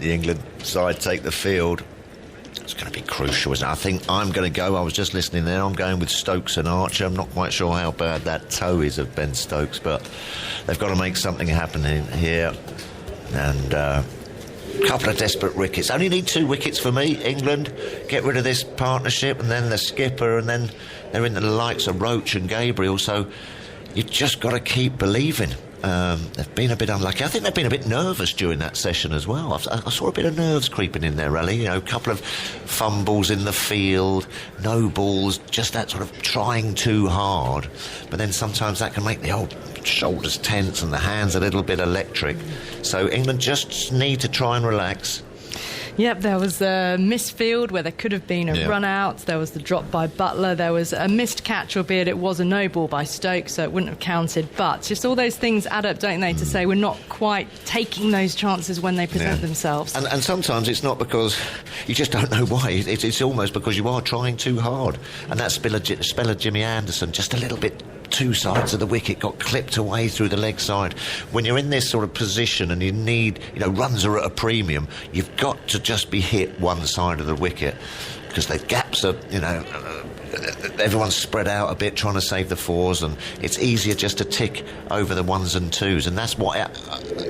the England side take the field. It's going to be crucial, isn't it? I think I'm going to go. I was just listening there. I'm going with Stokes and Archer. I'm not quite sure how bad that toe is of Ben Stokes, but they've got to make something happen in here. And a couple of desperate wickets. Only need 2 wickets for me. England get rid of this partnership, and then the skipper, and then they're into the likes of Roach and Gabriel. So you've just got to keep believing. They've been a bit unlucky. I think they've been a bit nervous during that session as well. I saw a bit of nerves creeping in there, really. You know, a couple of fumbles in the field, no balls, just that sort of trying too hard. But then sometimes that can make the old shoulders tense and the hands a little bit electric. So England just need to try and relax. Yep, there was a missed field where there could have been a run out. There was the drop by Buttler. There was a missed catch, albeit it was a no ball by Stokes, so it wouldn't have counted. But just all those things add up, don't they, to say we're not quite taking those chances when they present themselves. And sometimes it's not because you just don't know why. It's almost because you are trying too hard. And that spell of Jimmy Anderson, just a little bit two sides of the wicket, got clipped away through the leg side. When you're in this sort of position and you need, runs are at a premium, you've got to just be hit one side of the wicket, because the gaps are, everyone's spread out a bit trying to save the 4s, and it's easier just to tick over the 1s and 2s, and that's what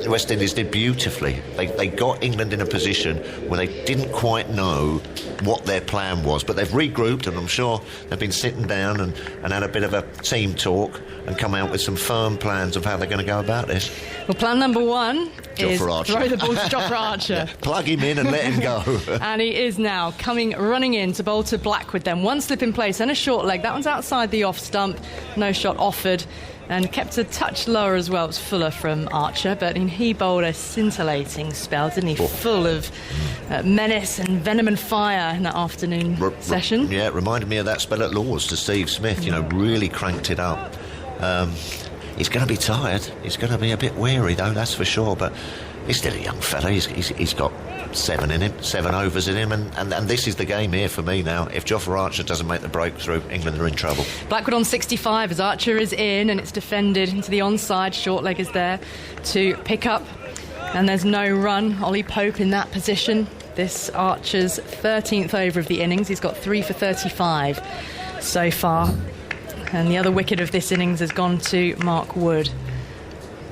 West Indies did beautifully. They got England in a position where they didn't quite know what their plan was, but they've regrouped, and I'm sure they've been sitting down and had a bit of a team talk and come out with some firm plans of how they're going to go about this. Well, plan number 1 is throw the ball to Jofra Archer. Plug him in and let him go. And he is now running in to bowl to Blackwood then. One slip in place and a short leg. That one's outside the off stump. No shot offered. And kept a touch lower as well. It's Fuller from Archer, but he bowled a scintillating spell, didn't he? Full of menace and venom and fire in that afternoon session. Yeah, it reminded me of that spell at Lord's to Steve Smith. Really cranked it up. He's going to be tired. He's going to be a bit weary, though, that's for sure. But he's still a young fella. He's got 7 overs in him, and this is the game here for me now. If Jofra Archer doesn't make the breakthrough, England are in trouble. Blackwood on 65 as Archer is in, and it's defended into the onside. Short leg is there to pick up, and there's no run. Ollie Pope in that position. This Archer's 13th over of the innings. He's got 3 for 35 so far, and the other wicket of this innings has gone to Mark Wood.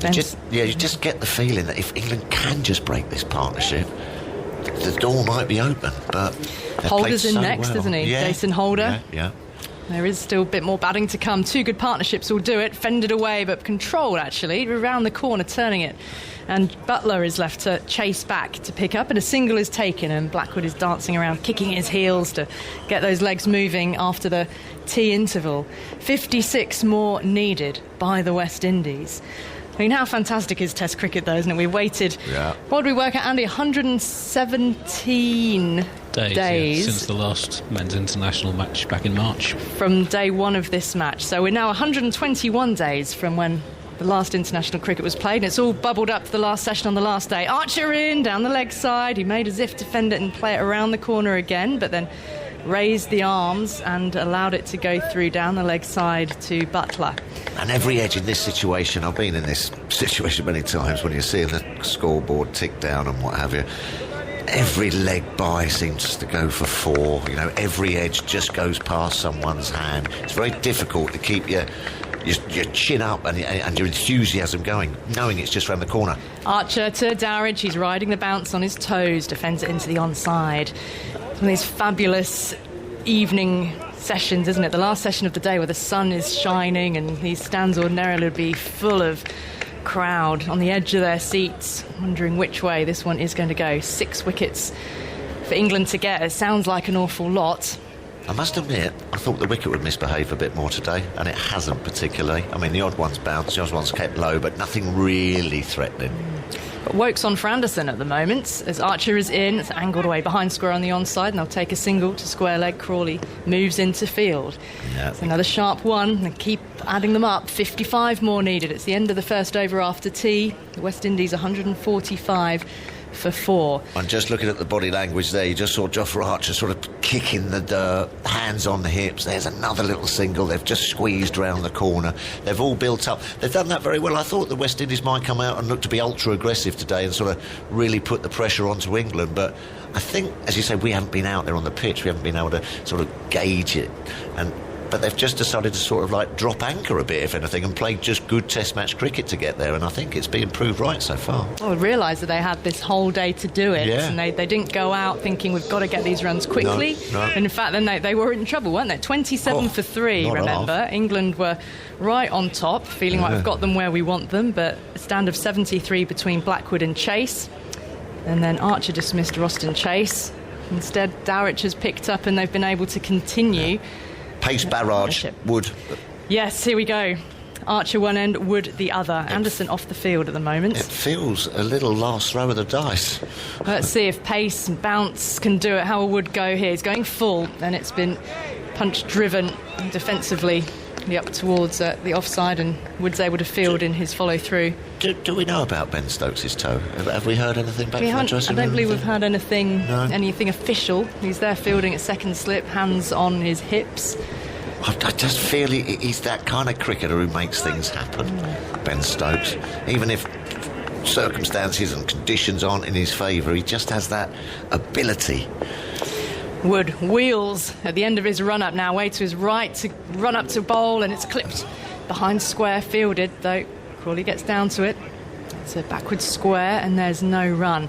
You just get the feeling that if England can just break this partnership, the door might be open. But Holder's in next, isn't he? Yeah. Jason Holder. Yeah. There is still a bit more batting to come. 2 good partnerships will do it. Fended away, but controlled, actually. Around the corner, turning it. And Buttler is left to chase back to pick up, and a single is taken, and Blackwood is dancing around, kicking his heels to get those legs moving after the tea interval. 56 more needed by the West Indies. I mean, how fantastic is Test cricket, though, isn't it? We waited, what did we work out, Andy? 117 days since the last men's international match back in March. From day 1 of this match. So we're now 121 days from when the last international cricket was played, and it's all bubbled up to the last session on the last day. Archer in, down the leg side. He made as if to defend it and play it around the corner again, but then raised the arms and allowed it to go through down the leg side to Buttler. And every edge in this situation, I've been in this situation many times when you see the scoreboard tick down and what have you, every leg by seems to go for 4. Every edge just goes past someone's hand. It's very difficult to keep your chin up and your enthusiasm going, knowing it's just round the corner. Archer to Dowridge. He's riding the bounce on his toes, defends it into the onside. One of these fabulous evening sessions, isn't it? The last session of the day where the sun is shining and these stands ordinarily would be full of crowd on the edge of their seats, wondering which way this one is going to go. 6 wickets for England to get. It sounds like an awful lot. I must admit, I thought the wicket would misbehave a bit more today, and it hasn't particularly. I mean, the odd one's bounced, the odd one's kept low, but nothing really threatening. But Woke's on for Anderson at the moment, as Archer is in. It's angled away behind square on the onside, and they'll take a single to square leg. Crawley moves into field. Yeah. It's another sharp one, and keep adding them up. 55 more needed. It's the end of the first over after tea. The West Indies 145 for 4. I'm just looking at the body language there. You just saw Jofra Archer sort of kicking the dirt, hands on the hips. There's another little single. They've just squeezed round the corner. They've all built up. They've done that very well. I thought the West Indies might come out and look to be ultra aggressive today and sort of really put the pressure onto England. But I think, as you say, we haven't been out there on the pitch. We haven't been able to sort of gauge it. But they've just decided to sort of like drop anchor a bit, if anything, and play just good test match cricket to get there, and I think it's been proved right so far. I realised that they had this whole day to do it, Yeah. and they didn't go out thinking we've got to get these runs quickly. No. And in fact, then they were in trouble, weren't they? 27 for 3, not remember? half. England were right on top, feeling like we've got them where we want them, but a stand of 73 between Blackwood and Chase. And then Archer dismissed Roston Chase. Instead, Dowrich has picked up and they've been able to continue. Pace barrage, Wood. Yes, here we go. Archer one end, Wood the other. Anderson off the field at the moment. It feels a little last throw of the dice. Let's see if pace and bounce can do it. How will Wood go here? He's going full, and it's been punch-driven defensively up towards the offside, and Wood's able to field in his follow-through. Do we know about Ben Stokes' toe? Have we heard anything back We from the haven't, I dressing don't room? believe we've had anything official. He's there fielding at second slip, hands on his hips. I just feel he's that kind of cricketer who makes things happen, Ben Stokes. Even if circumstances and conditions aren't in his favour, he just has that ability. Wood wheels at the end of his run-up now, way to his right to run up to bowl, and it's clipped behind square, fielded, though Crawley gets down to it. It's a backwards square, and there's no run.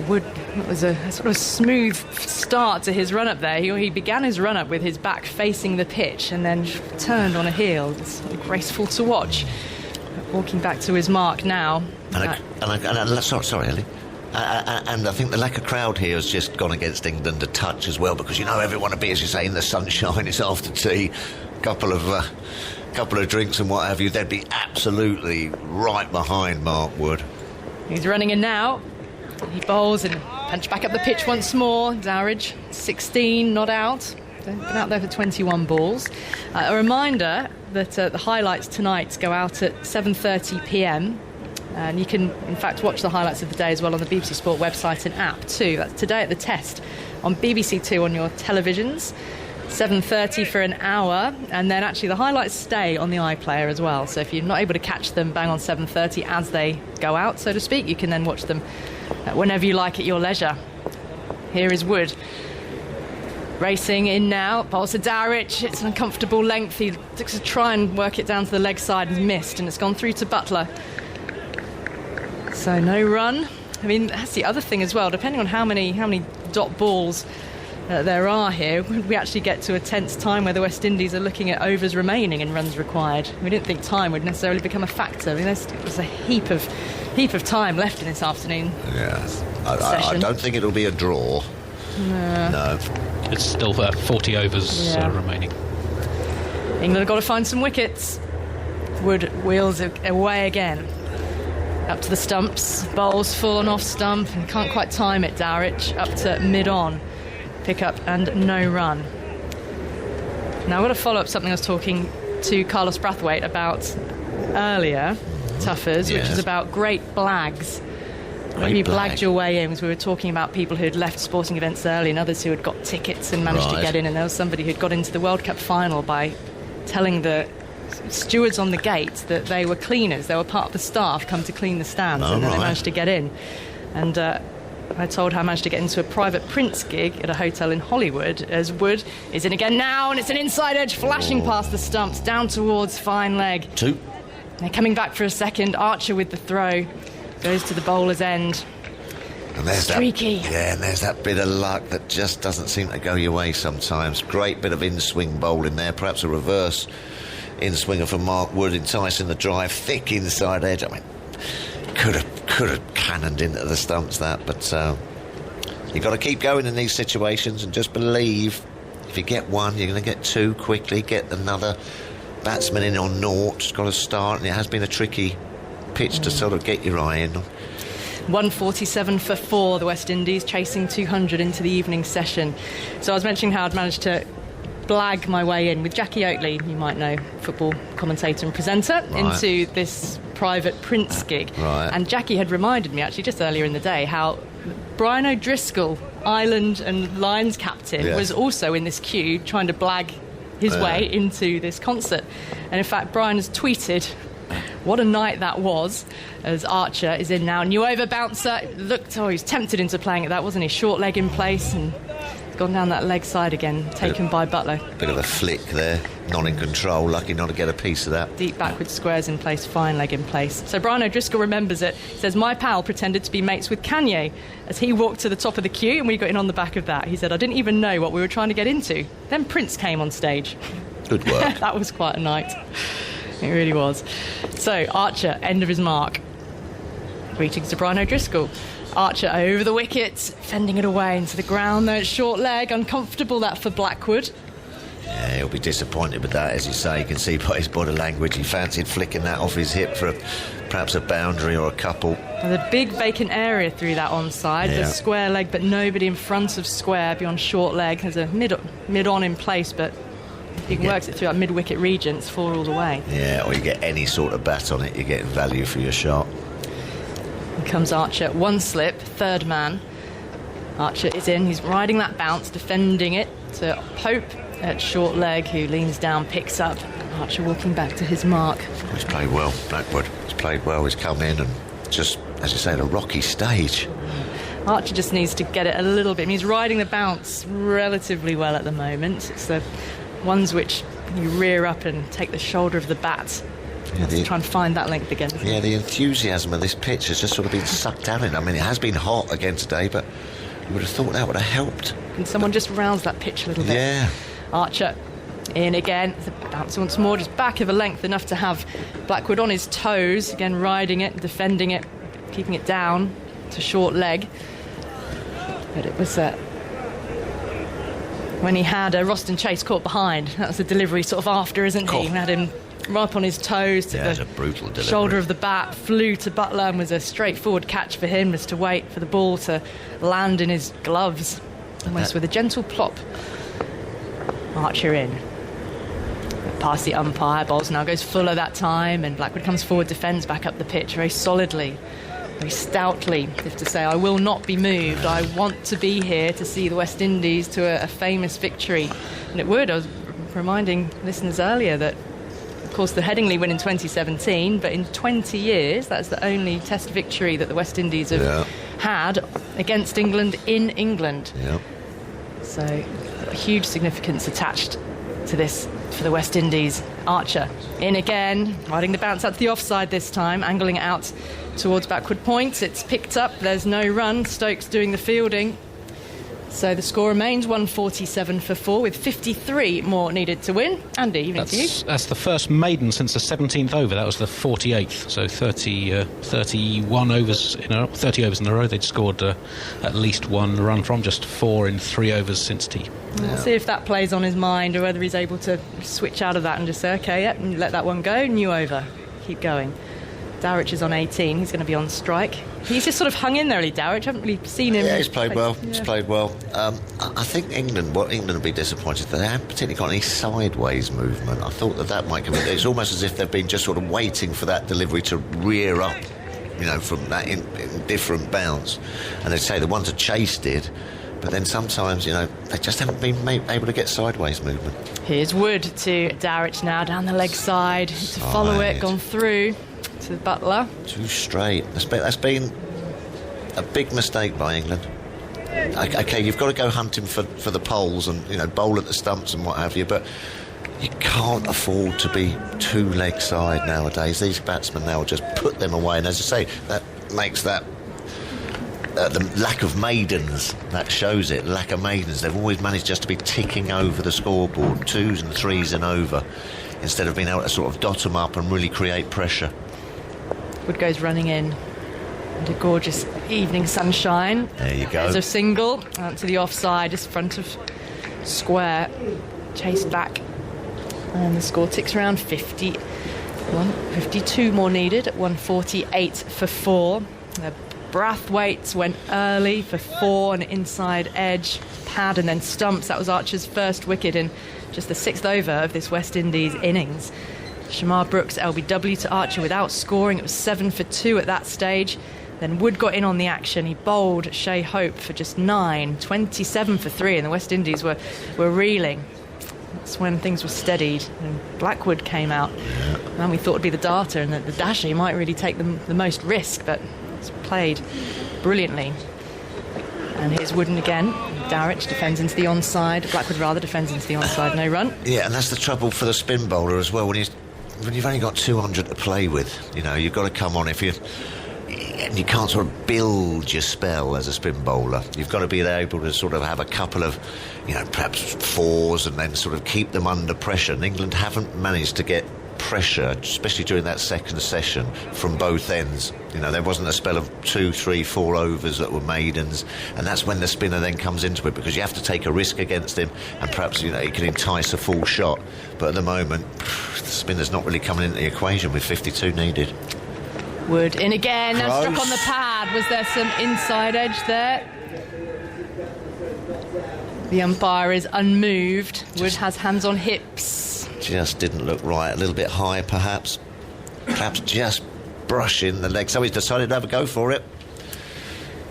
Wood, it was a sort of smooth start to his run-up there. He began his run-up with his back facing the pitch and then turned on a heel. It's graceful to watch. Walking back to his mark now. Sorry, Ellie. And I think the lack of crowd here has just gone against England a touch as well, because you know everyone will be, as you say, in the sunshine. It's after tea, couple of drinks and what have you. They'd be absolutely right behind Mark Wood. He's running in now. He bowls and punch back up the pitch once more. Dowrich, 16, not out. Been out there for 21 balls. A reminder that the highlights tonight go out at 7:30 p.m. And you can, in fact, watch the highlights of the day as well on the BBC Sport website and app too. That's today at the Test on BBC Two on your televisions. 7:30 for an hour, and then actually the highlights stay on the iPlayer as well. So if you're not able to catch them bang on 7:30 as they go out, so to speak, you can then watch them whenever you like at your leisure. Here is Wood. Racing in now, bowls to Dowrich. It's an uncomfortable length. He looks to try and work it down to the leg side and missed, and it's gone through to Butler. So no run. I mean, that's the other thing as well. Depending on how many dot balls there are here, we actually get to a tense time where the West Indies are looking at overs remaining and runs required. We didn't think time would necessarily become a factor. I mean, there's a heap of time left in this afternoon. Yeah, I don't think it'll be a draw. No. It's still 40 overs remaining. England have got to find some wickets. Wood wheels away again. Up to the stumps, bowls full and off stump, and can't quite time it. Dowrich up to mid-on, pick up and no run. Now I want to follow up something I was talking to Carlos Brathwaite about earlier, Tuffers, which is about great blags. When you blagged your way in, because we were talking about people who had left sporting events early and others who had got tickets and managed to get in, and there was somebody who'd got into the World Cup final by telling the stewards on the gate that they were cleaners, they were part of the staff come to clean the stands, and then they managed to get in. And I told her I managed to get into a private Prince gig at a hotel in Hollywood, as Wood is in again now, and it's an inside edge flashing past the stumps down towards fine leg. Two. They're coming back for a second. Archer with the throw goes to the bowler's end. And there's Streaky. and there's that bit of luck that just doesn't seem to go your way sometimes. Great bit of in-swing bowling there, perhaps a reverse in-swinger from Mark Wood, enticing the drive, thick inside edge. I mean, could have cannoned into the stumps that, but you've got to keep going in these situations and just believe if you get one, you're going to get two quickly, get another batsman in on naught. It's got to start, and it has been a tricky pitch to sort of get your eye in. 147 for 4, the West Indies chasing 200 into the evening session. So I was mentioning how I'd managed to blag my way in with Jackie Oatley, you might know, football commentator and presenter, into this private Prince gig. Right. And Jackie had reminded me, actually, just earlier in the day, how Brian O'Driscoll, Island and Lions captain, Yes. was also in this queue trying to blag his way into this concert. And in fact, Brian has tweeted what a night that was, as Archer is in now. Nuova bouncer. He's tempted into playing at that, wasn't he? Short leg in place and gone down that leg side again, taken by Butler. Bit of a flick there, not in control, lucky not to get a piece of that. Deep backward squares in place, fine leg in place. So Brian O'Driscoll remembers it. He says, my pal pretended to be mates with Kanye as he walked to the top of the queue and we got in on the back of that. He said, I didn't even know what we were trying to get into. Then Prince came on stage. Good work. That was quite a night. It really was. So Archer, end of his mark. Greetings to Brian O'Driscoll. Archer over the wickets, fending it away into the ground though. It's short leg, uncomfortable that for Blackwood. Yeah, he'll be disappointed with that, as you say. You can see by his body language he fancied flicking that off his hip for perhaps a boundary or a couple. There's a big vacant area through that onside. Yeah. There's square leg, but nobody in front of square beyond short leg. There's a mid-on in place, but he works it through that mid-wicket region. It's 4 all the way. Yeah, or you get any sort of bat on it, you're getting value for your shot. Here comes Archer, one slip, third man. Archer is in, he's riding that bounce, defending it to Pope at short leg, who leans down, picks up. Archer walking back to his mark. He's played well, Blackwood. He's played well, he's come in and just, as you say, a rocky stage. Archer just needs to get it a little bit. He's riding the bounce relatively well at the moment. It's the ones which you rear up and take the shoulder of the bat. Yeah, To try and find that length again. Yeah, the enthusiasm of this pitch has just sort of been sucked out in. I mean, it has been hot again today, but you would have thought that would have helped. Can someone just rounds that pitch a little bit? Yeah. Archer in again. The bounce once more, just back of a length enough to have Blackwood on his toes. Again, riding it, defending it, keeping it down to short leg. But it was when he had Roston Chase caught behind. That was the delivery sort of after, isn't he? Cool. He had him right up on his toes to Yeah, it was the a brutal delivery. shoulder of the bat, flew to Butler and was a straightforward catch for him, was to wait for the ball to land in his gloves, almost with a gentle plop. Archer in. Past the umpire, Bowles now goes fuller that time, and Blackwood comes forward, defends back up the pitch very solidly, very stoutly, as if to say, I will not be moved. I want to be here to see the West Indies to a famous victory. And it would. I was reminding listeners earlier that, of course, the Headingley win in 2017, but in 20 years, that's the only Test victory that the West Indies have had against England in England. Yeah. So, a huge significance attached to this for the West Indies. Archer in again, riding the bounce out to the offside this time, angling it out towards backward point. It's picked up, there's no run. Stokes doing the fielding. So the score remains 147 for 4, with 53 more needed to win. Andy, evening to you. That's the first maiden since the 17th over. That was the 48th. So 31 overs in a row, 30 overs in a row. They'd scored at least one run from, just 4 in 3 overs since tea. We'll see if that plays on his mind, or whether he's able to switch out of that and just say, OK, yep, and let that one go. New over. Keep going. Dowrich is on 18. He's going to be on strike. He's just sort of hung in there, really, Dowrich. I haven't really seen him. Yeah, he's played well. Yeah. He's played well. I think England will be disappointed that they haven't particularly got any sideways movement. I thought that might come in. It's almost as if they've been just sort of waiting for that delivery to rear up, from that in different bounce. And they say the one to Chase did, but then sometimes, they just haven't been able to get sideways movement. Here's Wood to Dowrich now, down the leg side. To follow it, gone through to Butler. Too straight. That's been a big mistake by England. Okay, you've got to go hunting for the poles and bowl at the stumps and what have you, but you can't afford to be two leg side nowadays. These batsmen now just put them away, and as I say, that makes that the lack of maidens, that shows it. Lack of maidens. They've always managed just to be ticking over the scoreboard, 2s and 3s and over, instead of being able to sort of dot them up and really create pressure. Wood goes running in. And a gorgeous evening sunshine. There you go. There's a single out to the offside, just front of square. Chased back. And the score ticks around 50. 52 more needed at 148 for 4. The Brathwaite's went early for 4, an inside edge, pad and then stumps. That was Archer's first wicket in just the 6th over of this West Indies innings. Shamar Brooks, LBW to Archer without scoring. It was 7 for 2 at that stage. Then Wood got in on the action. He bowled Shea Hope for just 9, 27 for 3, and the West Indies were reeling. That's when things were steadied, and Blackwood came out. And we thought it'd be the darter, and that the dasher might really take the most risk, but it's played brilliantly. And here's Wooden again. Dowrich defends into the onside. Blackwood rather defends into the onside. No run. Yeah, and that's the trouble for the spin bowler as well. When you've only got 200 to play with, you've got to come on. If you can't sort of build your spell as a spin bowler. You've got to be able to sort of have a couple of, perhaps fours, and then sort of keep them under pressure. And England haven't managed to get pressure, especially during that second session, from both ends. There wasn't a spell of 2, 3, 4 overs that were maidens, and that's when the spinner then comes into it, because you have to take a risk against him, and perhaps he can entice a full shot. But at the moment, the spinner's not really coming into the equation with 52 needed. Wood in again, now Close. struck on the pad. Was there some inside edge there? The umpire is unmoved. Wood has hands on hips. Just didn't look right. A little bit high, perhaps. Perhaps just brushing the leg. So he's decided to have a go for it.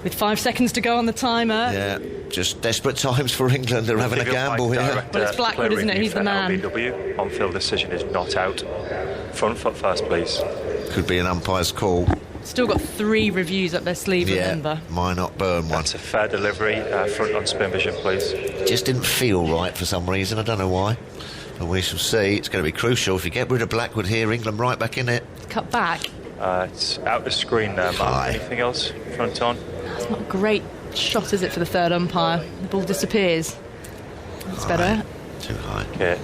With 5 seconds to go on the timer. Yeah, just desperate times for England. They're having a gamble here. Well, it's Blackwood, isn't it? He's the man. LBW, on-field decision is not out. Front foot first, please. Could be an umpire's call. Still got 3 reviews up their sleeve, remember. Might not burn one. That's a fair delivery. Front on spin vision, please. Just didn't feel right for some reason. I don't know why. But we shall see. It's going to be crucial. If you get rid of Blackwood here, England right back in it. Cut back. It's out the screen there, Mark. High. Anything else? Front on. It's not a great shot, is it, for the third umpire? The ball disappears. That's better. Too high. Okay.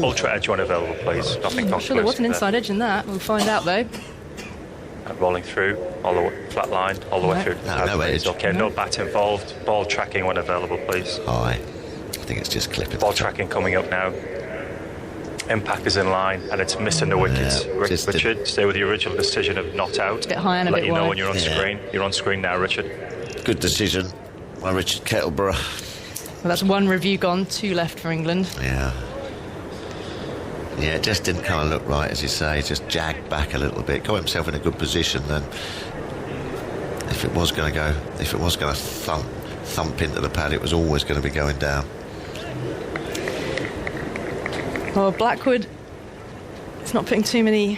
Ultra edge one available, please. Nothing I'm not sure there was an inside edge in that. We'll find out, though. Rolling through, all the way, flat line, all the way through. No edge. Okay, no bat involved. Ball tracking when available, please. High. I think it's just clipping. Ball tracking coming up now. Impact is in line, and it's missing the wickets. just Richard, stay with your original decision of not out. A bit high and a Let bit you know wide. when you're on screen. You're on screen now, Richard. Good decision by Richard Kettleborough. Well, that's 1 review gone, 2 left for England. Yeah. Yeah, it just didn't kind of look right, as you say. Just jagged back a little bit. Got himself in a good position then. If it was going to thump into the pad, it was always going to be going down. Well, Blackwood, it's not putting too many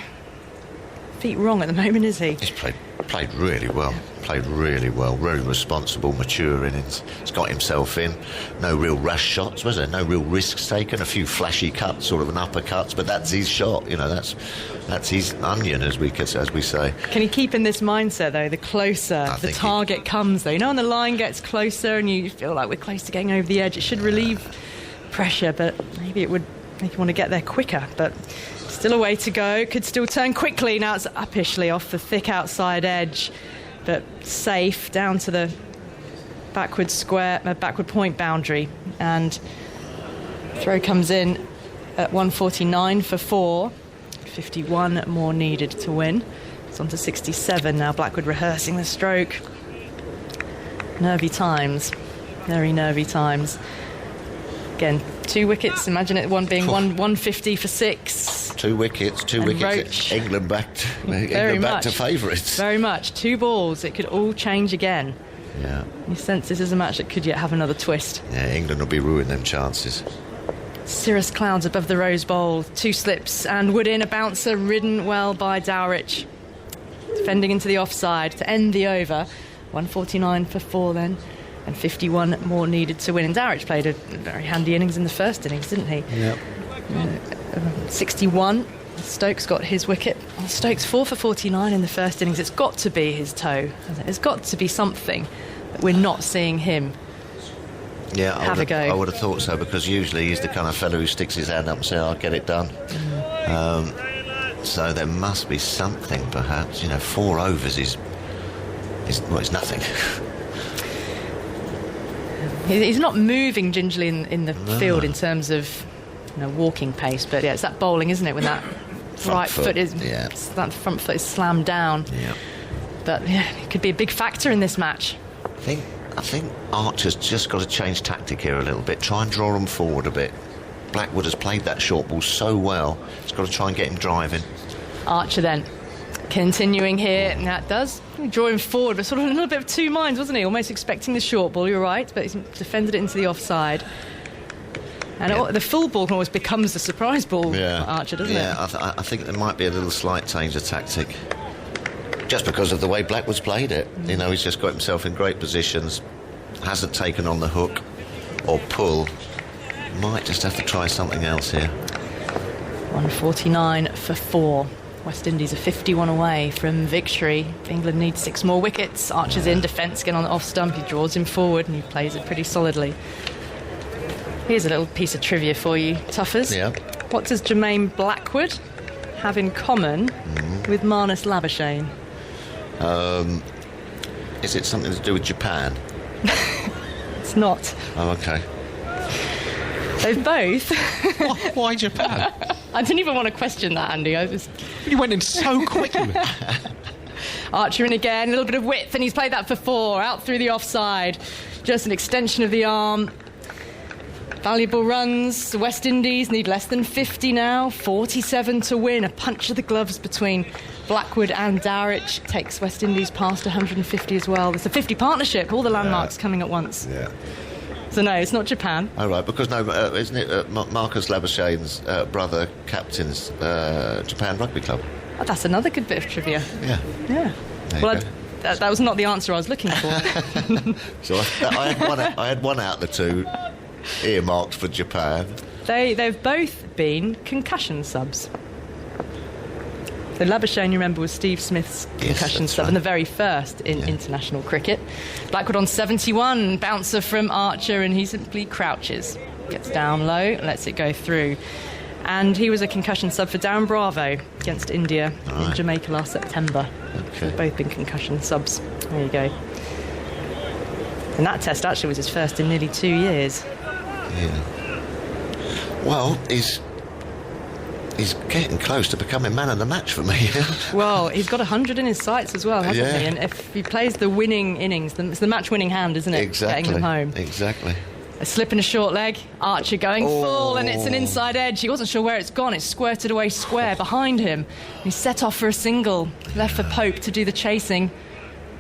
feet wrong at the moment, is he? He's played really well. Played really well. Very responsible, mature innings. He's got himself in. No real rash shots, was there? No real risks taken. A few flashy cuts, sort of an uppercuts, but that's his shot. That's his onion, as we say. Can he keep in this mindset, though? The closer the target comes, though. When the line gets closer and you feel like we're close to getting over the edge, it should relieve pressure, but maybe it would make you want to get there quicker. But still a way to go. Could still turn quickly. Now it's uppishly off the thick outside edge, but safe down to the backward point boundary. And throw comes in at 149 for 4. 51 more needed to win. It's on to 67 now. Blackwood rehearsing the stroke. Nervy times. Very nervy times. Again, 2 wickets. Imagine it one being 150 for 6. 2 wickets. Roach. England back to favourites. Very much. 2 balls. It could all change again. Yeah. You sense this is a match that could yet have another twist. Yeah, England will be ruining them chances. Cirrus clouds above the Rose Bowl. 2 slips and Wood in, a bouncer ridden well by Dowrich. Defending into the offside to end the over. 149 for 4 then. And 51 more needed to win. And Dowrich played a very handy innings in the first innings, didn't he? Yep. 61. Stokes got his wicket. Stokes 4 for 49 in the first innings. It's got to be his toe. It's got to be something that we're not seeing him. Yeah, Have a go. I would have thought so, because usually he's the kind of fellow who sticks his hand up and says, I'll get it done. So there must be something, perhaps. 4 overs is it's nothing. He's not moving gingerly in the field in terms of walking pace, but yeah, it's that bowling, isn't it? When that front foot is slammed down. Yeah. But yeah, it could be a big factor in this match. I think Archer's just got to change tactic here a little bit. Try and draw them forward a bit. Blackwood has played that short ball so well. He's got to try and get him driving. Archer then continuing here, and that does draw him forward, but sort of in a little bit of two minds, wasn't he? Almost expecting the short ball, you're right, but he's defended it into the offside. And the full ball always becomes the surprise ball for Archer, doesn't it? Yeah, I think there might be a little slight change of tactic. Just because of the way Blackwood's played it. You know, he's just got himself in great positions, hasn't taken on the hook or pull. Might just have to try something else here. 149 for 4. West Indies are 51 away from victory. England needs 6 more wickets. Archer's in defence again on the off stump. He draws him forward and he plays it pretty solidly. Here's a little piece of trivia for you, Tuffers. Yeah. What does Jermaine Blackwood have in common with Marnus Labuschagne? Is it something to do with Japan? It's not. Oh, okay. They've both. Why Japan? I didn't even want to question that, Andy. You went in so quickly. Archer in again, a little bit of width, and he's played that for 4, out through the offside. Just an extension of the arm. Valuable runs. The West Indies need less than 50 now, 47 to win. A punch of the gloves between Blackwood and Dowrich takes West Indies past 150 as well. There's a 50 partnership, all the landmarks coming at once. Yeah. So no, it's not Japan. Oh, right, because isn't it Marcus Labuschagne's brother captains Japan Rugby Club? Oh, that's another good bit of trivia. Yeah. Yeah. There you Well, go. that was not the answer I was looking for. So I had one out of the 2 earmarked for Japan. They've both been concussion subs. So Labuschagne, you remember, was Steve Smith's concussion that's sub right. and the very first in international cricket. Blackwood on 71, bouncer from Archer, and he simply crouches, gets down low, lets it go through. And he was a concussion sub for Darren Bravo against India in Jamaica last September. Okay. They've both been concussion subs. There you go. And that test actually was his first in nearly 2 years. Yeah. Well, he's getting close to becoming man of the match for me. Well, he's got 100 in his sights as well, hasn't Yeah. he? And if he plays the winning innings, then it's the match-winning hand, isn't it? Exactly. Getting them home. Exactly. A slip in a short leg, Archer going full, and it's an inside edge. He wasn't sure where it's gone. It squirted away square behind him. He set off for a single, left for Pope to do the chasing.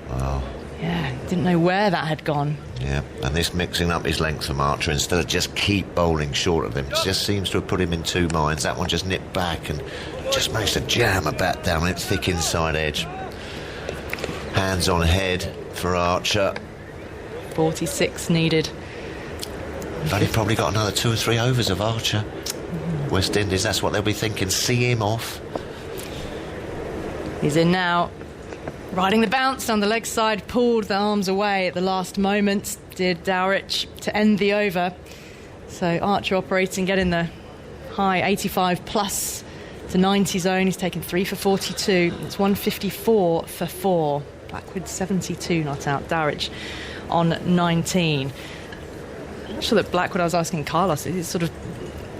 Wow. Yeah, didn't know where that had gone. Yeah, and this mixing up his length from Archer instead of just keep bowling short of him just seems to have put him in 2 minds. That one just nipped back and just managed to jam a bat down its thick inside edge. Hands on head for Archer. 46 needed. But he probably got another 2 or 3 overs of Archer. West Indies, that's what they'll be thinking. See him off. He's in now. Riding the bounce down the leg side, pulled the arms away at the last moment, did Dowrich to end the over. So Archer operating, getting the high 85 plus to 90 zone. He's taken 3 for 42. It's 154 for 4. Blackwood 72 not out. Dowrich on 19. I'm not sure that Blackwood, I was asking Carlos, he's sort of,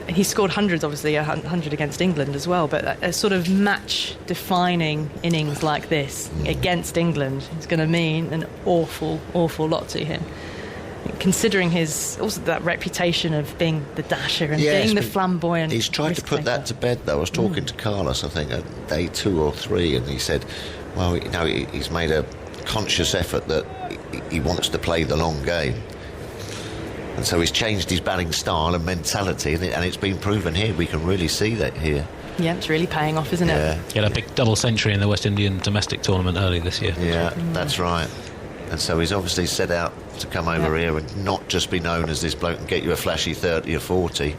he scored hundreds, obviously, 100 against England as well, but a sort of match-defining innings like this against England is going to mean an awful, awful lot to him. Considering his, also that reputation of being the dasher and being the flamboyant. He's tried to put that to bed, though. I was talking to Carlos, I think, at day 2 or 3, and he said, well, you know, he's made a conscious effort that he wants to play the long game. And so he's changed his batting style and mentality, and it's been proven here. We can really see that here. Yeah, it's really paying off, isn't it? He had a big double century in the West Indian domestic tournament early this year. Yeah, that's right. And so he's obviously set out to come over here and not just be known as this bloke and get you a flashy 30 or 40,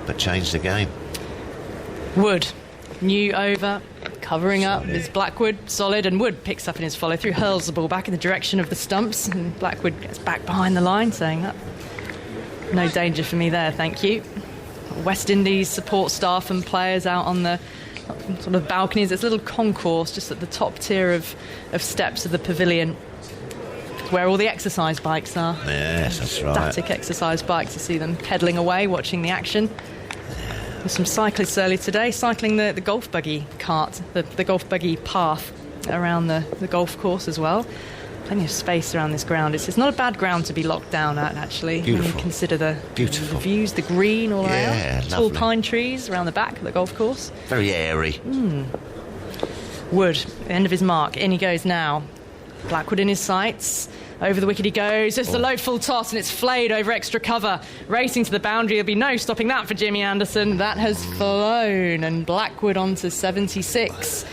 but change the game. Wood, new over, covering up is Blackwood, solid, and Wood picks up in his follow-through, hurls the ball back in the direction of the stumps, and Blackwood gets back behind the line, saying that no danger for me there, thank you. West Indies support staff and players out on the sort of balconies. There's a little concourse just at the top tier of steps of the pavilion, where all the exercise bikes are. Yes, that's right. Static exercise bikes. You see them pedalling away, watching the action. There's some cyclists early today cycling the golf buggy cart, the golf buggy path around the golf course as well. plenty of space around this ground. It's not a bad ground to be locked down at, actually. When Beautiful. you consider the Beautiful. views, the green all Yeah, around. Tall lovely. pine trees around the back of the golf course. Very airy. Wood, the end of his mark. In he goes now. Blackwood in his sights. Over the wicket he goes. It's the low full toss and it's flayed over extra cover. Racing to the boundary. There'll be no stopping that for Jimmy Anderson. That has flown. And Blackwood on to 76.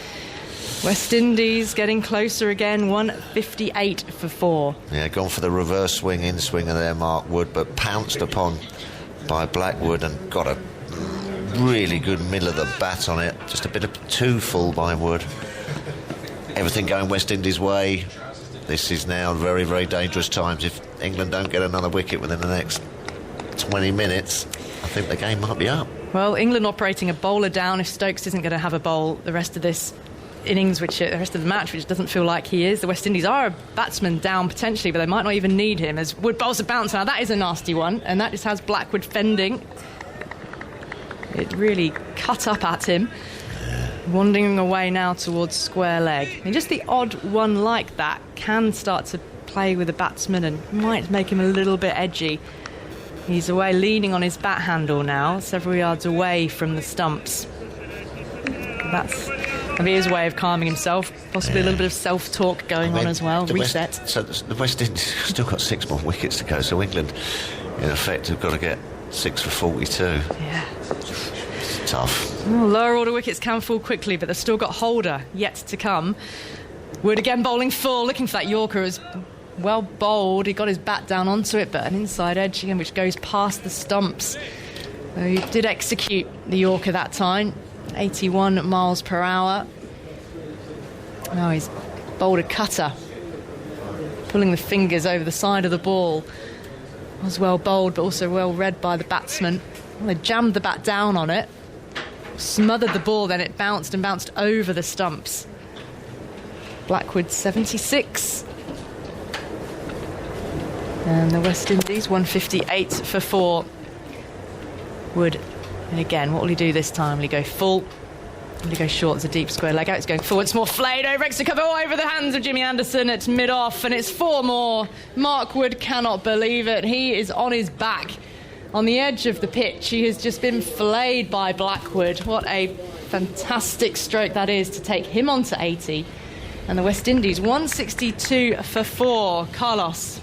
West Indies getting closer again. 158 for 4. Yeah, gone for the reverse swing, in swinger there, Mark Wood, but pounced upon by Blackwood and got a really good middle of the bat on it. Just a bit of too full by Wood. Everything going West Indies' way. This is now very, very dangerous times. If England don't get another wicket within the next 20 minutes, I think the game might be up. Well, England operating a bowler down. If Stokes isn't going to have a bowl the rest of this innings, the rest of the match, which doesn't feel like he is. The West Indies are a batsman down potentially, but they might not even need him as Wood bowls a bounce. Now that is a nasty one, and that just has Blackwood fending. It really cut up at him. Wandering away now towards square leg. And just the odd one like that can start to play with the batsman and might make him a little bit edgy. He's away leaning on his bat handle now, several yards away from the stumps. That's going to be his way of calming himself. Possibly a little bit of self-talk going on as well. Reset. So the West Indies still got 6 more wickets to go, so England, in effect, have got to get 6 for 42. Yeah. It's tough. Well, lower order wickets can fall quickly, but they've still got Holder yet to come. Wood again bowling full, looking for that Yorker. As well bowled, he got his bat down onto it, but an inside edge again, which goes past the stumps. He did execute the Yorker that time, 81 miles per hour. Now he's bowled a cutter, pulling the fingers over the side of the ball. Was well bowled, but also well read by the batsman. Well, they jammed the bat down on it, smothered the ball, then it bounced and bounced over the stumps. Blackwood 76. And the West Indies 158 for 4. Wood, and again, what will he do this time? Will he go full? Will he go short? It's a deep square leg out. It's going forward. It's more flayed over extra cover, over the hands of Jimmy Anderson. It's mid-off, and it's 4 more. Mark Wood cannot believe it. He is on his back on the edge of the pitch. He has just been flayed by Blackwood. What a fantastic stroke that is to take him on to 80. And the West Indies 162 for 4. Carlos,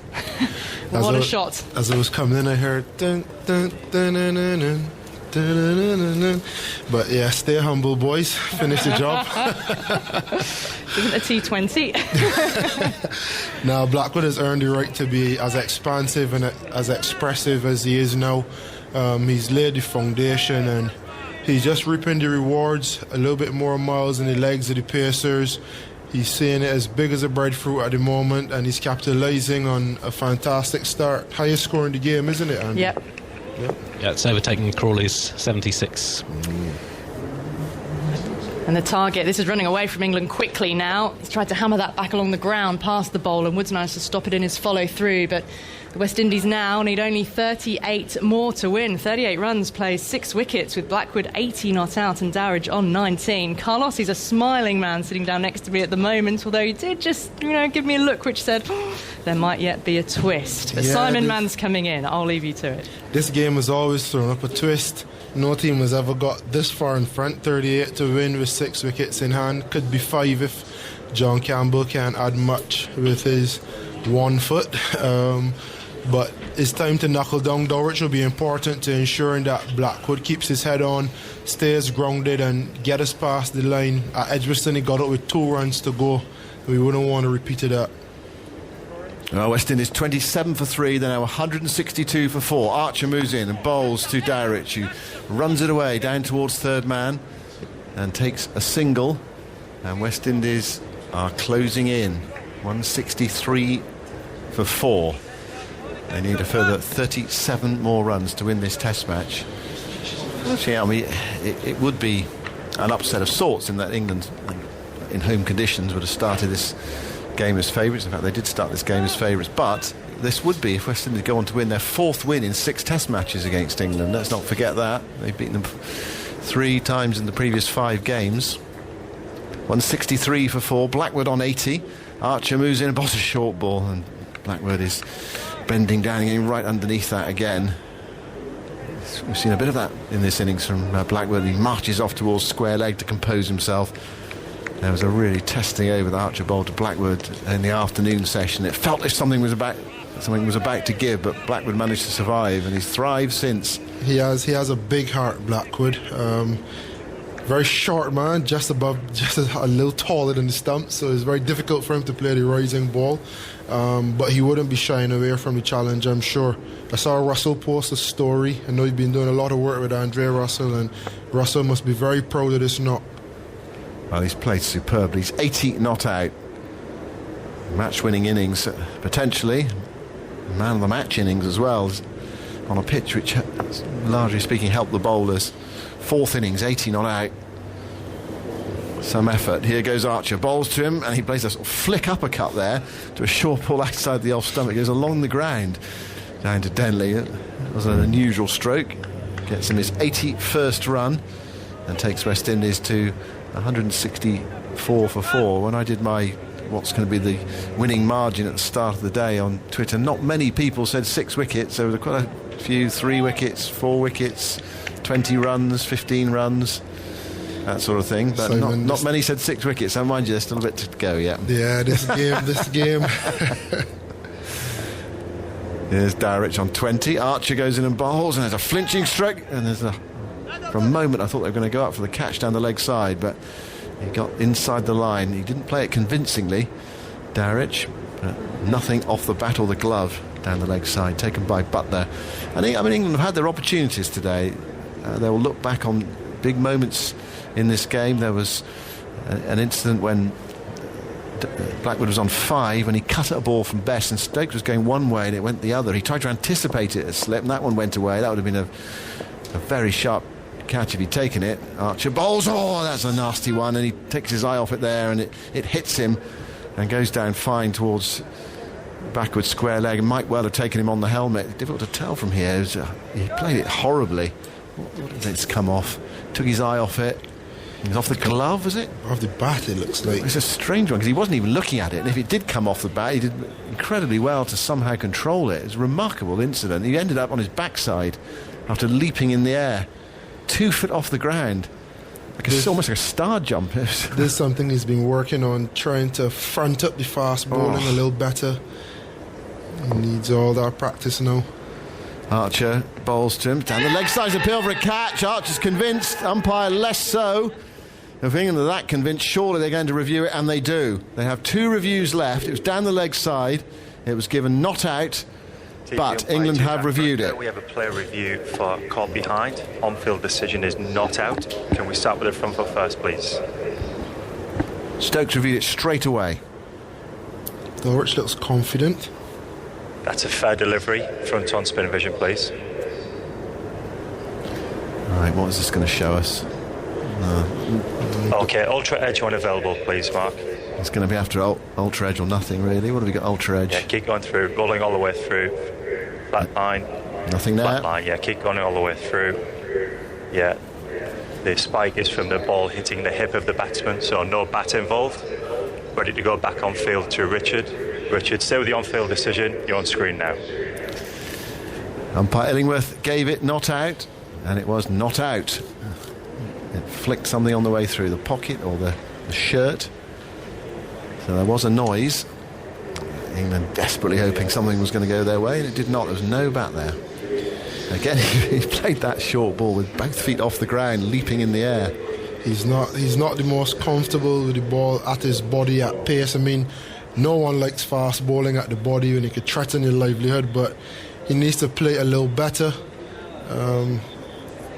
what a shot. As I was coming in, I heard dun, dun, dun, dun, dun, dun, dun, dun, dun, dun. But yeah, stay humble, boys. Finish the job. Isn't a T20? Now, Blackwood has earned the right to be as expansive and as expressive as he is now. He's laid the foundation and he's just reaping the rewards. A little bit more miles in the legs of the pacers. He's seeing it as big as a breadfruit at the moment, and he's capitalising on a fantastic start. Highest score in the game, isn't it, Andy? Yep. Yeah, it's overtaking Crawley's 76. And the target, this is running away from England quickly now. He's tried to hammer that back along the ground past the bowl, and Woods managed to stop it in his follow through. But the West Indies now need only 38 more to win. 38 runs, plays 6 wickets with Blackwood 80 not out and Dowridge on 19. Carlos, he's a smiling man sitting down next to me at the moment, although he did just, give me a look which said, there might yet be a twist. But Yeah, Simon Mann's coming in. I'll leave you to it. This game has always thrown up a twist. No team has ever got this far in front. 38 to win with 6 wickets in hand. Could be 5 if John Campbell can't add much with his 1 foot. But it's time to knuckle down. Dowridge will be important to ensuring that Blackwood keeps his head on, stays grounded and get us past the line. At Edgbaston he got up with 2 runs to go. We wouldn't want to repeat that. West Indies 27 for 3, they're now 162 for 4. Archer moves in and bowls to Dowridge, who runs it away down towards third man and takes a single. And West Indies are closing in 163 for 4. They need a further 37 more runs to win this test match. Actually, I mean, it would be an upset of sorts in that England, in home conditions, would have started this game as favourites. In fact, they did start this game as favourites. But this would be, if West Indies go on to win their 4th win in 6 test matches against England. Let's not forget that. They've beaten them 3 times in the previous 5 games. 163 for 4. Blackwood on 80. Archer moves in and bowls a short ball, and Blackwood is bending down and getting right underneath that again. We've seen a bit of that in this innings from Blackwood. He marches off towards square leg to compose himself. There was a really testing over that Archer bowled to Blackwood in the afternoon session. It felt as something was about to give, but Blackwood managed to survive, and he's thrived since. He has a big heart, Blackwood. Very short man, just a little taller than the stump, so it's very difficult for him to play the rising ball. But he wouldn't be shying away from the challenge, I'm sure. I saw Russell post a story. I know he's been doing a lot of work with Andre Russell, and Russell must be very proud of this knock. Well, he's played superbly. He's 80 not out. Match-winning innings, potentially. Man of the match innings as well, on a pitch which, largely speaking, helped the bowlers. Fourth innings, 80 not out. Some effort. Here goes Archer, bowls to him, and he plays a sort of flick uppercut there to a short ball outside the off stump. It goes along the ground down to Denley. It was an unusual stroke. Gets him his 81st run and takes West Indies to 164 for 4. When I did what's going to be the winning margin at the start of the day on Twitter, not many people said 6 wickets. There were quite a few 3 wickets, 4 wickets, 20 runs, 15 runs, that sort of thing. But not many said 6 wickets. So mind you, there's still a bit to go yet. Yeah, this game. Here's Dowrich on 20. Archer goes in and bowls, and there's a flinching stroke, and for a moment I thought they were going to go up for the catch down the leg side, but he got inside the line. He didn't play it convincingly, Dowrich. Nothing off the bat or the glove down the leg side, taken by Butler. And England have had their opportunities today. They will look back on big moments in this game. There was an incident when Blackwood was on 5 and he cut at a ball from Best, and Stokes was going one way and it went the other. He tried to anticipate it, a slip, and that one went away. That would have been a very sharp catch if he'd taken it. Archer bowls, that's a nasty one, and he takes his eye off it there, and it hits him and goes down fine towards backward square leg, and might well have taken him on the helmet. It's difficult to tell from here. He played it horribly. What did it's come off? Took his eye off it. It was off the glove, was it? Off the bat, it looks like. It's a strange one, because he wasn't even looking at it, and if it did come off the bat, he did incredibly well to somehow control it. It's a remarkable incident. He ended up on his backside after leaping in the air 2 foot off the ground. It's almost like a star jump. This is something he's been working on, trying to front up the fast bowling a little better. He needs all that practice now. Archer bowls to him down the leg side, appeal for a catch. Archer's convinced, umpire less so. If England are that convinced, surely they're going to review it, and they do. They have 2 reviews left. It was down the leg side. It was given not out, but England have reviewed it. We have a player review for caught behind. On-field decision is not out. Can we start with the front foot first, please? Stokes reviewed it straight away. Dulwich looks confident. That's a fair delivery. Front on spin vision, please. Right, what is this going to show us? Okay, ultra edge when available, please, Mark. It's going to be after ultra edge or nothing, really. What have we got? Ultra edge. Yeah, keep going through, rolling all the way through. Flat line. Nothing there. Flat line, yeah, keep going all the way through. Yeah, the spike is from the ball hitting the hip of the batsman, so no bat involved. Ready to go back on field to Richard. Richard, stay with the on-field decision. You're on screen now. Umpire Illingworth gave it not out, and it was not out. It flicked something on the way through the pocket or the shirt. So there was a noise. England desperately hoping something was going to go their way, and it did not. There was no bat there. Again, he played that short ball with both feet off the ground, leaping in the air. He's not the most comfortable with the ball at his body at pace. I mean, no one likes fast bowling at the body when it could threaten your livelihood, but he needs to play a little better,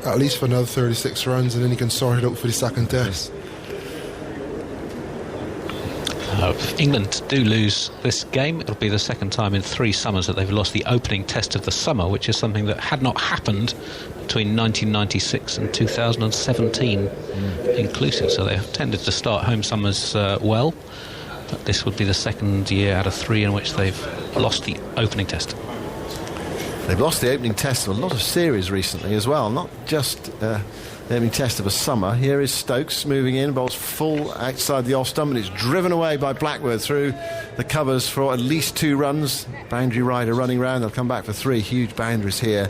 at least for another 36 runs, and then he can sort it out for the second test. If England do lose this game, it'll be the second time in 3 summers that they've lost the opening test of the summer, which is something that had not happened between 1996 and 2017 inclusive. So they have tended to start home summers well, but this would be the second year out of 3 in which they've lost the opening test. They've lost the opening test of a lot of series recently as well, not just the opening test of a summer. Here is Stokes moving in, bowls full outside the off stump, and it's driven away by Blackwood through the covers for at least 2 runs. Boundary rider running round, they'll come back for 3. Huge boundaries here.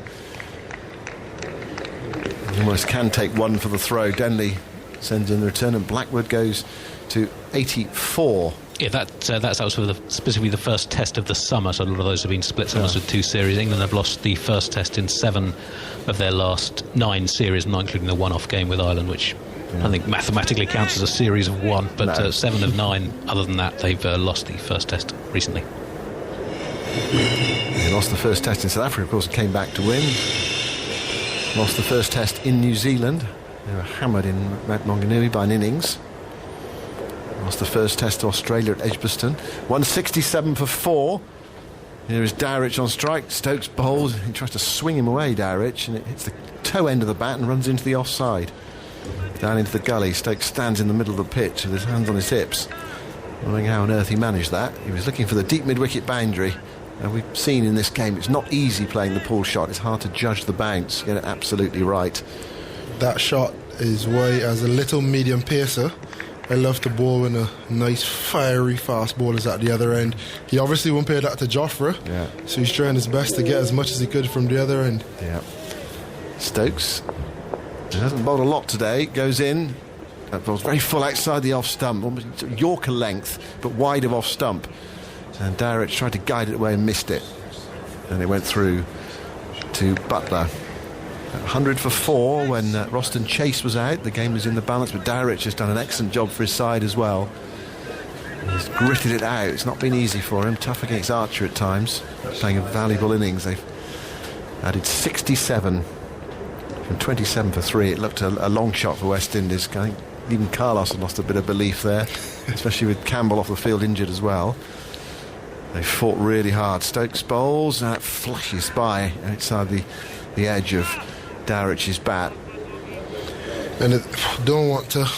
Almost can take 1 for the throw. Denley sends in the return, and Blackwood goes to 84. Yeah, that was for specifically the first test of the summer, so a lot of those have been split summers with 2 series. England have lost the first test in 7 of their last 9 series, not including the one-off game with Ireland, which I think mathematically counts as a series of 1, but 7 of 9, other than that, they've lost the first test recently. They lost the first test in South Africa, of course, and came back to win. Lost the first test in New Zealand. They were hammered in Mount Maunganui by an innings. Lost the first test to Australia at Edgbaston. 167 for 4. Here is Dowrich on strike. Stokes bowls. He tries to swing him away, Dowrich, and it hits the toe end of the bat and runs into the offside. Down into the gully. Stokes stands in the middle of the pitch with his hands on his hips, wondering how on earth he managed that. He was looking for the deep mid-wicket boundary. And we've seen in this game it's not easy playing the pull shot. It's hard to judge the bounce, get it absolutely right. That shot is why, as a little medium pacer, I love to bowl in a nice fiery fast bowlers at the other end. He obviously won't pay that to Jofra, so he's trying his best to get as much as he could from the other end. Stokes, he hasn't bowled a lot today, goes in. That ball's very full outside the off stump, almost Yorker length, but wide of off stump. And Dowrich tried to guide it away and missed it. And it went through to Butler. 100 for 4 when Roston Chase was out. The game was in the balance, but Dowrich has done an excellent job for his side as well. He's gritted it out. It's not been easy for him. Tough against Archer at times. Playing a valuable innings. They've added 67 from 27 for 3. It looked a long shot for West Indies. I think even Carlos had lost a bit of belief there, especially with Campbell off the field injured as well. They fought really hard. Stokes bowls, and that flashes by outside the edge of Dowrich's bat. And I don't want to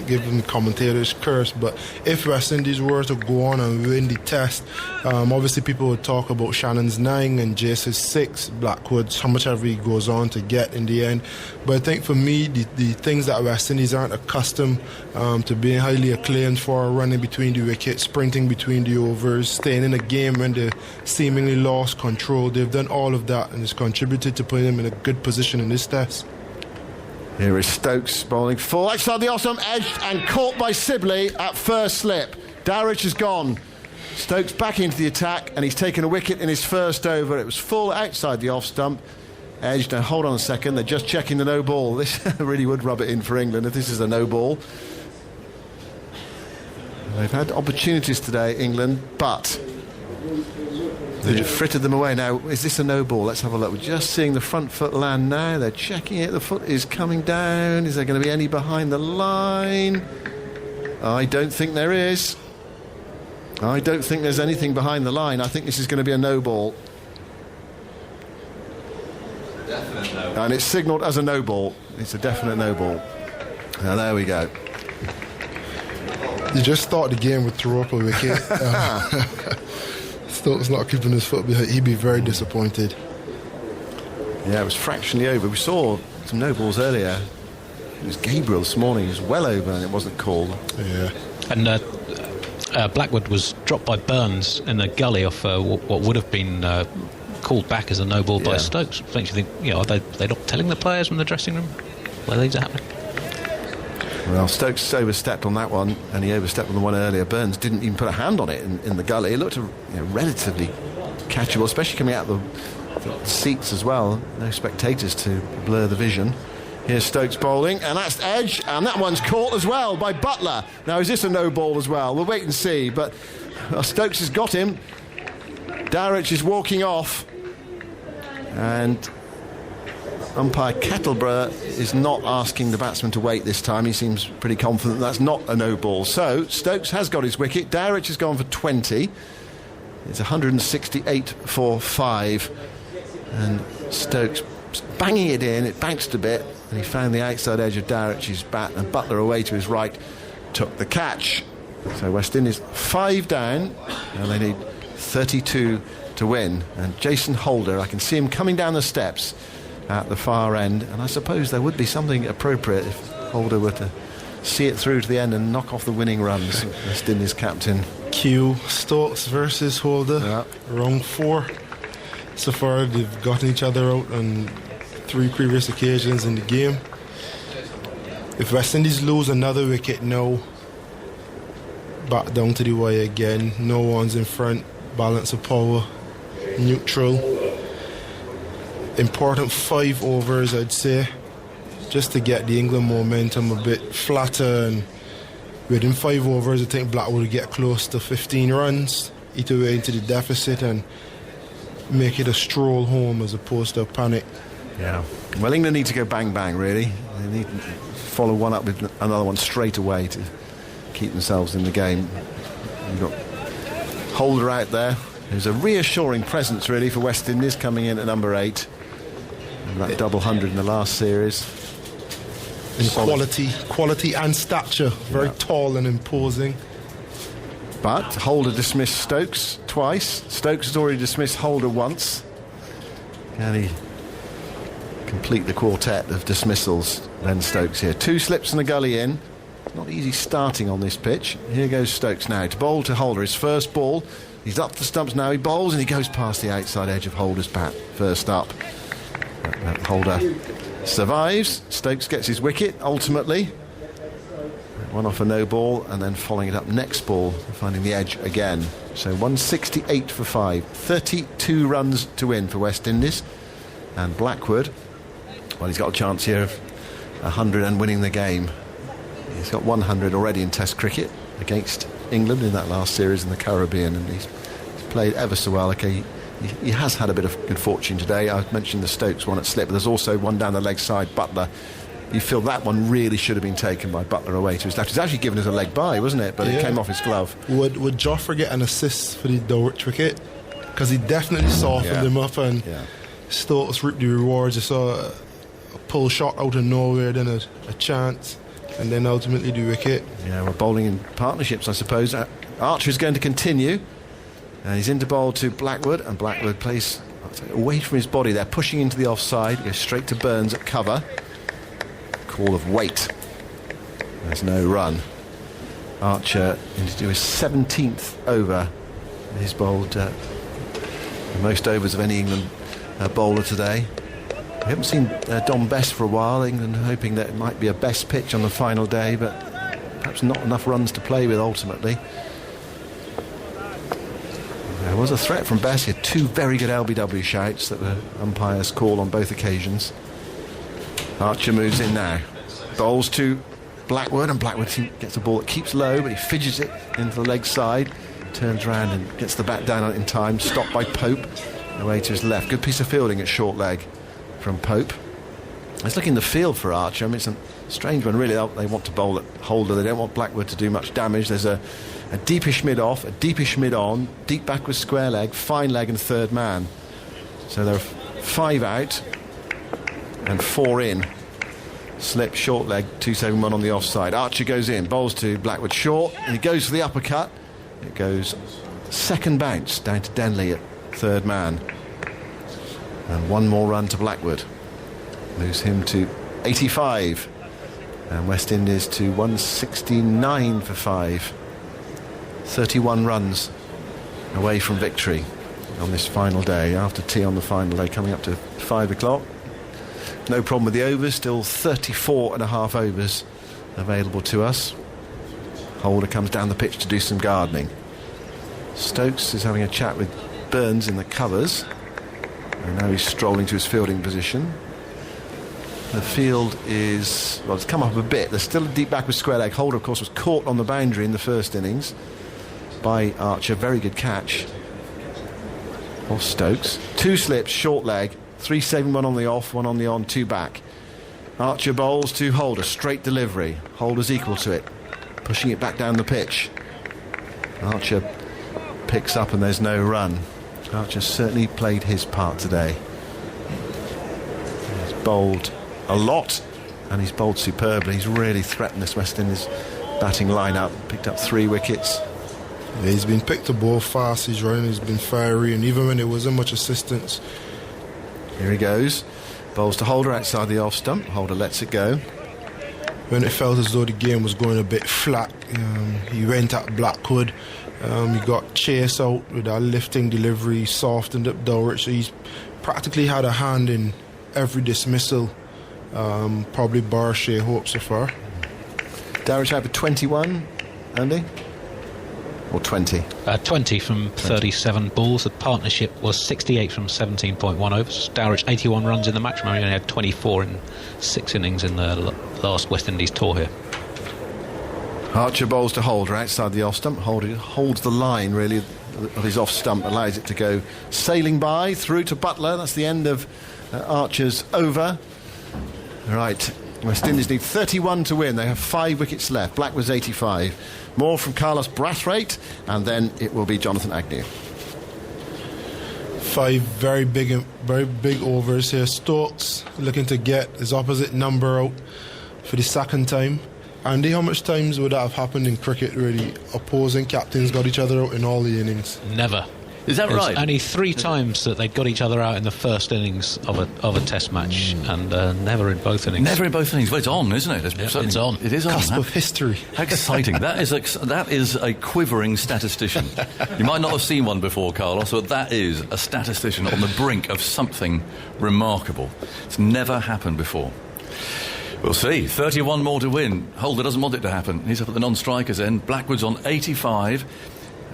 give them commentators curse, but if West Indies were to go on and win the test, obviously people would talk about Shannon's 9 and Jace's 6, Blackwood's how much ever he goes on to get in the end. But I think for me, the things that West Indies aren't accustomed to being highly acclaimed for, running between the wickets, sprinting between the overs, staying in a game when they seemingly lost control, they've done all of that, and it's contributed to putting them in a good position in this test. Here is Stokes bowling full outside the awesome edge and caught by Sibley at first slip. Dowrich has gone. Stokes back into the attack, and he's taken a wicket in his first over. It was full outside the off stump. Edged. Now hold on a second, they're just checking the no ball. This really would rub it in for England if this is a no ball. They've had opportunities today, England, but they've frittered them away. Now, is this a no ball? Let's have a look. We're just seeing the front foot land now. They're checking it. The foot is coming down. Is there going to be any behind the line? I don't think there is. I don't think there's anything behind the line. I think this is going to be a no ball. Definite no. And it's signalled as a no ball. It's a definite no ball. Now, there we go. You just thought the game would throw up a wicket. Stokes not keeping his foot behind. He'd be very disappointed. Yeah, it was fractionally over. We saw some no balls earlier. It was Gabriel this morning. He was well over and it wasn't called. Yeah. And Blackwood was dropped by Burns in the gully off what would have been called back as a no ball by Stokes. Makes you think, are they not telling the players from the dressing room where these are happening? Well, Stokes overstepped on that one, and he overstepped on the one earlier. Burns didn't even put a hand on it in the gully. It looked relatively catchable, especially coming out the seats as well. No spectators to blur the vision. Here's Stokes bowling, and that's edge, and that one's caught as well by Butler. Now, is this a no ball as well? We'll wait and see, but Stokes has got him. Dowrich is walking off, and umpire Kettleborough is not asking the batsman to wait this time. He seems pretty confident that's not a no ball. So Stokes has got his wicket. Dowrich has gone for 20. It's 168 for 5, and Stokes banging it in. It bounced a bit, and he found the outside edge of Dowrich's bat, and Butler away to his right took the catch. So West Indies 5 down, and they need 32 to win. And Jason Holder, I can see him coming down the steps at the far end, and I suppose there would be something appropriate if Holder were to see it through to the end and knock off the winning runs. West Indies captain. Q, Stokes versus Holder. Yeah. Round 4. So far, they've gotten each other out on 3 previous occasions in the game. If West Indies lose another wicket now, back down to the wire again, no one's in front, balance of power, neutral. Important 5 overs, I'd say, just to get the England momentum a bit flatter. And within 5 overs, I think Blackwood will get close to 15 runs, eat away into the deficit and make it a stroll home as opposed to a panic. Yeah. Well, England need to go bang bang, really. They need to follow one up with another one straight away to keep themselves in the game. You've got Holder out there, who's a reassuring presence, really, for West Indies, coming in at number 8. And that double 100 in the last series. In quality and stature. Very tall and imposing. But Holder dismissed Stokes twice. Stokes has already dismissed Holder once. Can he complete the quartet of dismissals? Ben Stokes here. 2 slips and a gully in. Not easy starting on this pitch. Here goes Stokes now to bowl to Holder. His first ball. He's up the stumps now. He bowls and he goes past the outside edge of Holder's bat. First up. Holder survives. Stokes gets his wicket ultimately. One off a no ball and then following it up next ball, finding the edge again. So 168 for 5. 32 runs to win for West Indies. And Blackwood, well, he's got a chance here of 100 and winning the game. He's got 100 already in Test cricket against England in that last series in the Caribbean, and he's played ever so well. Okay, he has had a bit of good fortune today. I mentioned the Stokes one at slip, but there's also one down the leg side, Butler. You feel that one really should have been taken by Butler away to his left. It was actually given as a leg by, wasn't it? But it came off his glove. Would Joffrey get an assist for the Dulwich wicket? Because he definitely softened him up, and Stokes reaped the rewards. You saw a pull shot out of nowhere, then a chance, and then ultimately the wicket. Yeah, we're bowling in partnerships, I suppose. Archer is going to continue. He's into bowl to Blackwood, and Blackwood plays away from his body. They're pushing into the offside. Goes straight to Burns at cover. Call of weight. There's no run. Archer into his 17th over. He's bowled the most overs of any England bowler today. We haven't seen Dom Best for a while. England hoping that it might be a Best pitch on the final day, but perhaps not enough runs to play with ultimately. There was a threat from Best. He had 2 very good LBW shouts that the umpires called on both occasions. Archer moves in now. Bowls to Blackwood, and Blackwood gets a ball that keeps low, but he fidgets it into the leg side, turns around and gets the bat down on it in time. Stopped by Pope, away to his left. Good piece of fielding at short leg from Pope. Let's look in the field for Archer. I mean, it's a strange one, really. They want to bowl at Holder. They don't want Blackwood to do much damage. There's a deepish mid off, a deepish mid on, deep back with square leg, fine leg and third man. So there are 5 out and 4 in. Slip, short leg, 271 on the offside. Archer goes in, bowls to Blackwood short, and he goes for the uppercut. It goes second bounce down to Denley at third man. And 1 more run to Blackwood. Moves him to 85. And West Indies to 169 for 5. 31 runs away from victory on this final day, after tea on the final day, coming up to 5 o'clock. No problem with the overs, still 34 and a half overs available to us. Holder comes down the pitch to do some gardening. Stokes is having a chat with Burns in the covers, and now he's strolling to his fielding position. The field is, well, it's come up a bit. There's still a deep back with square leg. Holder, of course, was caught on the boundary in the first innings by Archer. Very good catch of Stokes. 2 slips, short leg, 371 on the off, 1 on the on, 2 back. Archer bowls to Holder, straight delivery. Holder's equal to it, pushing it back down the pitch. Archer picks up and there's no run. Archer certainly played his part today. He's bowled a lot and he's bowled superbly. He's really threatened this West Indies batting lineup. Picked up 3 wickets. Yeah, he's been picked the ball fast, he's running, he's been fiery, and even when there wasn't much assistance. Here he goes. Bowls to Holder outside the off stump. Holder lets it go. When it felt as though the game was going a bit flat, he went at Blackwood. He got Chase out with that lifting delivery, softened up Dowrich. So he's practically had a hand in every dismissal, probably bar Shea Hope so far. Dowrich out for 21, Andy? Or 20? 20 from 37 balls. The partnership was 68 from 17.1 overs. Dowrich 81 runs in the match. He only had 24 in 6 innings in the last West Indies tour here. Archer bowls to Holder outside the off stump. Holder holds the line really of his off stump, allows it to go sailing by through to Butler. That's the end of Archer's over. Right, West Indies need 31 to win. They have 5 wickets left. Blackwood's 85. More from Carlos Brathwaite, and then it will be Jonathan Agnew. 5 very big overs here. Stokes looking to get his opposite number out for the second time. Andy, how much times would that have happened in cricket, really? Opposing captains got each other out in all the innings. Never. Is that right? Only 3 times that they got each other out in the first innings of a test match, and never in both innings. Never in both innings. Well, it's on, isn't it? It's on. It is on. Cusp of history. How exciting. That is a quivering statistician. You might not have seen one before, Carlos, but that is a statistician on the brink of something remarkable. It's never happened before. We'll see. 31 more to win. Holder doesn't want it to happen. He's up at the non-strikers end. Blackwood's on 85.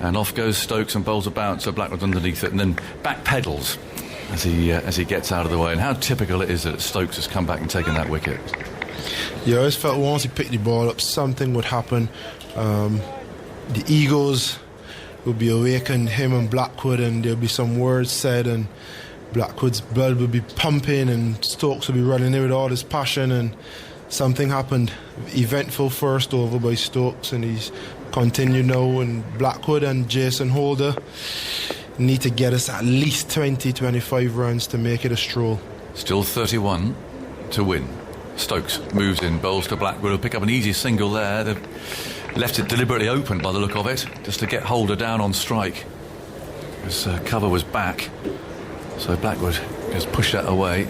And off goes Stokes and bowls a bouncer. Blackwood's underneath it and then back pedals as he gets out of the way. And how typical it is that Stokes has come back and taken that wicket. Yeah, I always felt once he picked the ball up, something would happen. The egos would be awakened, him and Blackwood, and there'll be some words said, and Blackwood's blood would be pumping, and Stokes would be running in with all his passion, and something happened. Eventful first over by Stokes, and he's continued now, and Blackwood and Jason Holder need to get us at least 20-25 runs to make it a stroll. Still 31 to win. Stokes moves in, bowls to Blackwood. Will pick up an easy single there. They've left it deliberately open by the look of it, just to get Holder down on strike. His cover was back, so Blackwood has pushed that away.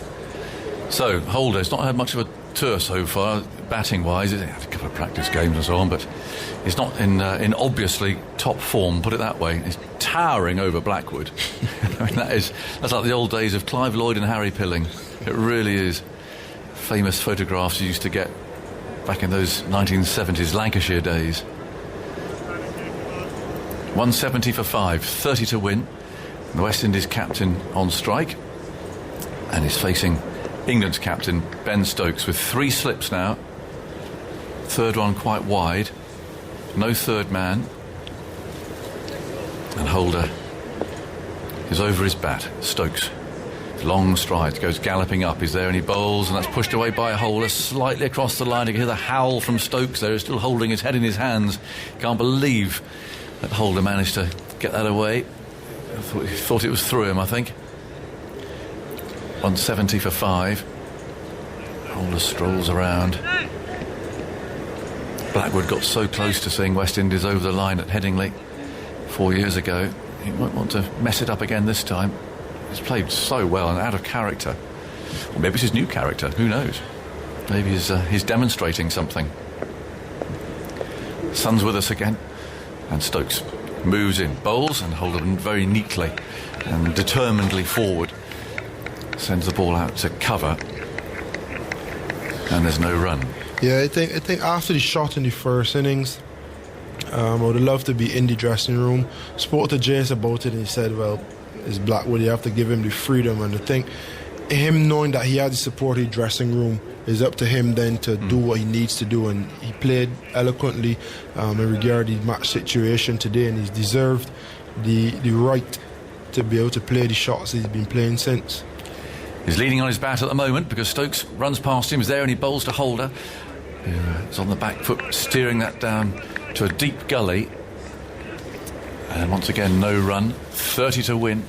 So Holder's not had much of a tour so far, batting wise. He's had a couple of practice games and so on, but he's not in obviously top form, put it that way. He's towering over Blackwood. I mean, that's like the old days of Clive Lloyd and Harry Pilling. It really is. Famous photographs you used to get back in those 1970s Lancashire days. 170 for 5, 30 to win. The West Indies captain on strike, and is facing England's captain Ben Stokes with 3 slips now. Third one quite wide. No third man. And Holder is over his bat. Stokes, long strides, goes galloping up. He's there and he bowls, and that's pushed away by Holder slightly across the line. You can hear the howl from Stokes there. He's still holding his head in his hands. Can't believe that Holder managed to get that away. He thought it was through him, I think. 170 for 5. Holder strolls around. Blackwood got so close to seeing West Indies over the line at Headingley 4 years ago. He won't want to mess it up again this time. He's played so well and out of character. Or maybe it's his new character, who knows? Maybe he's demonstrating something. Sun's with us again. And Stokes moves in, bowls, and Holder very neatly and determinedly forward. Sends the ball out to cover. And there's no run. Yeah, I think after the shot in the first innings, I would have loved to be in the dressing room. Spoke to Jace about it, and he said, well, it's Blackwood, you have to give him the freedom. And I think him knowing that he had the supported dressing room, is up to him then to do what he needs to do. And he played eloquently in regard to the match situation today, and he's deserved the right to be able to play the shots he's been playing since. He's leaning on his bat at the moment because Stokes runs past him. He's there and he bowls to Holder. He's on the back foot, steering that down to a deep gully. And once again, no run. 30 to win.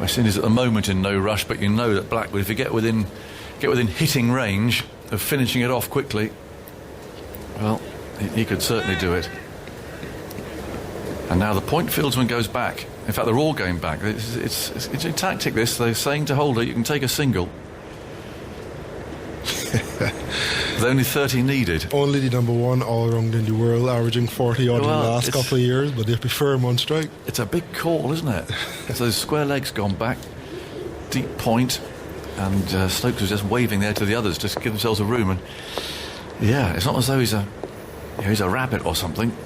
West Indies at the moment in no rush, but you know that Blackwood, if you get within hitting range of finishing it off quickly, well, he could certainly do it. And now the point fieldsman goes back. In fact, they're all going back. It's a tactic, this. They're saying to Holder, you can take a single. There's only 30 needed. Only the number one all-round in the world, averaging 40 odd in the Well, last it's- couple of years, but they prefer him on strike. It's a big call, isn't it? So those square legs gone back, deep point, and Stokes was just waving there to the others just to give themselves a room. And yeah, it's not as though he's a rabbit or something.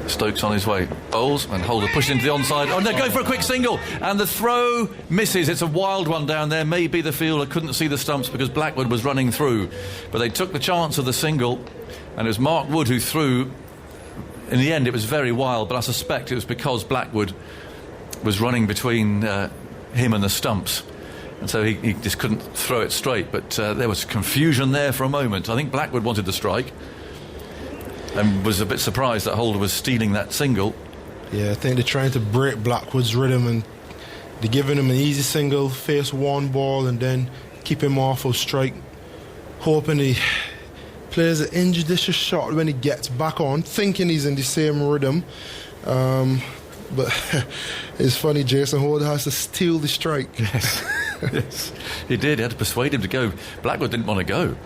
Stokes on his way, bowls, and Holder pushed into the onside. Oh, they're going for a quick single, and the throw misses. It's a wild one down there. Maybe the fielder couldn't see the stumps because Blackwood was running through, but they took the chance of the single, and it was Mark Wood who threw. In the end, it was very wild, but I suspect it was because Blackwood was running between him and the stumps, and so he just couldn't throw it straight. But there was confusion there for a moment. I think Blackwood wanted the strike and was a bit surprised that Holder was stealing that single. Yeah, I think they're trying to break Blackwood's rhythm, and they're giving him an easy single, face one ball, and then keep him off of strike, hoping he plays an injudicious shot when he gets back on, thinking he's in the same rhythm. But it's funny, Jason Holder has to steal the strike. Yes, yes, he did. He had to persuade him to go. Blackwood didn't want to go.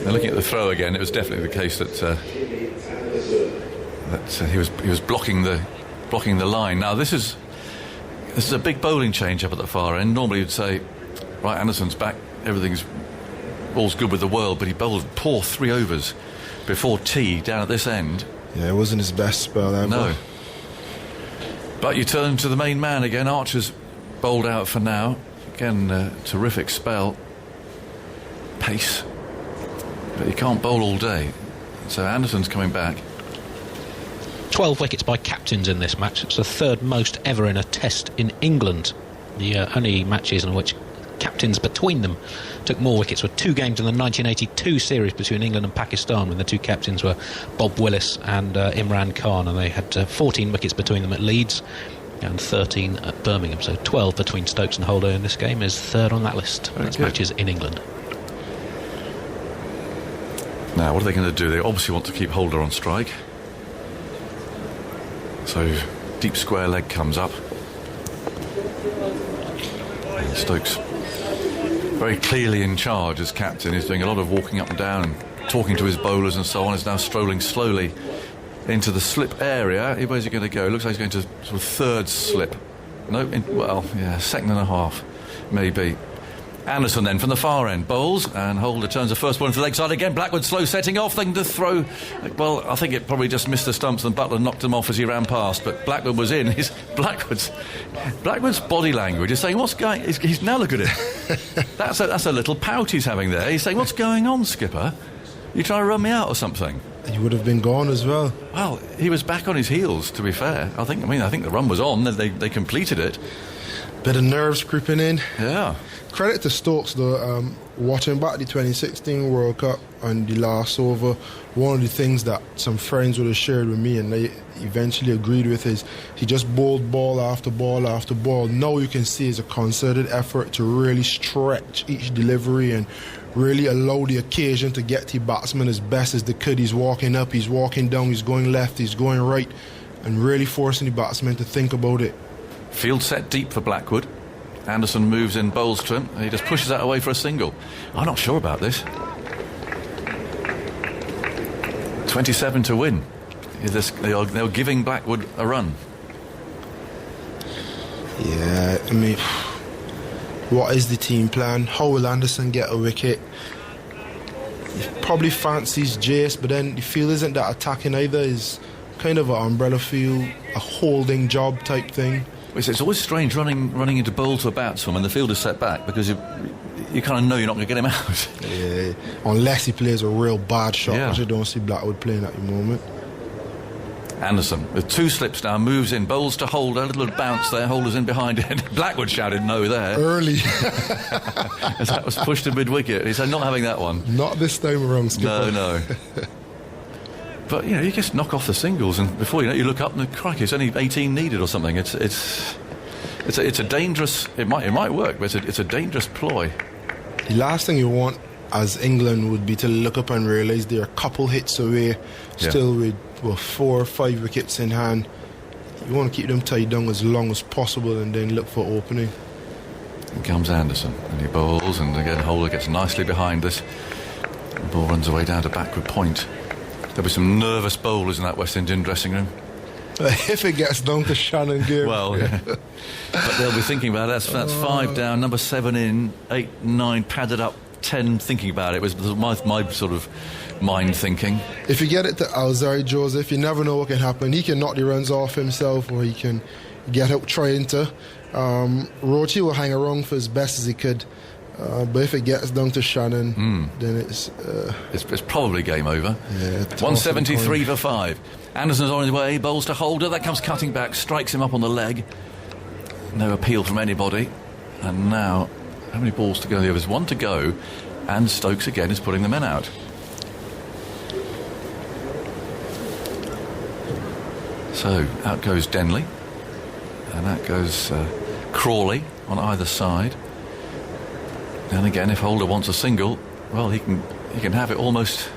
Now, looking at the throw again, it was definitely the case that he was blocking the line. Now this is a big bowling change up at the far end. Normally you'd say, right, Anderson's back, all's good with the world, but he bowled poor 3 overs before tea down at this end. Yeah, it wasn't his best spell ever. No. But you turn to the main man again. Archer's bowled out for now. Again, terrific spell. Pace. But he can't bowl all day. So Anderson's coming back. 12 wickets by captains in this match. It's the third most ever in a test in England. The only matches in which captains between them took more wickets were 2 games in the 1982 series between England and Pakistan, when the 2 captains were Bob Willis and Imran Khan, and they had 14 wickets between them at Leeds and 13 at Birmingham. So 12 between Stokes and Holder in this game is third on that list. That's matches in England. Now, what are they going to do? They obviously want to keep Holder on strike. So, deep square leg comes up. And Stokes, very clearly in charge as captain, is doing a lot of walking up and down and talking to his bowlers and so on. Is now strolling slowly into the slip area. Where's he going to go? Looks like he's going to sort of third slip. No, second and a half, maybe. Anderson then from the far end bowls, and Holder turns the first ball into the leg side again. Blackwood slow setting off, thinking to throw. Well, I think it probably just missed the stumps and Butler knocked him off as he ran past, but Blackwood was in. Blackwood's body language is saying, what's going... He's now look at it. That's a little pout he's having there. He's saying, what's going on, skipper? You trying to run me out or something? He would have been gone as well. Well, he was back on his heels, to be fair. I think the run was on. They completed it. Bit of nerves creeping in. Yeah. Credit to Stokes though, watching back the 2016 World Cup and the last over, one of the things that some friends would have shared with me and they eventually agreed with is he just bowled ball after ball after ball. Now you can see it's a concerted effort to really stretch each delivery and really allow the occasion to get the batsman as best as they could. He's walking up, he's walking down, he's going left, he's going right, and really forcing the batsman to think about it. Field set deep for Blackwood. Anderson moves in, bowls to him, and he just pushes that away for a single. I'm not sure about this. 27 to win. They're giving Blackwood a run. Yeah, I mean, what is the team plan? How will Anderson get a wicket? He probably fancies Jace, but then the field isn't that attacking either. It's kind of an umbrella field, a holding job type thing. It's always strange running into bowl to a batsman when the field is set back, because you kind of know you're not going to get him out. Yeah, unless he plays a real bad shot, which I don't see Blackwood playing at the moment. Anderson, with 2 slips now, moves in, bowls to Holder, a little bounce there, Holder's in behind it. Blackwood shouted no there. Early. As that was pushed to mid-wicket. He said, not having that one. Not this time around, skipper. No. But, you just knock off the singles, and before you know it, you look up and, crikey, it's only 18 needed or something. It's a dangerous... It might work, but it's a dangerous ploy. The last thing you want as England would be to look up and realise they're a couple hits away, still with 4 or 5 wickets in hand. You want to keep them tied down as long as possible and then look for opening. In comes Anderson, and he bowls, and again Holder gets nicely behind this. The ball runs away down to backward point. There'll be some nervous bowlers in that West Indian dressing room. If it gets down to Shannon Gill. Well, yeah. But they'll be thinking about it. That's 5 down, number 7 in, 8, 9 padded up, 10 thinking about it. It was my sort of mind thinking. If you get it to Alzari Joseph, you never know what can happen. He can knock the runs off himself, or he can get out trying to. Roach will hang around for as best as he could. But if it gets down to Shannon, then it's probably game over. Yeah, 173 for 5. Anderson's on his way, bowls to Holder, that comes cutting back, strikes him up on the leg. No appeal from anybody. And now, how many balls to go? There's 1 to go, and Stokes again is putting the men out. So out goes Denley, and out goes Crawley on either side. And again, if Holder wants a single, well, he can have it almost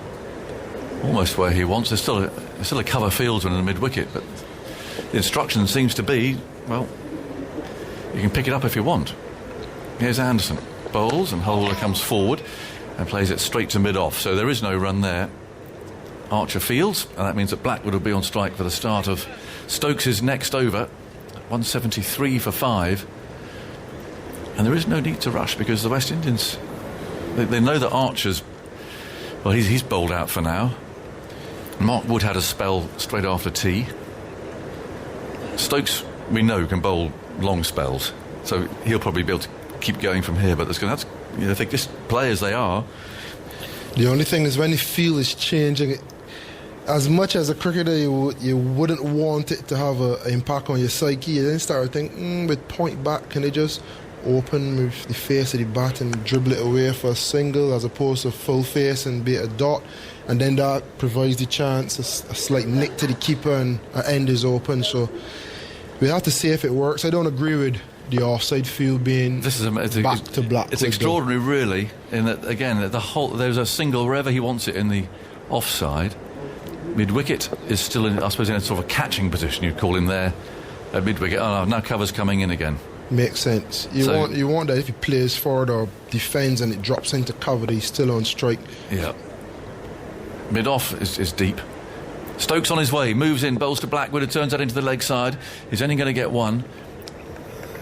where he wants. There's still a cover fieldsman in the mid wicket, but the instruction seems to be, well, you can pick it up if you want. Here's Anderson, bowls, and Holder comes forward and plays it straight to mid off. So there is no run there. Archer fields, and that means that Blackwood will be on strike for the start of Stokes' next over. 173 for 5. And there is no need to rush, because the West Indians, they know that Archer's, well, he's bowled out for now. Mark Wood had a spell straight after tea. Stokes, we know, can bowl long spells, so he'll probably be able to keep going from here. But that's, I think, just play as they are. The only thing is when the field is changing, as much as a cricketer you wouldn't want it to have an impact on your psyche, you then start to think, with point back, can they just open with the face of the bat and dribble it away for a single, as opposed to full face and be a dot, and then that provides the chance, a slight nick to the keeper, and an end is open. So we have to see if it works. I don't agree with the offside field being back to Blackwood. It's extraordinary, really, in that, again, there's a single wherever he wants it in the offside. Mid-wicket is still, I suppose, in a sort of a catching position, you'd call him there at mid-wicket. Oh, now cover's coming in again. Makes sense. You want that if he plays forward or defends and it drops into cover, he's still on strike. Yeah. Mid-off is deep. Stokes on his way, moves in, bowls to Blackwood, who turns that into the leg side. He's only going to get 1.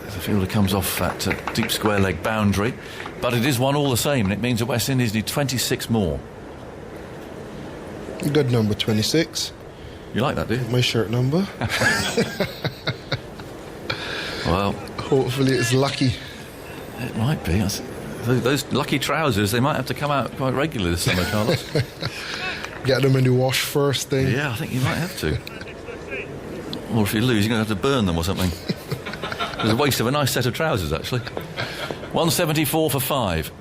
The fielder comes off that deep square leg boundary, but it is 1 all the same, and it means that West Indies need 26 more. Good number, 26. You like that, do you? My shirt number. Well, hopefully it's lucky. It might be. Those lucky trousers, they might have to come out quite regularly this summer, Carlos. Get them in the wash first thing. Yeah, I think you might have to. Or if you lose, you're going to have to burn them or something. It's a waste of a nice set of trousers, actually. 174 for 5.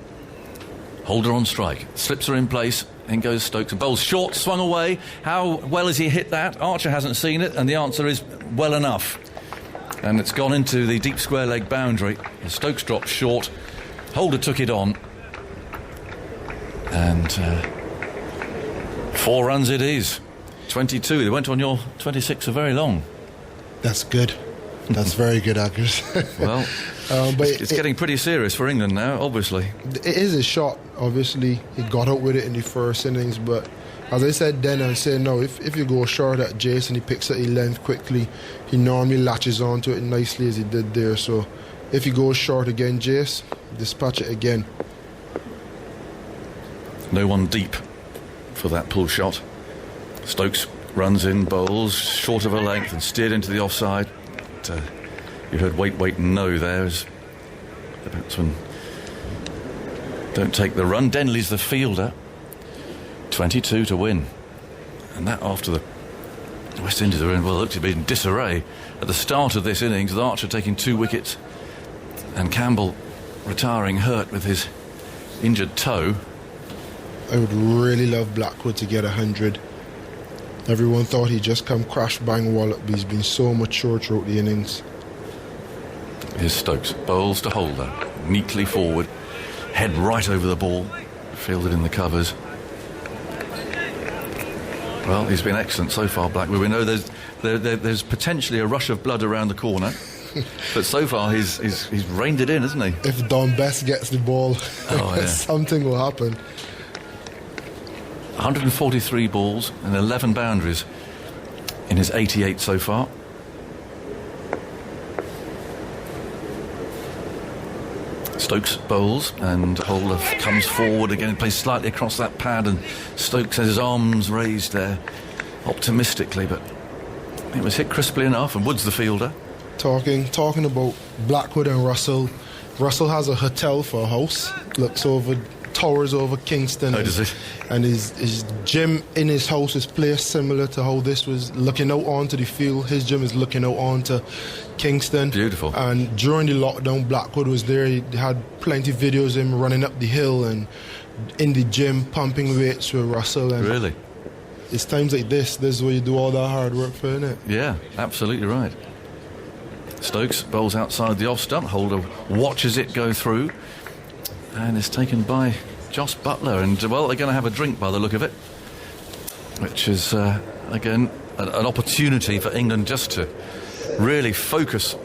Holder on strike. Slips are in place. In goes Stokes. And bowls short, swung away. How well has he hit that? Archer hasn't seen it, and the answer is well enough. And it's gone into the deep square leg boundary. Stokes dropped short. Holder took it on. And 4 runs it is. 22. They went on your 26 for very long. That's good. That's very good, Agus. Well, but it's getting pretty serious for England now, obviously. It is a shot, obviously. He got out with it in the first innings, but as I said then, I'm saying no, if you go short at Jace and he picks up his length quickly, he normally latches onto it nicely as he did there. So if he goes short again, Jace, dispatch it again. No one deep for that pull shot. Stokes runs in, bowls short of a length and steered into the offside. You heard wait, no there as the batsmen don't take the run. Denley's the fielder. 22 to win. And that after the West Indies are in, well, looked to be in disarray at the start of this innings, with Archer taking 2 wickets and Campbell retiring hurt with his injured toe. I would really love Blackwood to get 100. Everyone thought he'd just come crash bang wallop, but he's been so mature throughout the innings. Here's Stokes, bowls to Holder, neatly forward, head right over the ball, fielded in the covers. Well, he's been excellent so far, Blackwood. We know there's potentially a rush of blood around the corner, but so far he's reined it in, hasn't he? If Don Best gets the ball, something will happen. 143 balls and 11 boundaries in his 88 so far. Stokes bowls and Holder comes forward again, plays slightly across that pad, and Stokes has his arms raised there optimistically, but it was hit crisply enough, and Wood's the fielder. Talking about Blackwood and Russell. Russell has a hotel for a house, towers over Kingston. Oh, does it? And his gym in his house is placed similar to how this was looking out onto the field. His gym is looking out onto Kingston. Beautiful. And during the lockdown, Blackwood was there. He had plenty of videos of him running up the hill and in the gym pumping weights with Russell. And really? It's times like this is where you do all that hard work for, isn't it? Yeah, absolutely right. Stokes bowls outside the off stump. Holder watches it go through and is taken by Jos Buttler. And, well, they're going to have a drink by the look of it, which is, again, an opportunity for England just to really focus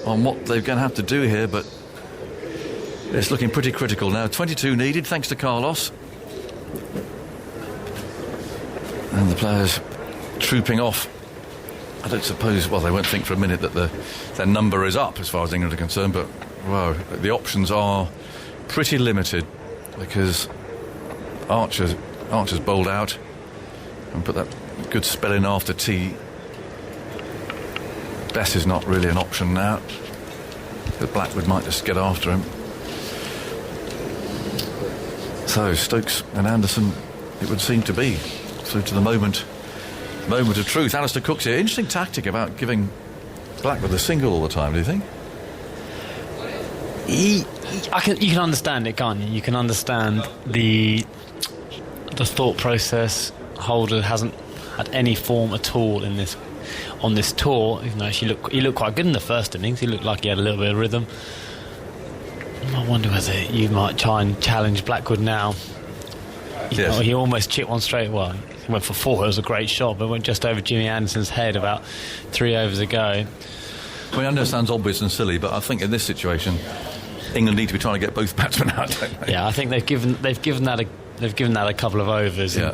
on what they're going to have to do here. But it's looking pretty critical now. 22 needed, thanks to Carlos. And the players trooping off. I don't suppose, well, they won't think for a minute that their number is up as far as England are concerned, but, wow, the options are pretty limited because Archer's bowled out and put that good spell in after tea. Bess is not really an option now, but Blackwood might just get after him. So Stokes and Anderson, it would seem to be through to the moment of truth. Alistair Cook's here. Interesting tactic about giving Blackwood the single all the time, do you think? You can understand it, can't you? You can understand the thought process. Holder hasn't had any form at all on this tour, even though he looked quite good in the first innings. He looked like he had a little bit of rhythm. I wonder whether you might try and challenge Blackwood now. Yes. He almost chipped one straight. Well, he went for 4. It was a great shot, but went just over Jimmy Anderson's head about 3 overs ago. I mean, I know it sounds obvious and silly, but I think in this situation, England need to be trying to get both batsmen out, don't they? Yeah, I think they've given that a couple of overs. Yeah.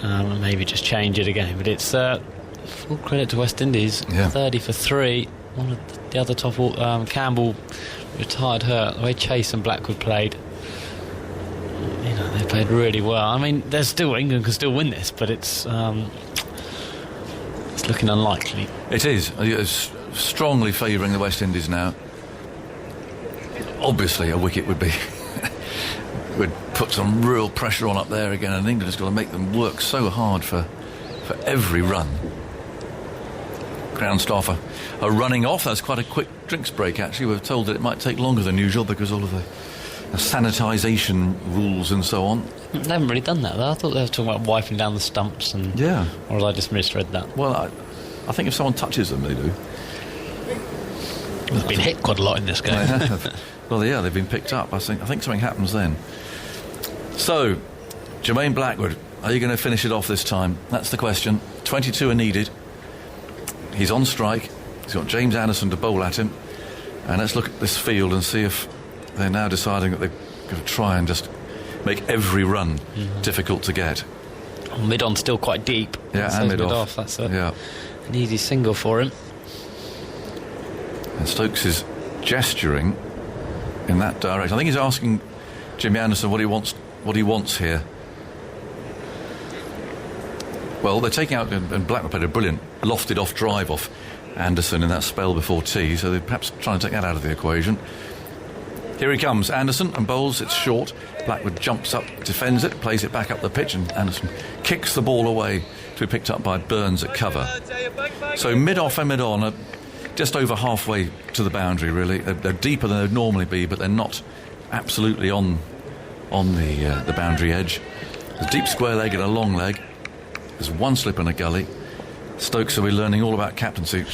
And maybe just change it again. But it's full credit to West Indies. Yeah. 30 for 3. One of the other top, Campbell, retired hurt. The way Chase and Blackwood played, they played really well. I mean, England can still win this, but it's looking unlikely. It is. It's strongly favouring the West Indies now. Obviously, a wicket would put some real pressure on up there again, and England has got to make them work so hard for every run. Ground staff are running off. That's quite a quick drinks break, actually. We're told that it might take longer than usual because all of the sanitisation rules and so on. They haven't really done that, though. I thought they were talking about wiping down the stumps, and yeah. Or have I just misread that? Well, I think if someone touches them, they do. They've been hit quite a lot in this game. They have. Well, yeah, they've been picked up. I think something happens then. So, Jermaine Blackwood, are you going to finish it off this time? That's the question. 22 are needed. He's on strike. He's got James Anderson to bowl at him. And let's look at this field and see if they're now deciding that they're going to try and just make every run difficult to get. Mid-on's still quite deep. Yeah, and mid-off. That's an easy single for him. And Stokes is gesturing in that direction. I think he's asking Jimmy Anderson what he wants here. Well, they're taking out, and Blackwood played a brilliant lofted off drive off Anderson in that spell before tea, so they're perhaps trying to take that out of the equation. Here he comes, Anderson, and bowls. It's short. Blackwood jumps up, defends it, plays it back up the pitch, and Anderson kicks the ball away to be picked up by Burns at cover. So mid-off and mid-on are just over halfway to the boundary, really. They're deeper than they'd normally be, but they're not absolutely on the boundary edge. There's a deep square leg and a long leg. There's one slip and a gully. Stokes will be learning all about captaincy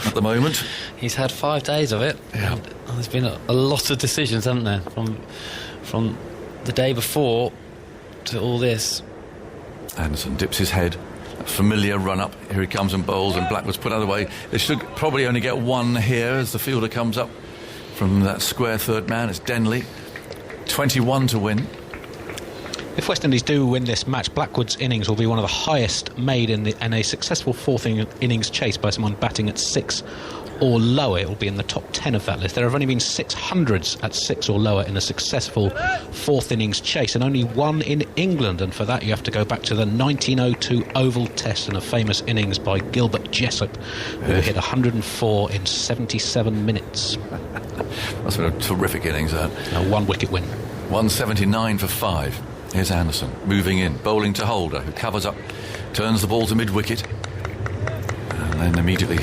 at the moment. He's had 5 days of it. Yeah. There's been a lot of decisions, haven't there? From the day before, to all this. Anderson dips his head. A familiar run up. Here he comes and bowls, and Blackwood's put out of the way. They should probably only get one here as the fielder comes up from that square third man. It's Denley. 21 to win. If West Indies do win this match, Blackwood's innings will be one of the highest made in a successful fourth innings chase by someone batting at 6 or lower. It will be in the top 10 of that list. There have only been 600s at 6 or lower in a successful fourth innings chase, and only one in England, and for that you have to go back to the 1902 Oval Test and a famous innings by Gilbert Jessop, who hit 104 in 77 minutes. That's been a terrific innings, that. A one-wicket win. 179 for 5. Here's Anderson moving in, bowling to Holder, who covers up, turns the ball to mid-wicket, and then immediately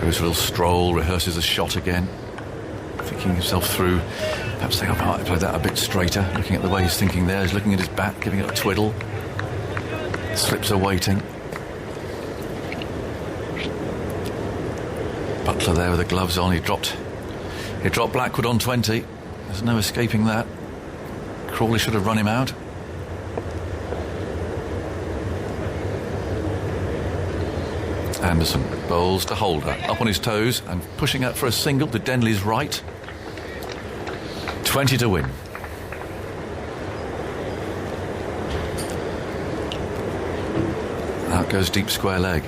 goes for a little stroll, rehearses a shot again, thinking himself through. Perhaps they might play that a bit straighter, looking at the way he's thinking there. He's looking at his bat, giving it a twiddle. Slips are waiting. Butler there with the gloves on. He dropped Blackwood on 20. There's no escaping that. Crawley should have run him out. Anderson bowls to Holder, up on his toes and pushing out for a single to Denley's right. 20 to win. Out goes deep square leg.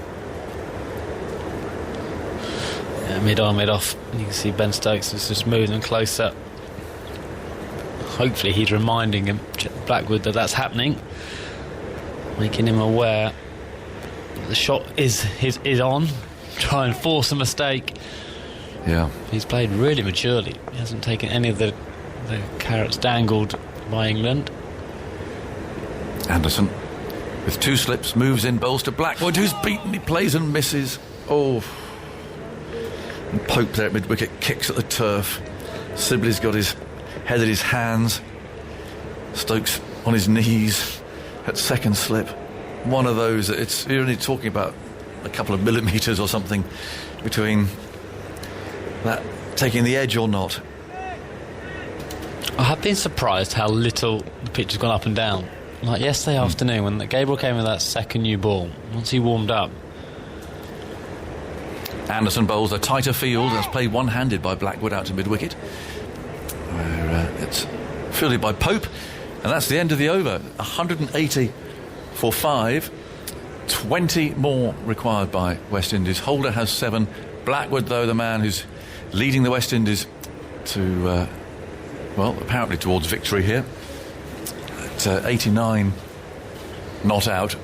Yeah, mid-on, mid-off. You can see Ben Stokes is just moving closer. Hopefully he's reminding him, Blackwood, that that's happening, making him aware the shot is on. Try and force a mistake. Yeah. He's played really maturely. He hasn't taken any of the carrots dangled by England. Anderson with 2 slips moves in, bowls to Blackwood, who's beaten. He plays and misses. Oh. And Pope there at mid-wicket kicks at the turf. Sibley's got his head in his hands. Stokes on his knees at second slip. One of those, you're only talking about a couple of millimetres or something between that taking the edge or not. I have been surprised how little the pitch has gone up and down. Like yesterday afternoon when Gabriel came with that second new ball, once he warmed up. Anderson bowls a tighter field and is played one-handed by Blackwood out to mid-wicket, where it's fielded by Pope, and that's the end of the over. 180 for 5. 20 more required by West Indies. Holder has 7. Blackwood, though, the man who's leading the West Indies to, apparently towards victory here. At 89 not out.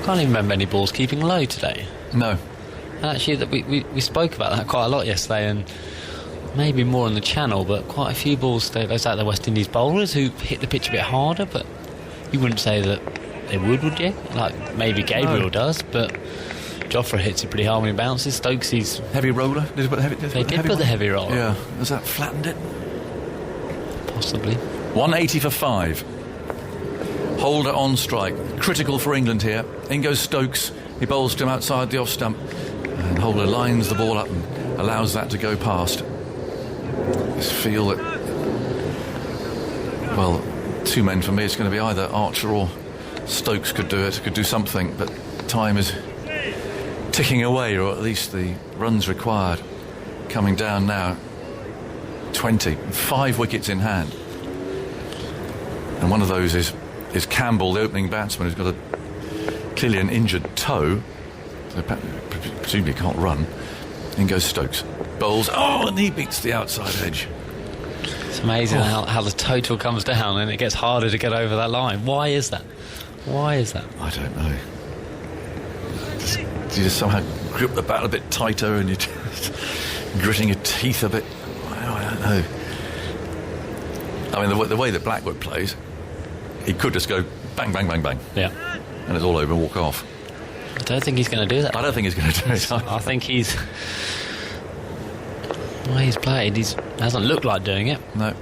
Can't even remember any balls keeping low today. No. And actually, we spoke about that quite a lot yesterday, and maybe more on the channel, but quite a few balls today. Those out the West Indies bowlers who hit the pitch a bit harder, but you wouldn't say that they would you? Like maybe Gabriel does, but Jofra hits it pretty hard when he bounces. Stokesy's heavy roller. They did put the heavy roller. Yeah. Has that flattened it? Possibly. 180 for 5. Holder on strike. Critical for England here. In goes Stokes. He bowls to him outside the off stump, and Holder lines the ball up and allows that to go past. Just feel that, well, 2 men for me, it's going to be either Archer or Stokes could do it, could do something, but time is ticking away, or at least the runs required coming down now. 20, 5 wickets in hand, and one of those is Campbell, the opening batsman, who's got clearly an injured toe, so presumably can't run. In goes Stokes, bowls, and he beats the outside edge. It's amazing how the total comes down and it gets harder to get over that line. Why is that? I don't know. You just somehow grip the bat a bit tighter and you're just gritting your teeth a bit. I don't know. I mean, the way that Blackwood plays, he could just go bang, bang, bang, bang. Yeah. And it's all over and walk off. I don't think he's going to do that. I don't think he's going to do it. I think the way he's played, hasn't looked like doing it. No.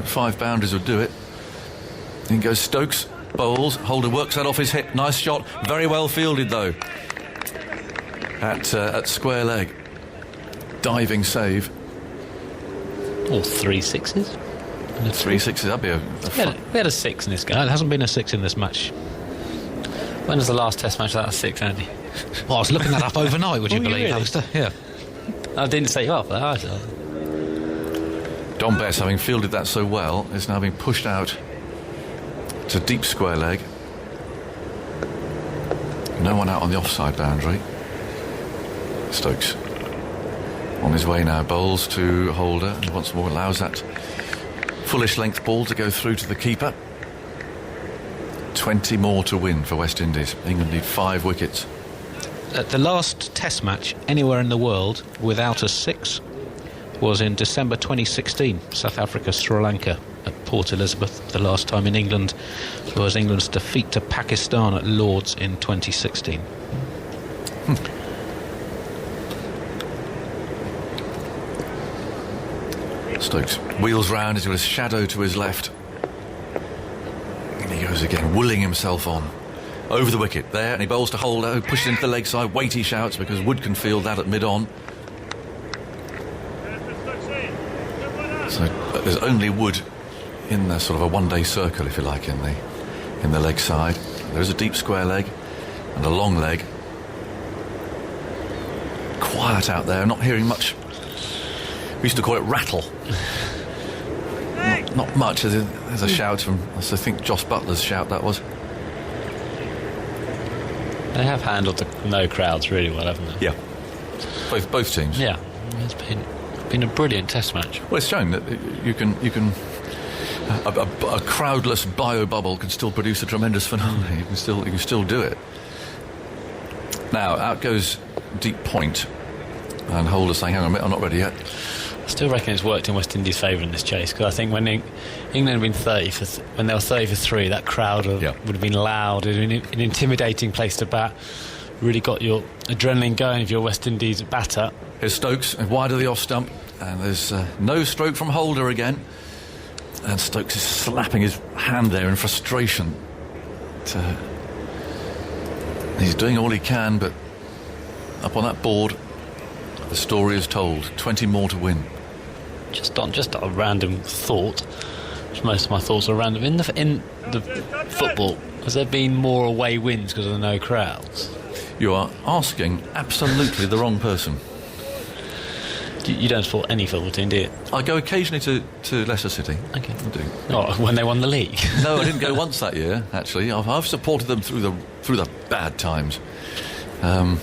5 boundaries would do it. In goes Stokes, bowls. Holder works that off his hip. Nice shot. Very well fielded, though. At square leg. Diving save. All 3 sixes. 3 sixes, that'd be a We had a 6 in this game. No, there hasn't been a 6 in this match. When was the last Test match that had a 6, Andy? Well, I was looking that up overnight, would you Oh, you believe, really? Alistair? Yeah. I didn't say you up for that. I thought. Don Bess, having fielded that so well, is now being pushed out to deep square leg. No one out on the offside boundary. Stokes on his way now, bowls to Holder, and once more allows that fullish length ball to go through to the keeper. 20 more to win for West Indies. England need 5 wickets. The last Test match anywhere in the world without a 6 was in December 2016, South Africa, Sri Lanka at Port Elizabeth. The last time in England was England's defeat to Pakistan at Lord's in 2016. Stokes wheels round, he's got a shadow to his left. And he goes again, willing himself on. Over the wicket, there, and he bowls to Holder, who pushes into the leg side. Weighty shouts because Wood can field that at mid-on. So there's only Wood in the sort of a one-day circle, if you like, in the leg side. There is a deep square leg and a long leg. Quiet out there, not hearing much. We used to call it rattle. Not much. There's a shout from, I think, Joss Butler's shout that was. They have handled the no crowds really well, haven't they? Yeah. Both teams. Yeah. It's been a brilliant Test match. Well, it's showing that you can a crowdless bio bubble can still produce a tremendous finale. You can still do it. Now out goes deep point, and Holder saying, "Hang on a minute, I'm not ready yet." I still reckon it's worked in West Indies' favour in this chase, because I think when England had been 30 when they were 30 for 3, that crowd would have been loud. It would have been an intimidating place to bat. Really got your adrenaline going if you're West Indies batter. Here's Stokes wide of the off stump, and there's no stroke from Holder again. And Stokes is slapping his hand there in frustration. He's doing all he can, but up on that board, the story is told. 20 more to win. Just a random thought, which most of my thoughts are random. In the football, has there been more away wins because of the no crowds? You are asking absolutely the wrong person. You don't support any football team, do you? I go occasionally to Leicester City. Okay. I do. Oh, when they won the league? No, I didn't go once that year, actually. I've supported them through the bad times. No,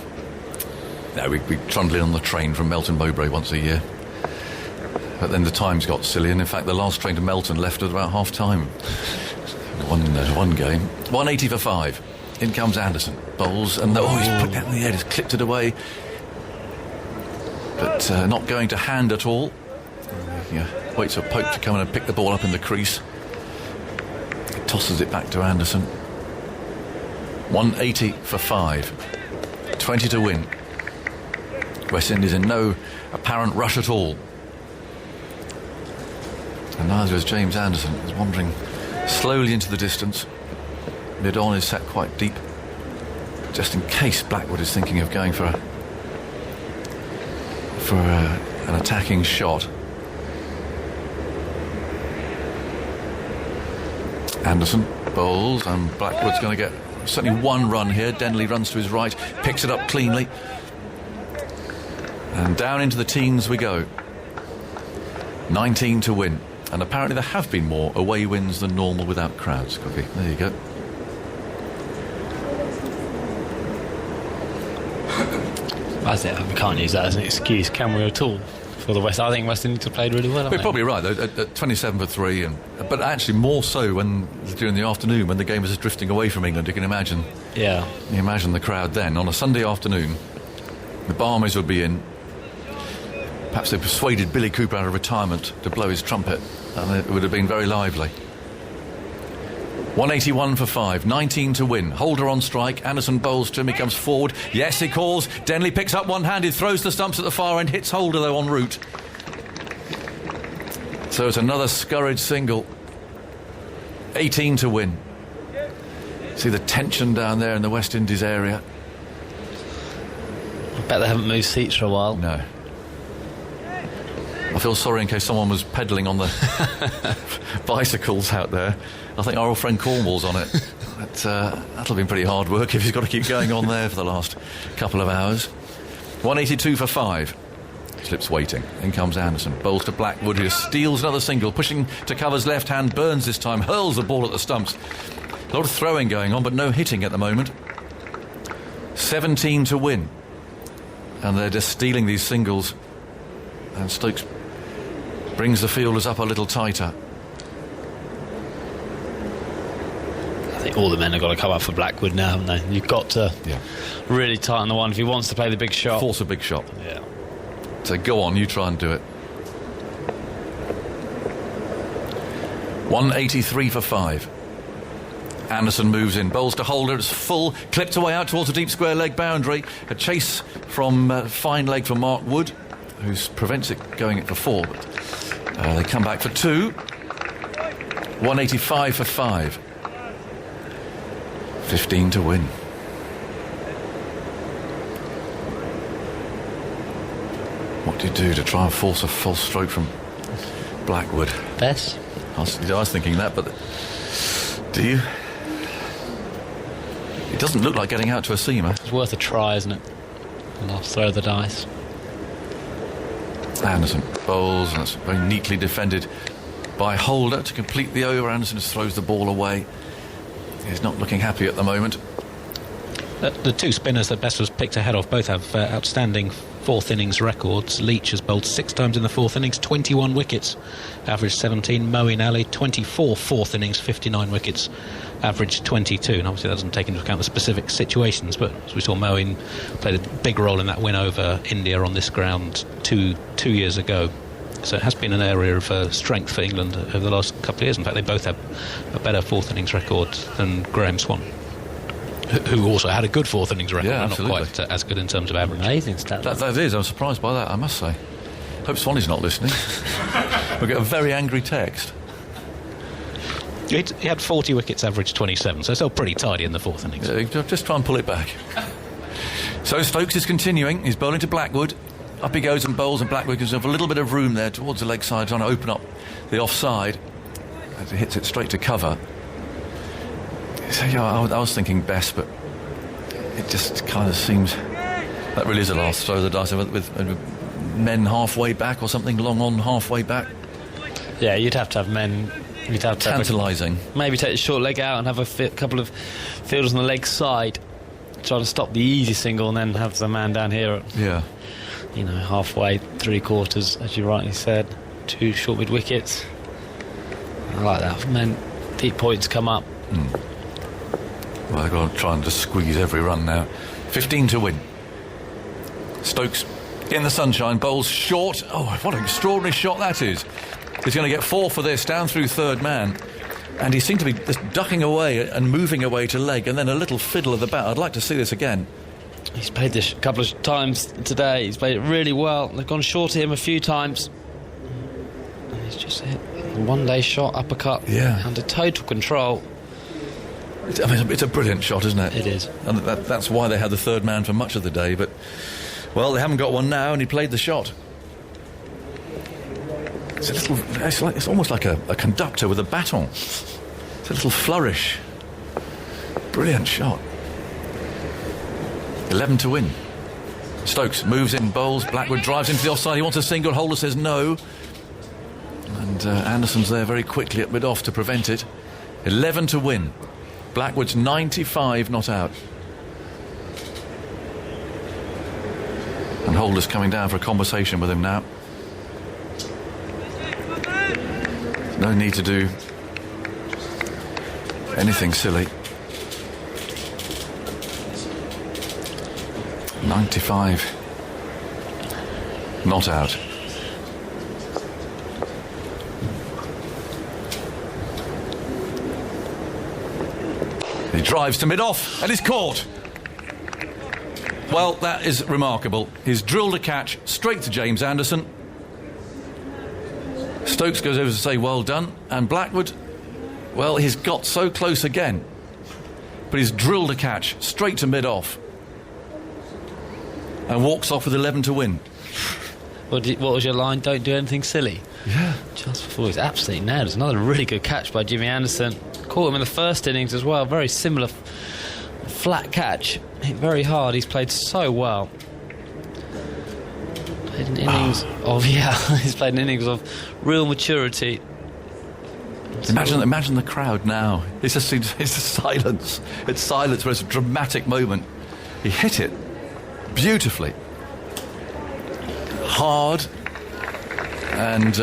we trundle in on the train from Melton Mowbray once a year. But then the times got silly, and in fact the last train to Melton left at about half time. One game. 180 for 5. In comes Anderson. Bowls, and he's put that in the air, he's clipped it away. But not going to hand at all. Waits for Pope to come in and pick the ball up in the crease. Tosses it back to Anderson. 180 for 5. 20 to win. West Indies in no apparent rush at all. And neither is James Anderson. He's wandering slowly into the distance. Mid-on is set quite deep, just in case Blackwood is thinking of going for an attacking shot. Anderson bowls, and Blackwood's going to get certainly one run here. Denley runs to his right, picks it up cleanly, and down into the teens we go. 19 to win, and apparently there have been more away wins than normal without crowds. Cookie, there you go. I think we can't use that as an excuse, can we, at all, for the West? I think West Indies have played really well. We're probably right, though, at 27 for 3, but actually more so during the afternoon when the game was drifting away from England. You can imagine. Yeah. You imagine the crowd then on a Sunday afternoon. The Barmies would be in. Perhaps they persuaded Billy Cooper out of retirement to blow his trumpet, and it would have been very lively. 181 for 5, 19 to win. Holder on strike, Anderson bowls to him, he comes forward. Yes, he calls. Denley picks up one-handed, throws the stumps at the far end, hits Holder though en route. So it's another scurried single. 18 to win. See the tension down there in the West Indies area. I bet they haven't moved seats for a while. No. I feel sorry in case someone was pedalling on the bicycles out there. I think our old friend Cornwall's on it. That'll have been pretty hard work if he's got to keep going on there for the last couple of hours. 182 for 5. Slips waiting. In comes Anderson. Bowls to Blackwood, who steals another single, pushing to cover's left hand. Burns this time, hurls the ball at the stumps. A lot of throwing going on, but no hitting at the moment. 17 to win. And they're just stealing these singles. And Stokes brings the fielders up a little tighter. I think all the men have got to come up for Blackwood now, haven't they? You've got to really tighten the one if he wants to play the big shot. Force a big shot. Yeah. So go on, you try and do it. 183 for 5. Anderson moves in, bowls to Holder, it's full, clipped away out towards the deep square leg boundary. A chase from fine leg from Mark Wood, who prevents it going for 4. But, they come back for 2. 185 for 5. 15 to win. What do you do to try and force a full stroke from Blackwood? Best? I was thinking that, but do you? It doesn't look like getting out to a seamer. It's worth a try, isn't it? And I'll throw the dice. Anderson bowls, and that's very neatly defended by Holder to complete the over. Anderson just throws the ball away. He's not looking happy at the moment. The two spinners that Best was picked ahead of both have outstanding fourth innings records. Leach has bowled 6 times in the fourth innings, 21 wickets, average 17. Moeen Ali, 24 fourth innings, 59 wickets, average 22. And obviously that doesn't take into account the specific situations, but as we saw, Moeen played a big role in that win over India on this ground two years ago. So it has been an area of strength for England over the last couple of years. In fact, they both have a better fourth innings record than Graham Swan, who also had a good fourth innings record, not quite as good in terms of average. Amazing stat. That is, I was surprised by that, I must say. Hope Swanee's not listening. We'll get a very angry text. He had 40 wickets, average 27, so still pretty tidy in the fourth innings. Just try and pull it back. So Stokes is continuing. He's bowling to Blackwood. Up he goes and bowls, and Blackwood gives him a little bit of room there towards the leg side, trying to open up the offside as he hits it straight to cover. So, yeah, I was thinking Best, but it just kind of seems that really is the last throw of the dice with men halfway back or something, long on halfway back. Yeah, you'd have to have men. You'd have to tantalising. Maybe take the short leg out and have a couple of fielders on the leg side, try to stop the easy single, and then have the man down here. Yeah. Halfway, 3/4, as you rightly said, 2 short mid wickets. I like that. Men, deep points come up. Well, they've got to try and just squeeze every run now. 15 to win. Stokes in the sunshine, bowls short. Oh, what an extraordinary shot that is. He's going to get 4 for this, down through third man. And he seemed to be just ducking away and moving away to leg, and then a little fiddle of the bat. I'd like to see this again. He's played this a couple of times today. He's played it really well. They've gone short of him a few times. And he's just hit a one-day shot, uppercut, under total control. It's a brilliant shot, isn't it? It is. And that's why they had the third man for much of the day. But, well, they haven't got one now, and he played the shot. It's almost like a conductor with a baton. It's a little flourish. Brilliant shot. 11 to win. Stokes moves in, bowls. Blackwood drives into the offside. He wants a single. Holder says no. And Anderson's there very quickly at mid-off to prevent it. 11 to win. Blackwood's 95 not out. And Holder's coming down for a conversation with him now. No need to do anything silly. 95 not out. He drives to mid-off and is caught. Well, that is remarkable. He's drilled a catch straight to James Anderson. Stokes goes over to say well done, and Blackwood, well, he's got so close again, but he's drilled a catch straight to mid-off and walks off with 11 to win. What was your line? Don't do anything silly. Yeah. Just before he's absolutely nailed. It's another really good catch by Jimmy Anderson. Caught him in the first innings as well. Very similar flat catch. Hit very hard. He's played so well. Played an innings of he's played an innings of real maturity. Imagine the crowd now. It's just silence. It's silence, but it's a dramatic moment. He hit it beautifully, hard, and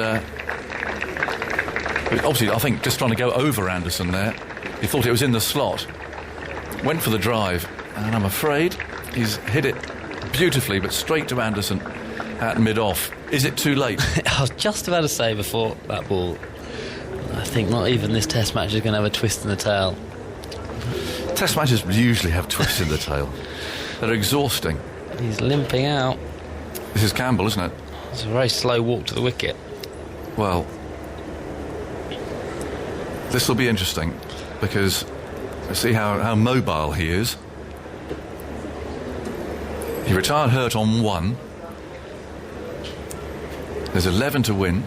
obviously I think just trying to go over Anderson there. He thought it was in the slot, went for the drive, and I'm afraid he's hit it beautifully, but straight to Anderson at mid-off. Is it too late? I was just about to say before that ball, I think not even this test match is going to have a twist in the tail. Test matches usually have twists in the tail. They're exhausting. He's limping out. This is Campbell, isn't it? It's a very slow walk to the wicket. Well, this will be interesting because see how mobile he is. He retired hurt on 1. There's 11 to win.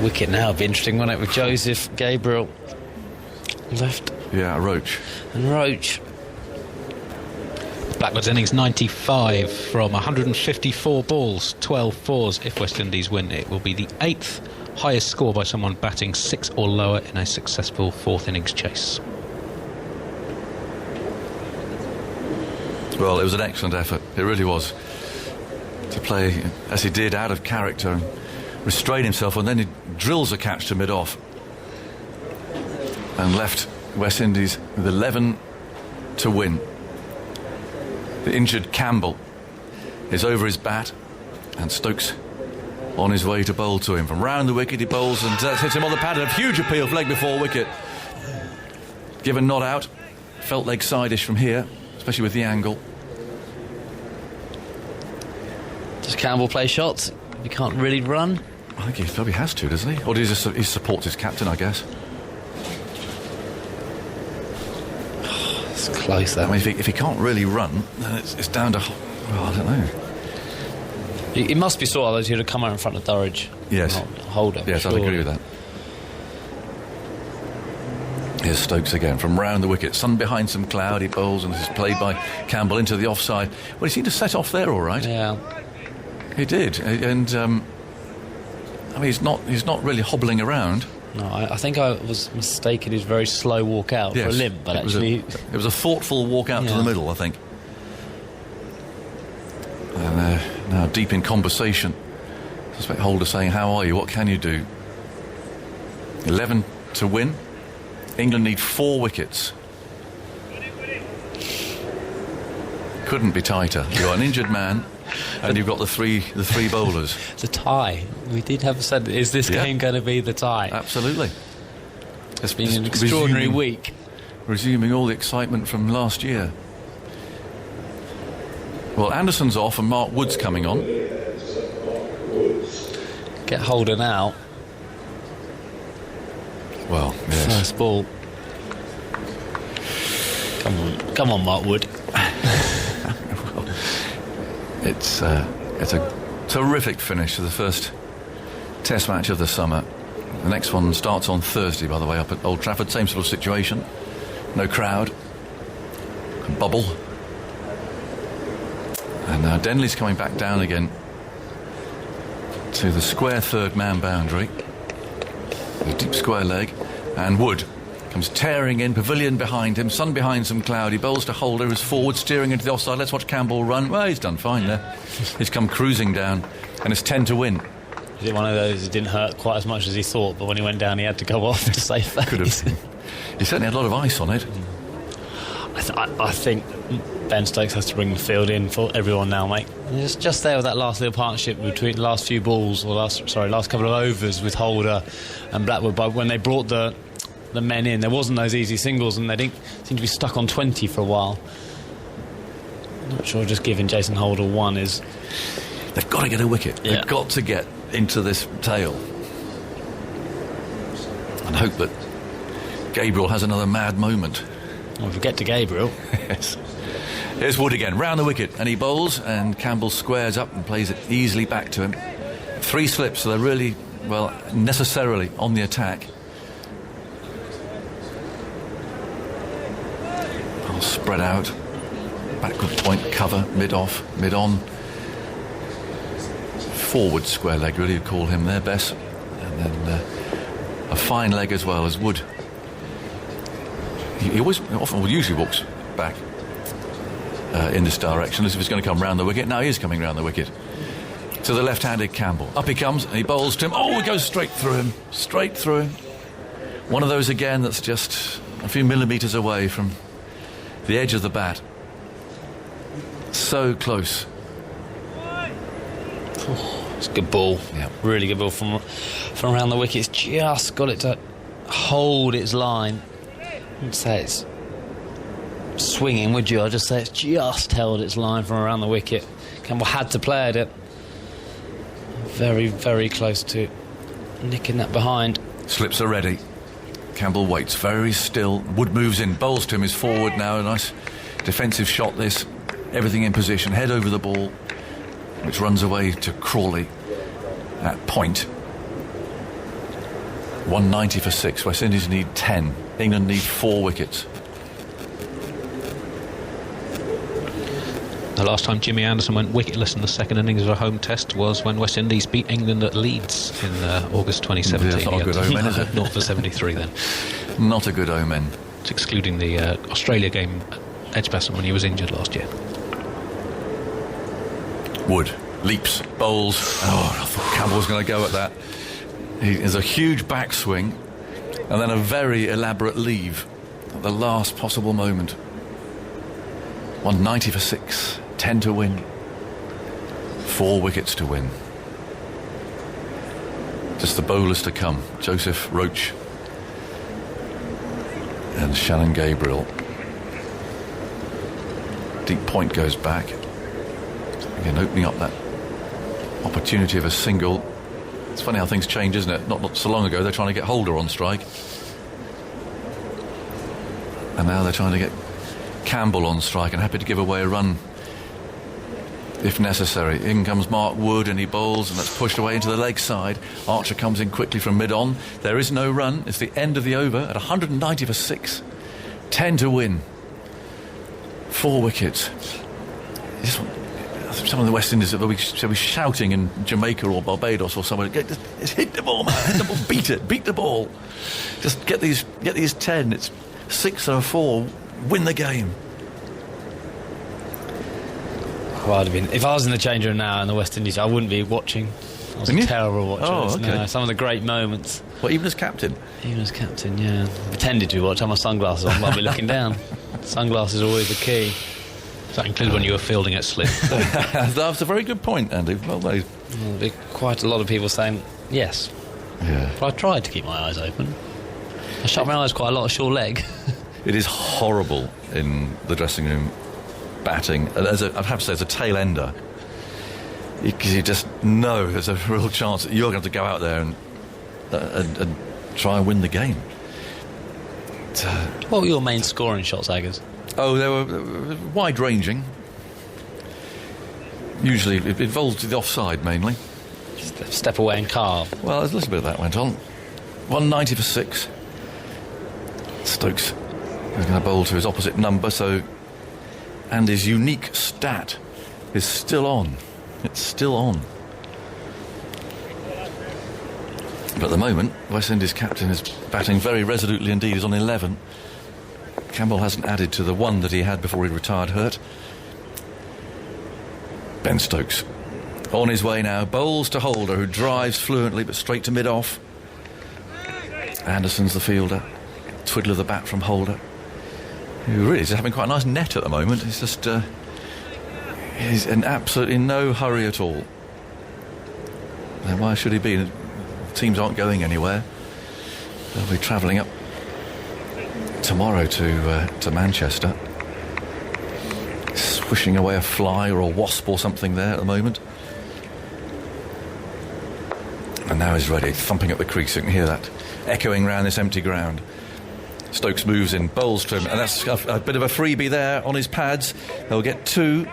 Wicket now would be interesting, wouldn't it, with Joseph, Gabriel left. Yeah, Roach. And Roach. Blackwood's innings 95 from 154 balls, 12 fours. If West Indies win, it will be the 8th highest score by someone batting 6 or lower in a successful 4th innings chase. Well, it was an excellent effort. It really was. To play as he did, out of character, and restrain himself, and then he drills a catch to mid-off and left West Indies with 11 to win. The injured Campbell is over his bat, and Stokes on his way to bowl to him. From round the wicket he bowls and hits him on the pad. A huge appeal for leg before wicket. Given not out, felt leg side-ish from here, especially with the angle. Does Campbell play shots? He can't really run. I think he probably has to, doesn't he? Or does he supports his captain, I guess. It's close, I though. mean, if he can't really run, then it's down to... Well, I don't know. It must be sort of those who would have come out in front of Durridge. Yes. Hold it. Yes, I'd agree with that. Here's Stokes again from round the wicket. Sun behind some cloud, he bowls, and this is played by Campbell into the offside. Well, he seemed to set off there all right. Yeah. He did. And, I mean, he's not really hobbling around. No, I think I was mistaken. His very slow walk out for a limp, but actually... It was a thoughtful walk out to the middle, I think. And now deep in conversation. I suspect Holder saying, how are you? What can you do? 11 to win. England need 4 wickets. Couldn't be tighter. You're an injured man, and you've got the three bowlers. It's a tie. We did have said, is this game going to be the tie? Absolutely. It's been an extraordinary week. Resuming all the excitement from last year. Well, Anderson's off and Mark Wood's coming on. Get Holden out. Well, yes. First ball. Come on, Mark Wood. Well, it's a terrific finish to the first Test match of the summer. The next one starts on Thursday, by the way, up at Old Trafford. Same sort of situation. No crowd. A bubble. And now Denley's coming back down again to the square third man boundary. The deep square leg. And Wood comes tearing in, Pavilion behind him, Sun behind some cloud. He bowls to Holder, who's forward, steering into the offside. Let's watch Campbell run. Well, he's done fine there. He's come cruising down, and it's 10 to win. Is it one of those that didn't hurt quite as much as he thought, but when he went down, he had to go off to save face? Could have. He certainly had a lot of ice on it. I think Ben Stokes has to bring the field in for everyone now, mate. Just there with that last little partnership between the last few balls, or last couple of overs with Holder and Blackwood. But when they brought the men in, there wasn't those easy singles, and they didn't seem to be stuck on 20 for a while. I'm not sure just giving Jason Holder one is... They've got to get a wicket. Yeah. They've got to get into this tail. And hope that Gabriel has another mad moment. Well, if we get to Gabriel... Yes. Here's Wood again, round the wicket, and he bowls, and Campbell squares up and plays it easily back to him. 3 slips, so they're really, well, necessarily on the attack. I'll spread out, backward point, cover, mid-off, mid-on. Forward square leg, really, you'd call him there, Bess. And then a fine leg as well as Wood. He usually walks back in this direction as if he's going to come round the wicket. Now he is coming round the wicket. To the left-handed Campbell. Up he comes and he bowls to him. Oh, it goes straight through him. Straight through him. One of those again that's just a few millimetres away from the edge of the bat. So close. It's a good ball. Yeah. Really good ball from around the wicket. It's just got it to hold its line. I wouldn't say it's swinging, would you? I'd just say it's just held its line from around the wicket. Campbell had to play at it. Very, very close to nicking that behind. Slips are ready. Campbell waits very still. Wood moves in, bowls to him, is forward now. A nice defensive shot this. Everything in position, head over the ball, which runs away to Crawley at point. 190 for 6. West Indies need 10. England need 4 wickets. The last time Jimmy Anderson went wicketless in the second innings of a home test was when West Indies beat England at Leeds in August 2017. That's not a good omen, is it? 0 for 73 then. Not a good omen. It's excluding the Australia game Edgbaston when he was injured last year. Wood leaps, bowls. Oh, I thought Campbell was going to go at that. There's a huge backswing and then a very elaborate leave at the last possible moment. 190 for 6, 10 to win, 4 wickets to win. Just the bowlers to come. Joseph Roach and Shannon Gabriel. Deep point goes back. Again, opening up that opportunity of a single. It's funny how things change, isn't it? Not so long ago they're trying to get Holder on strike, and now they're trying to get Campbell on strike and happy to give away a run if necessary. In comes Mark Wood and he bowls, and that's pushed away into the leg side. Archer comes in quickly from mid-on. There is no run. It's the end of the over at 190 for 6, 10 to win, 4 wickets. Some of the West Indies will be shouting in Jamaica or Barbados or somewhere, just hit the ball, man, hit the ball, beat the ball. Just get these 10. It's 6 or 4. Win the game. Well, I'd have been, if I was in the change room now in the West Indies, I wouldn't be watching. I was a terrible watcher. Oh, okay. No, some of the great moments. Well, even as captain? Even as captain, yeah. I pretended to watch. I had my sunglasses on, but I'd be looking down. Sunglasses are always the key. Does that include when you were fielding at slip? That's a very good point, Andy. Well made. There'll be quite a lot of people saying yes. Yeah. But I tried to keep my eyes open. I shut my eyes quite a lot, a sure leg. It is horrible in the dressing room batting. I'd have to say, as a tail ender, because you just know there's a real chance that you're going to go out there and try and win the game. What were your main scoring shots, Aggers? Oh, they were wide-ranging. Usually it involved the offside mainly. Step away and carve. Well, a little bit of that went on. 190 for 6. Stokes is going to bowl to his opposite number, and his unique stat is still on. It's still on. But at the moment, West Indies captain is batting very resolutely indeed. He's on 11. Campbell hasn't added to the 1 that he had before he retired hurt. Ben Stokes on his way now, bowls to Holder, who drives fluently but straight to mid-off. Anderson's the fielder. Twiddle of the bat from Holder, who really is having quite a nice net at the moment. He's just he's in absolutely no hurry at all. And why should he be? Teams aren't going anywhere. They'll be travelling up tomorrow to Manchester, swishing away a fly or a wasp or something there at the moment. And now he's ready, thumping up the crease. You can hear that echoing round this empty ground. Stokes moves in, bowls to him, and that's a bit of a freebie there on his pads. They'll get 2.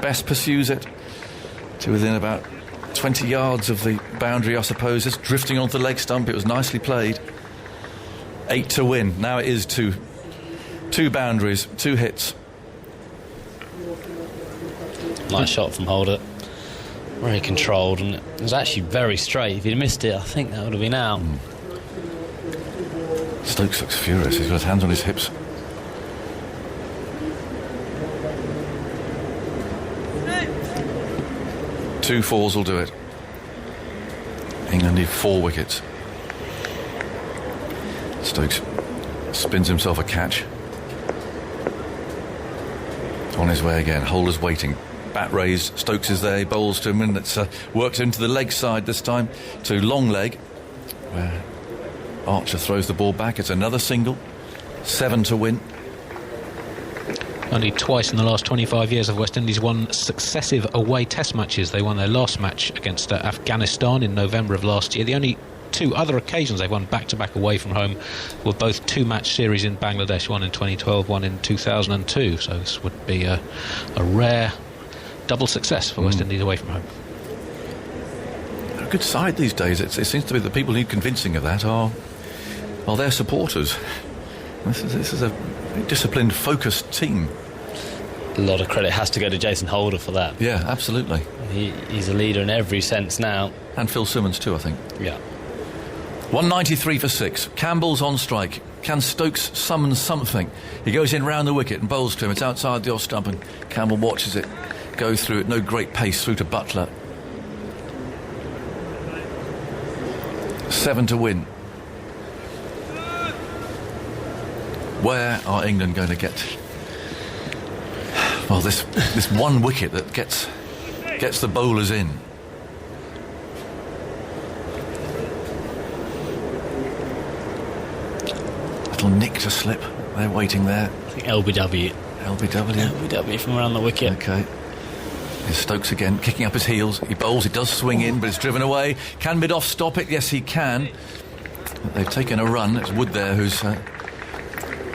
Best pursues it to within about 20 yards of the boundary, I suppose. It's drifting onto the leg stump. It was nicely played. 8 to win. Now it is 2 boundaries, 2 hits. Nice shot from Holder. Very controlled, and it was actually very straight. If he'd missed it, I think that would have been out. Stokes looks furious. He's got his hands on his hips. Two fours will do it. England need 4 wickets. Stokes spins himself a catch. On his way again. Holder's waiting. Bat raised. Stokes is there. He bowls to him, and it's worked into the leg side this time to long leg, where Archer throws the ball back. It's another single. 7 to win. Only twice in the last 25 years have West Indies won successive away test matches. They won their last match against Afghanistan in November of last year. The only 2 other occasions they've won back-to-back away from home were both 2-match series in Bangladesh, one in 2012, one in 2002. So this would be a rare double success for West Indies away from home. They're a good side these days. It seems to be the people who need convincing of that are their supporters. This is a disciplined, focused team. A lot of credit has to go to Jason Holder for that. Yeah, absolutely. He's a leader in every sense now. And Phil Simmons too, I think. Yeah. 193 for 6. Campbell's on strike. Can Stokes summon something? He goes in round the wicket and bowls to him. It's outside the off stump, and Campbell watches it go through at no great pace through to Butler. 7 to win. Where are England going to get, well, this one wicket that gets the bowlers in? Little nick to slip. They're waiting there. I think LBW. LBW from around the wicket. Okay. Here's Stokes again, kicking up his heels. He bowls, he does swing in, but it's driven away. Can Midoff stop it? Yes, he can. But they've taken a run. It's Wood there who's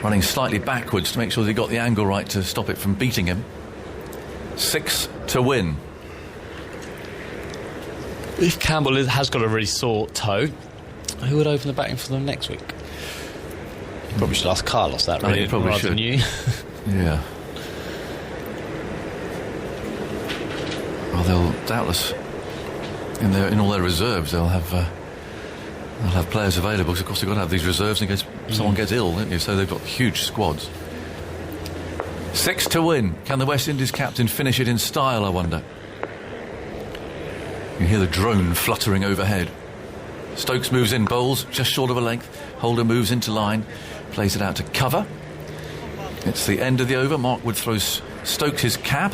running slightly backwards to make sure they got the angle right to stop it from beating him. 6 to win. If Campbell has got a really sore toe, who would open the batting for them next week? Probably should ask Carlos that, really, probably rather should. than you. Yeah. Well, they'll doubtless, in all their reserves, they'll have players available, because of course they've got to have these reserves in case someone gets ill, don't you? So they've got huge squads. 6 to win. Can the West Indies captain finish it in style, I wonder? You hear the drone fluttering overhead. Stokes moves in, bowls just short of a length. Holder moves into line, plays it out to cover. It's the end of the over. Mark Wood throws Stokes his cap.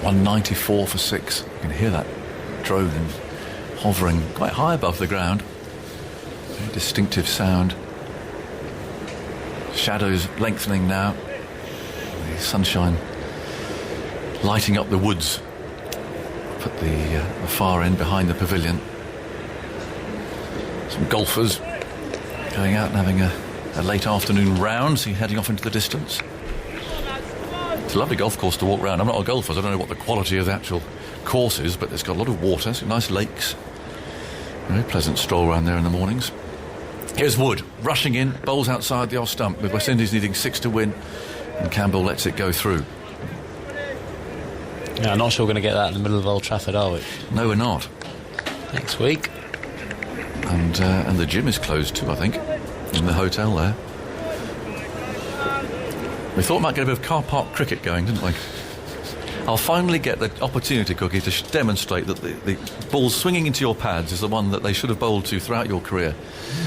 194 for 6. You can hear that drone hovering quite high above the ground. Very distinctive sound. Shadows lengthening now. The sunshine lighting up the woods up at the far end behind the pavilion. Some golfers going out and having a late afternoon round, see heading off into the distance. It's a lovely golf course to walk around. I'm not a golfer, so I don't know what the quality of the actual course is, but it's got a lot of water, some nice lakes. Very pleasant stroll around there in the mornings. Here's Wood, rushing in, bowls outside the off stump, with West Indies needing 6 to win, and Campbell lets it go through. Yeah, I'm not sure we're going to get that in the middle of Old Trafford, are we? No, we're not. Next week. And the gym is closed too, I think, in the hotel there. We thought we might get a bit of car park cricket going, didn't we? I'll finally get the opportunity, Cookie, to demonstrate that the ball swinging into your pads is the one that they should have bowled to throughout your career.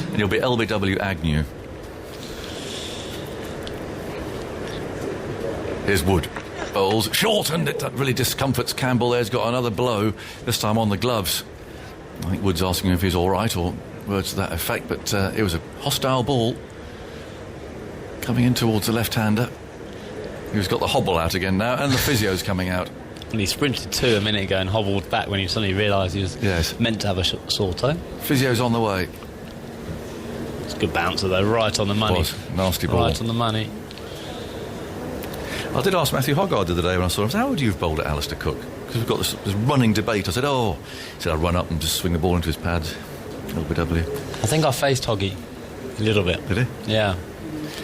And you'll be LBW Agnew. Here's Wood. Bowls short, and it really discomforts Campbell. There's got another blow, this time on the gloves. I think Wood's asking him if he's all right, or words to that effect, but it was a hostile ball coming in towards the left-hander, who's got the hobble out again now, and the physio's coming out. And he sprinted 2 a minute ago and hobbled back when he suddenly realised he was meant to have a sore toe. Physio's on the way. It's a good bouncer though, right on the money. Was. Nasty ball. Right on the money. I did ask Matthew Hoggard the other day when I saw him, I said, how would you have bowled at Alistair Cook? Because we've got this running debate. I said, he said, I'd run up and just swing the ball into his pads. LBW. I think I faced Hoggy a little bit. Did he? Yeah.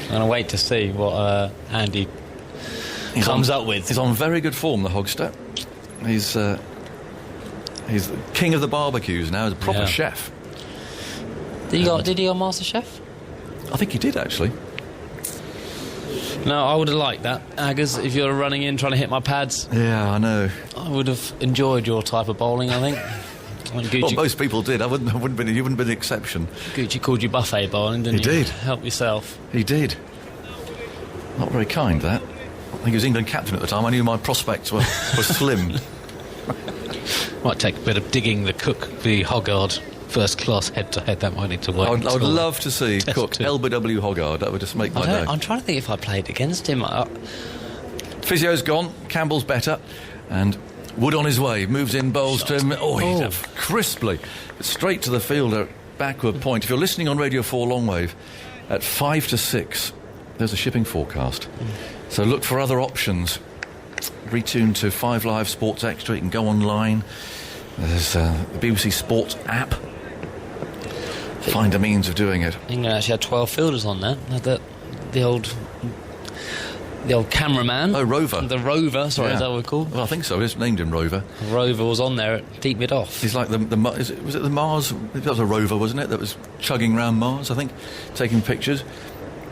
I'm going to wait to see what Andy comes up with. He's on very good form, the Hogster. He's the king of the barbecues now. He's a proper chef. Did he go Master Chef? I think he did, actually. No, I would have liked that, Aggers, if you're running in trying to hit my pads. Yeah, I know. I would have enjoyed your type of bowling, I think. Well, most people did. You wouldn't been the exception. Gucci called you buffet bowling, didn't he? He did. Help yourself. He did. Not very kind, that. I think he was England captain at the time. I knew my prospects were slim. Might take a bit of digging the Hoggard first class head-to-head. That might need to work. I would love to see Test Cook, two. LBW Hoggard. That would just make my day. I'm trying to think if I played against him. Physio's gone. Campbell's better. And Wood on his way. Moves in, bowls to him. He's crisply. Straight to the fielder. Backward point. If you're listening on Radio 4 Longwave, at 5 to 6, there's a shipping forecast. So look for other options. Retune to 5 Live Sports Extra. You can go online. There's the BBC Sports app. Find a means of doing it. England actually had 12 fielders on there. Had the old cameraman. Oh, Rover. The Rover, sorry, is that what we call? Well, I think so. It's named him Rover. Rover was on there at deep mid-off. He's like was it the Mars? That was a rover, wasn't it? That was chugging round Mars, I think, taking pictures.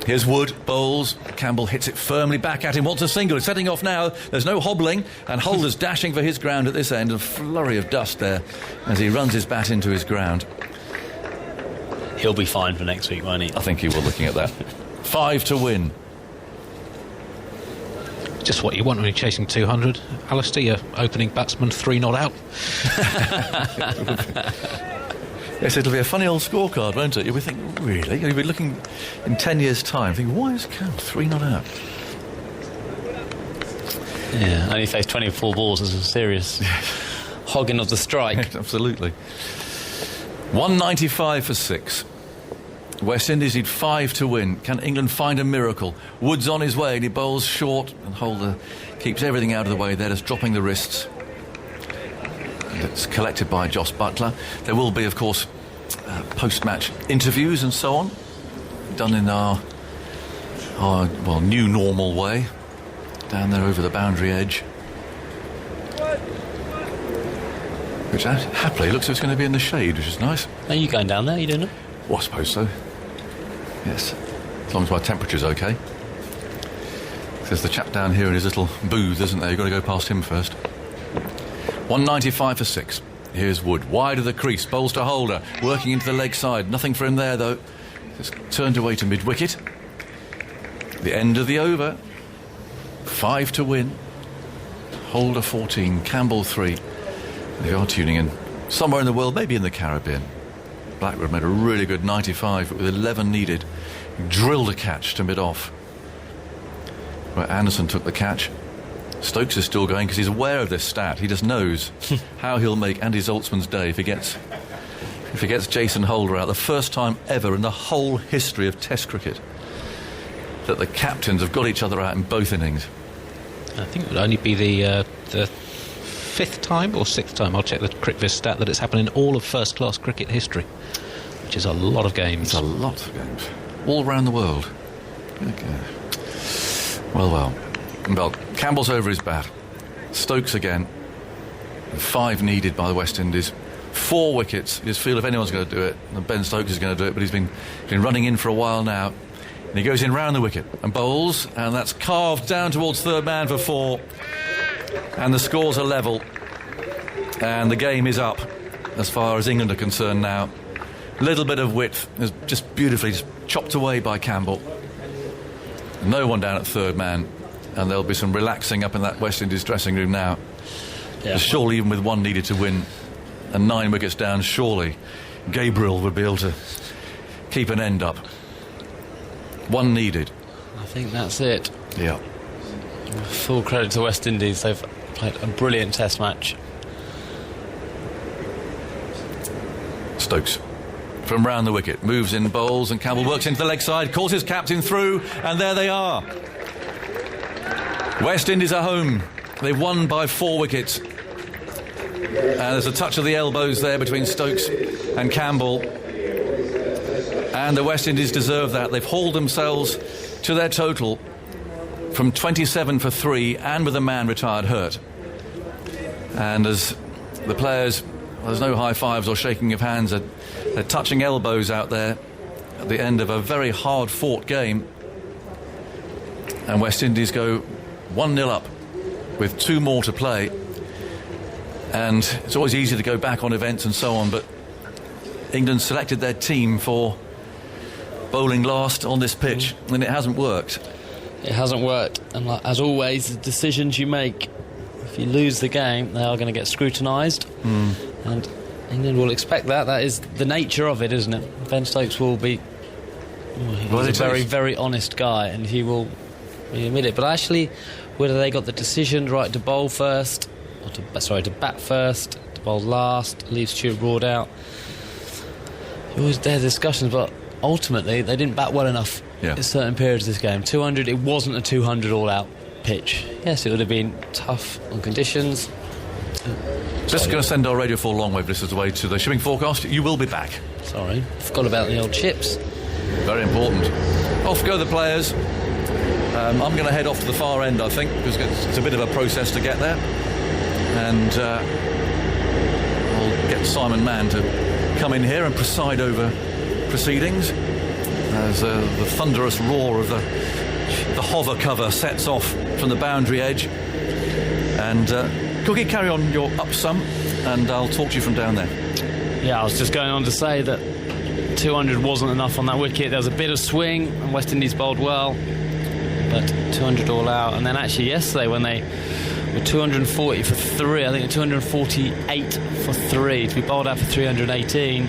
Here's Wood, bowls. Campbell hits it firmly back at him. Wants a single. It's setting off now. There's no hobbling. And Holder's dashing for his ground at this end. A flurry of dust there as he runs his bat into his ground. He'll be fine for next week, won't he? I think he will, looking at that. 5 to win. Just what you want when you're chasing 200. Alistair, your opening batsman, 3 not out. Yes, it'll be a funny old scorecard, won't it? You'll be thinking, really? You'll be looking in 10 years' time, thinking, why is Camp 3 not out? Yeah, only faced 24 balls as a serious hogging of the strike. Absolutely. 195 for 6. West Indies need 5 to win. Can England find a miracle? Wood's on his way and he bowls short, and Holder keeps everything out of the way there, just dropping the wrists. It's collected by Jos Buttler. There will be, of course, post-match interviews and so on, done in our new normal way, down there over the boundary edge. Which happily looks like it's going to be in the shade, which is nice. Are you going down there? Are you doing it? Well, I suppose so. Yes, as long as my temperature's okay. There's the chap down here in his little booth, isn't there? You've got to go past him first. 195 for 6. Here's Wood, wide of the crease, bowls to Holder, working into the leg side. Nothing for him there, though. Just turned away to mid-wicket. The end of the over. 5 to win. Holder 14, Campbell 3. They are tuning in somewhere in the world, maybe in the Caribbean. Blackwood made a really good 95, but with 11 needed, drilled a catch to mid-off, where Anderson took the catch. Stokes is still going because he's aware of this stat. He just knows how he'll make Andy Zoltzman's day if he gets Jason Holder out. The first time ever in the whole history of Test cricket that the captains have got each other out in both innings. I think it would only be the 5th time or 6th time, I'll check the CricViz stat, that it's happened in all of first-class cricket history, which is a lot of games. It's a lot of games. All around the world. Okay. Well, Campbell's over his bat. Stokes again. 5 needed by the West Indies. 4 wickets. You just feel if anyone's going to do it, and Ben Stokes is going to do it, but he's been running in for a while now. And he goes in round the wicket and bowls, and that's carved down towards third man for 4. And the scores are level. And the game is up as far as England are concerned now. Little bit of width is just beautifully just chopped away by Campbell. No one down at third man. And there'll be some relaxing up in that West Indies dressing room now. Yeah. Surely, even with 1 needed to win and 9 wickets down, surely Gabriel would be able to keep an end up. 1 needed. I think that's it. Yeah. Full credit to West Indies. They've played a brilliant Test match. Stokes from round the wicket. Moves in, bowls, and Campbell works into the leg side, calls his captain through, and there they are. West Indies are home. They've won by 4 wickets. And there's a touch of the elbows there between Stokes and Campbell. And the West Indies deserve that. They've hauled themselves to their total from 27 for 3 and with a man retired hurt. And as the players, there's no high fives or shaking of hands, they're touching elbows out there at the end of a very hard fought game. And West Indies go 1-0 up with 2 more to play. And it's always easy to go back on events and so on, but England selected their team for bowling last on this pitch, and it hasn't worked. It hasn't worked, and as always, the decisions you make, if you lose the game, they are going to get scrutinised, and England will expect that. That is the nature of it, isn't it? Ben Stokes will be he's a very, very honest guy, and he will admit it. But actually, whether they got the decision right to bowl first, or to bat first, to bowl last, leave Stuart Broad out, always there are discussions, but ultimately they didn't bat well enough in certain periods of this game. 200, it wasn't a 200 all-out pitch. Yes, it would have been tough on conditions. Just going to send our Radio 4 long-wave listeners away to the shipping forecast. You will be back. Sorry, forgot about the old chips. Very important. Off go the players. I'm going to head off to the far end, I think, because it's a bit of a process to get there. And I'll get Simon Mann to come in here and preside over proceedings as the thunderous roar of the hover cover sets off from the boundary edge. And Cookie, carry on your up some, and I'll talk to you from down there. Yeah, I was just going on to say that 200 wasn't enough on that wicket. There was a bit of swing, and West Indies bowled well, but 200 all out. And then actually yesterday, when they were 240 for 3, I think 248 for 3, to be bowled out for 318,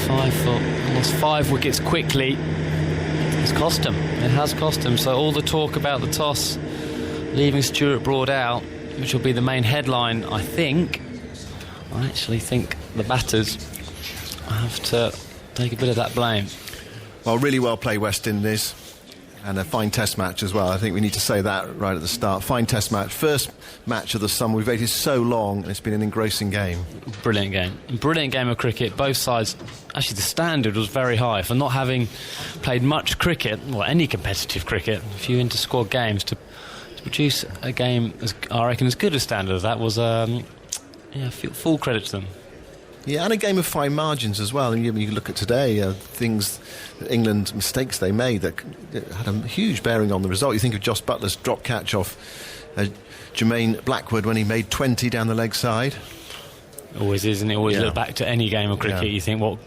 lost 5 wickets quickly. It's cost them. It has cost them. So all the talk about the toss leaving Stuart Broad out, which will be the main headline, I actually think the batters have to take a bit of that blame. Well, really well played, West Indies, and a fine test match as well. I think we need to say that right at the start. Fine test match, first match of the summer. We've waited so long, and it's been an engrossing game. Brilliant game of cricket. Both sides, actually the standard was very high for not having played much cricket, or any competitive cricket, a few inter-squad games, to produce a game, I reckon, as good a standard as that was. Full credit to them. Yeah, and a game of fine margins as well. And you look at today, things, England mistakes they made that had a huge bearing on the result. You think of Joss Butler's drop catch off Jermaine Blackwood when he made 20 down the leg side. Always is, and it always look back to any game of cricket. You think, what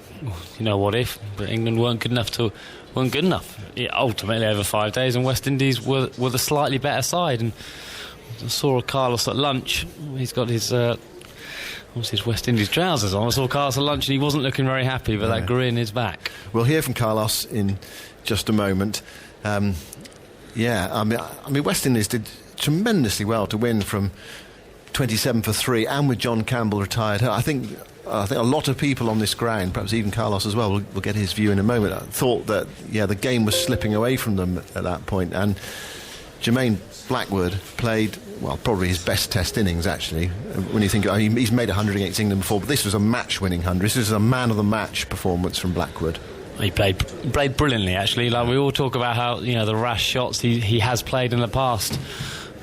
if? But England weren't good enough. Ultimately, over 5 days, and West Indies were the slightly better side. And I saw Carlos at lunch. He's got his West Indies trousers on. I saw Carlos at lunch and he wasn't looking very happy, but that grin is back. We'll hear from Carlos in just a moment. I mean, West Indies did tremendously well to win from 27 for 3, and with John Campbell retired. I think a lot of people on this ground, perhaps even Carlos as well, we'll get his view in a moment, thought that the game was slipping away from them at that point. And Jermaine Blackwood played, probably his best test innings, actually. When you think, he's made 100 against England before, but this was a match-winning 100. This was a man-of-the-match performance from Blackwood. He played brilliantly, actually. Like, we all talk about how, the rash shots he has played in the past,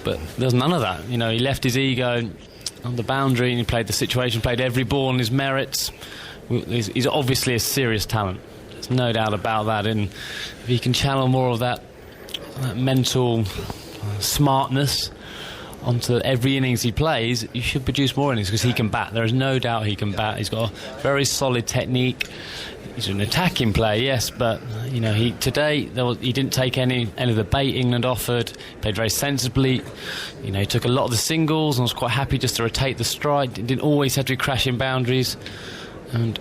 but there's none of that. He left his ego on the boundary and he played the situation, played every ball on his merits. He's obviously a serious talent. There's no doubt about that. And if he can channel more of that mental smartness onto every innings he plays, you should produce more innings, because he can bat. There is no doubt he can bat. He's got a very solid technique. He's an attacking player, yes, but he didn't take any of the bait England offered. He played very sensibly. He took a lot of the singles and was quite happy just to rotate the stride. He didn't always have to be crashing boundaries. And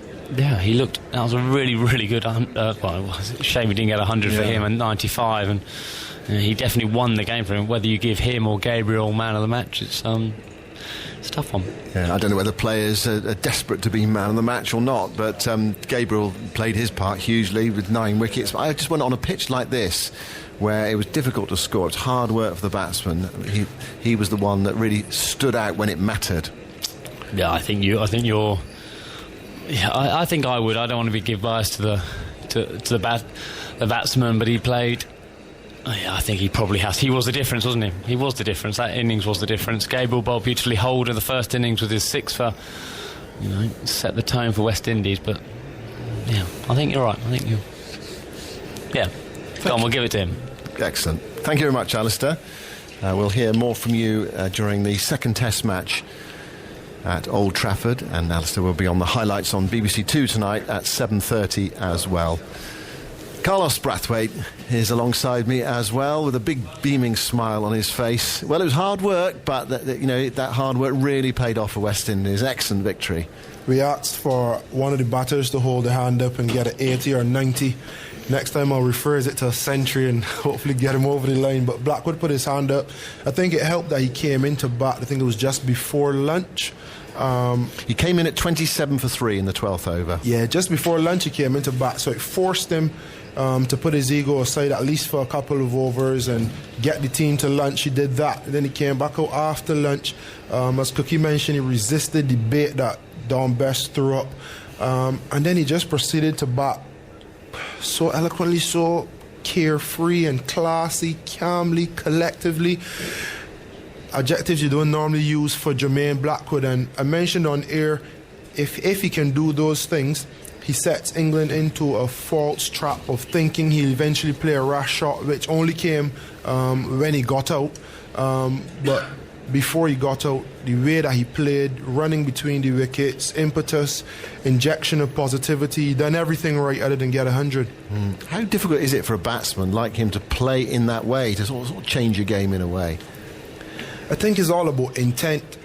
he looked. That was a really, really good. It's a shame we didn't get 100 for him and 95. And he definitely won the game for him. Whether you give him or Gabriel man of the match, it's It's a tough one. Yeah, I don't know whether players are desperate to be man of the match or not, but Gabriel played his part hugely with 9 wickets. I just went on a pitch like this, where it was difficult to score. It's hard work for the batsman. He was the one that really stood out when it mattered. Yeah, I think you're. Yeah, I think I would. I don't want to give bias to the batsman, but he played. Yeah, I think he probably has. He was the difference, wasn't he? He was the difference. That innings was the difference. Gabriel bowled beautifully. Holder, the first innings with his 6 for, set the tone for West Indies. But yeah, I think you're right. I think you. Yeah, come on, we'll give it to him. Excellent. Thank you very much, Alistair. We'll hear more from you during the second Test match at Old Trafford, and Alistair will be on the highlights on BBC Two tonight at 7:30 as well. Carlos Brathwaite is alongside me as well, with a big beaming smile on his face. Well, it was hard work, but that hard work really paid off for West Indies. Excellent victory. We asked for one of the batters to hold the hand up and get an 80 or 90. Next time I'll rephrase it to a century and hopefully get him over the line. But Blackwood put his hand up. I think it helped that he came into bat. I think it was just before lunch. He came in at 27 for 3 in the 12th over. Yeah, just before lunch he came into bat, so it forced him to put his ego aside at least for a couple of overs and get the team to lunch. He did that. Then he came back out after lunch. As Cookie mentioned, he resisted the bait that Don Best threw up. And then he just proceeded to bat so eloquently, so carefree and classy, calmly, collectively. Adjectives you don't normally use for Jermaine Blackwood. And I mentioned on air, if he can do those things, he sets England into a false trap of thinking he'll eventually play a rash shot, which only came when he got out. But before he got out, the way that he played, running between the wickets, impetus, injection of positivity, he done everything right other than get 100. How difficult is it for a batsman like him to play in that way, to sort of change your game in a way? I think it's all about intent.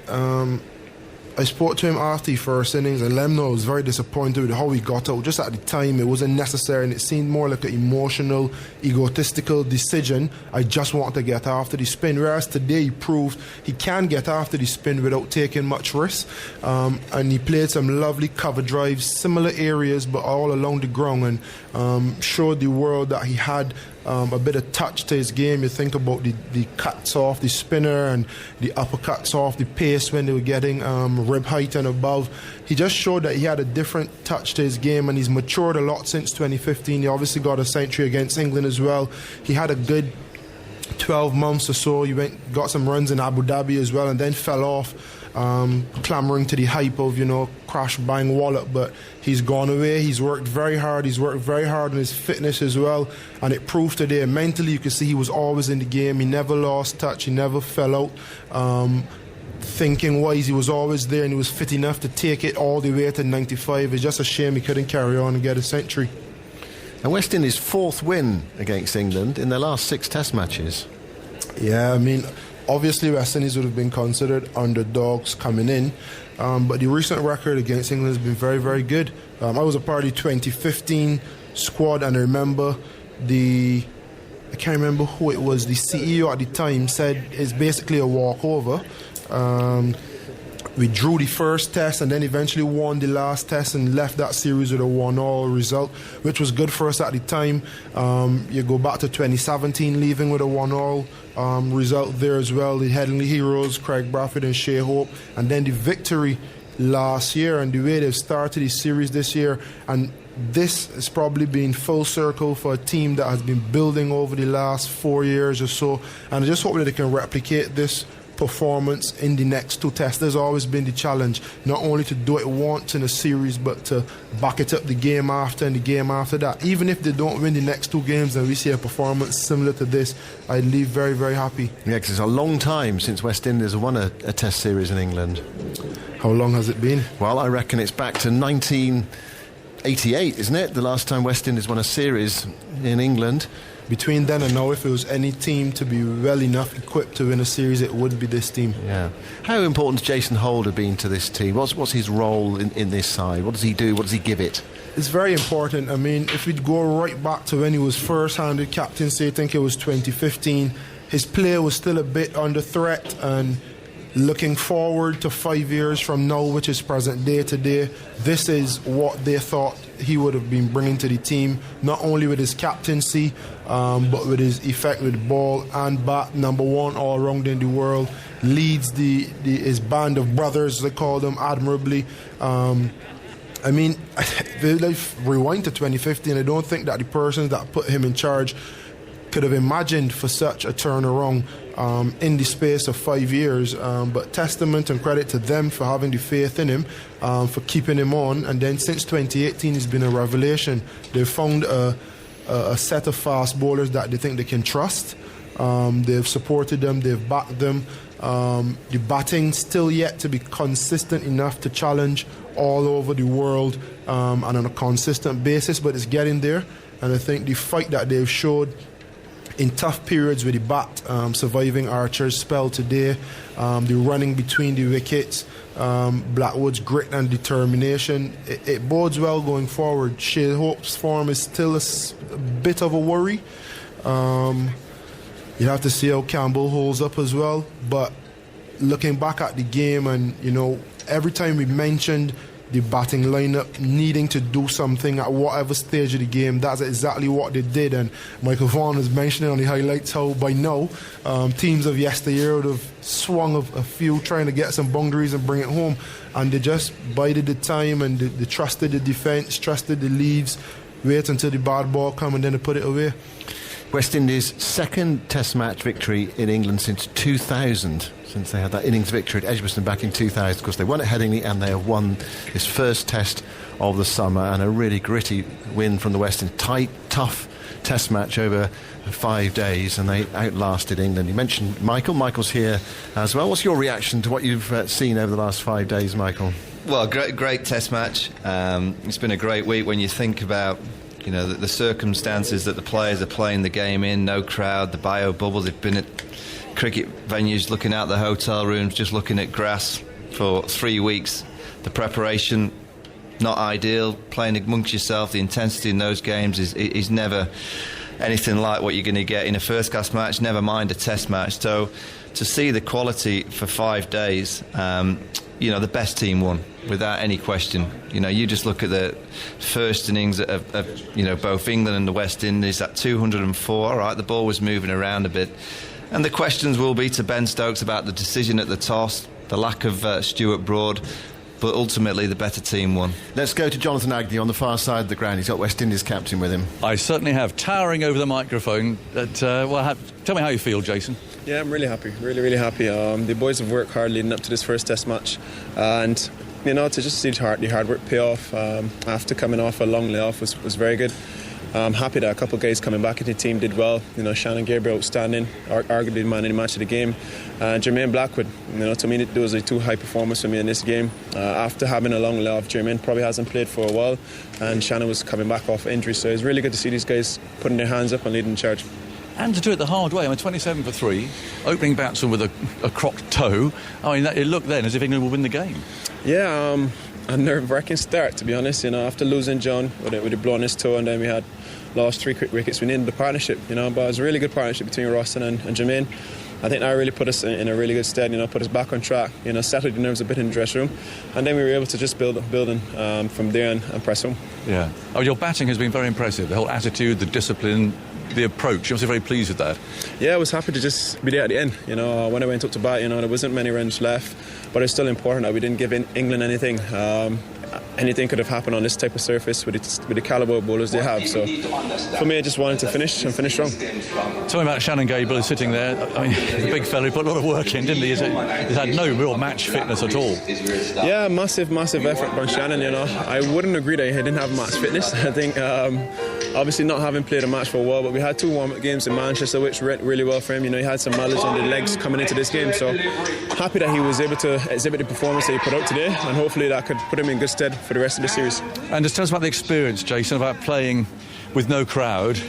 I spoke to him after the first innings and let him know I was very disappointed with how he got out. Just at the time, it wasn't necessary and it seemed more like an emotional, egotistical decision. I just want to get after the spin. Whereas today he proved he can get after the spin without taking much risk. And he played some lovely cover drives, similar areas but all along the ground, and showed the world that he had a bit of touch to his game. You think about the cuts off the spinner and the uppercuts off the pace when they were getting rib height and above. He just showed that he had a different touch to his game, and he's matured a lot since 2015. He obviously got a century against England as well. He had a good 12 months or so. He got some runs in Abu Dhabi as well, and then fell off, clamoring to the hype of, crash, bang, wallop. But he's gone away. He's worked very hard. He's worked very hard on his fitness as well, and it proved today. Mentally, you could see he was always in the game. He never lost touch. He never fell out. Thinking wise, he was always there, and he was fit enough to take it all the way to 95. It's just a shame he couldn't carry on and get a century. And West Indies' 4th win against England in their last 6 Test matches. Yeah, I mean, obviously West Indies would have been considered underdogs coming in, but the recent record against England has been very, very good. I was a part of the 2015 squad, and I remember I can't remember who it was, the CEO at the time said it's basically a walkover. We drew the first test and then eventually won the last test and left that series with a 1-all result, which was good for us at the time. You go back to 2017, leaving with a 1-all result there as well. The Headingley Heroes, Craig Bradford and Shea Hope, and then the victory last year, and the way they've started the series this year. And this has probably been full circle for a team that has been building over the last 4 years or so, and I just hope that they can replicate this performance in the next 2 tests. There's always been the challenge, not only to do it once in a series, but to back it up the game after and the game after that. Even if they don't win the next 2 games and we see a performance similar to this, I'd leave very, very happy. Yeah, because it's a long time since West Indies have won a Test series in England. How long has it been? Well, I reckon it's back to 1988, isn't it? The last time West Indies won a series in England. Between then and now, if it was any team to be well enough equipped to win a series, it would be this team. Yeah. How important has Jason Holder been to this team? What's his role in this side? What does he do? What does he give it? It's very important. I mean, if we go right back to when he was first-handed captaincy, I think it was 2015, his play was still a bit under threat, and looking forward to 5 years from now, which is present day to day, this is what they thought he would have been bringing to the team, not only with his captaincy, but with his effect with ball and bat, number one all around in the world, leads his band of brothers, they call them, admirably. I mean, if rewind to 2015, I don't think that the persons that put him in charge could have imagined for such a turnaround in the space of 5 years. But testament and credit to them for having the faith in him, for keeping him on. And then since 2018, he's been a revelation. They've found a set of fast bowlers that they think they can trust. They've supported them, they've backed them. The batting still yet to be consistent enough to challenge all over the world and on a consistent basis, but it's getting there. And I think the fight that they've showed in tough periods with the bat, surviving Archer's spell today, the running between the wickets, Blackwood's grit and determination, it bodes well going forward. Shea Hope's form is still a bit of a worry. You have to see how Campbell holds up as well. But looking back at the game, and every time we mentioned the batting lineup needing to do something at whatever stage of the game, that's exactly what they did. And Michael Vaughan was mentioning on the highlights how by now teams of yesteryear would have swung a few trying to get some boundaries and bring it home, and they just bided the time and they trusted the defence, trusted the leads, wait until the bad ball come and then they put it away. West Indies' second Test match victory in England since 2000, since they had that innings victory at Edgbaston back in 2000. Of course, they won at Headingley and they have won this first Test of the summer, and a really gritty win from the West Indies. Tight, tough Test match over 5 days, and they outlasted England. You mentioned Michael. Michael's here as well. What's your reaction to what you've seen over the last 5 days, Michael? Well, great Test match. It's been a great week when you think about the circumstances that the players are playing the game in. No crowd, the bio bubble. They've been at cricket venues looking out the hotel rooms, just looking at grass for 3 weeks. The preparation, not ideal. Playing amongst yourself, the intensity in those games is never anything like what you're going to get in a first class match, never mind a Test match. So to see the quality for 5 days, the best team won without any question. You just look at the first innings of both England and the West Indies at 204. All right, the ball was moving around a bit, and the questions will be to Ben Stokes about the decision at the toss, the lack of Stuart Broad, but ultimately the better team won. Let's go to Jonathan Agnew on the far side of the ground. He's got West Indies captain with him. I certainly have, towering over the microphone. Tell me how you feel, Jason. Yeah, I'm really happy, really happy. The boys have worked hard leading up to this first Test match, and to just see the hard work pay off after coming off a long layoff was very good. I'm happy that a couple of guys coming back into the team did well. Shannon Gabriel outstanding, arguably the man in the match of the game. Jermaine Blackwood, to me those are two high performers for me in this game. After having a long layoff, Jermaine probably hasn't played for a while, and Shannon was coming back off injury, so it's really good to see these guys putting their hands up and leading the charge. And to do it the hard way. 27 for 3, opening batsman with a crocked toe. It looked then as if England would win the game. Yeah, a nerve-wracking start, to be honest. After losing John with it blowing his toe, and then we had lost 3 quick wickets, we needed the partnership. But it was a really good partnership between Roston and Jermaine. I think that really put us in a really good stead. Put us back on track. Settled the nerves a bit in the dressing room, and then we were able to just building from there and press home. Yeah. Your batting has been very impressive. The whole attitude, the discipline, the approach. You're obviously very pleased with that. Yeah, I was happy to just be there at the end. When I went up to bat, there wasn't many runs left, but it's still important that we didn't give England anything. Anything could have happened on this type of surface with the calibre of bowlers they have. So for me, I just wanted to finish strong. Tell me about Shannon Gabriel sitting there. The big fella, he put a lot of work in, didn't he? He's had no real match fitness at all. Yeah, massive effort by Shannon. I wouldn't agree that he didn't have match fitness. I think obviously not having played a match for a while, but we had 2 warm-up games in Manchester, which went really well for him. He had some mileage on the legs coming into this game, so happy that he was able to exhibit the performance that he put out today, and hopefully that could put him in good stead for the rest of the series. And just tell us about the experience, Jason, about playing with no crowd.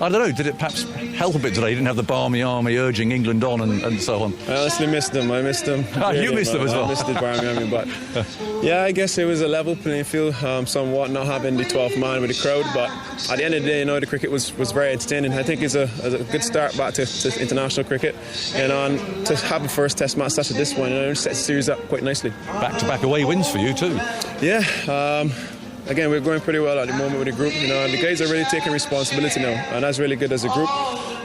I don't know, did it perhaps help a bit today? You didn't have the Barmy Army urging England on and so on. I honestly missed them. I missed them. You missed them as well. I missed the Barmy Army, but yeah, I guess it was a level playing field, somewhat, not having the 12th man with the crowd. But at the end of the day, the cricket was very entertaining. I think it's a good start back to international cricket, and to have a first Test match such as this one, set the series up quite nicely. Back-to-back away wins for you too. Yeah. Again, we're going pretty well at the moment with the group. The guys are really taking responsibility now, and that's really good as a group.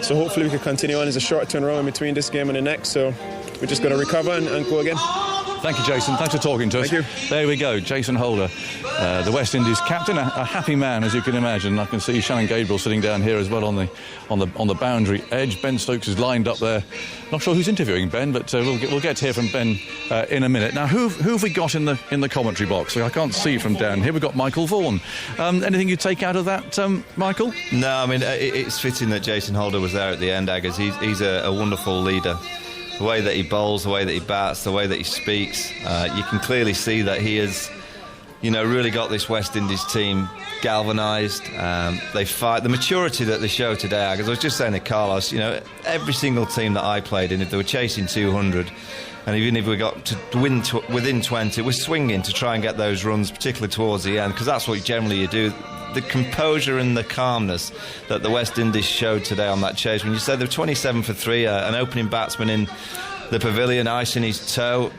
So hopefully we can continue on. There's a short turnaround in between this game and the next, so we're just going to recover and go again. Thank you, Jason. Thanks for talking to us. Thank you. There we go, Jason Holder, the West Indies captain, a happy man, as you can imagine. I can see Shannon Gabriel sitting down here as well on the boundary edge. Ben Stokes is lined up there. Not sure who's interviewing Ben, but we'll get to hear from Ben in a minute. Now, who have we got in the commentary box? I can't see from down here. We've got Michael Vaughan. Anything you take out of that, Michael? No, I mean, it's fitting that Jason Holder was there at the end, Aggers. He's a wonderful leader. The way that he bowls, the way that he bats, the way that he speaks, you can clearly see that he has, really got this West Indies team galvanised. They fight. The maturity that they show today, Aggers, I was just saying to Carlos, every single team that I played in, if they were chasing 200, and even if we got to win within 20, we're swinging to try and get those runs, particularly towards the end, because that's what generally you do. The composure and the calmness that the West Indies showed today on that chase. When you said they're 27 for 3, an opening batsman in the pavilion, icing his toe,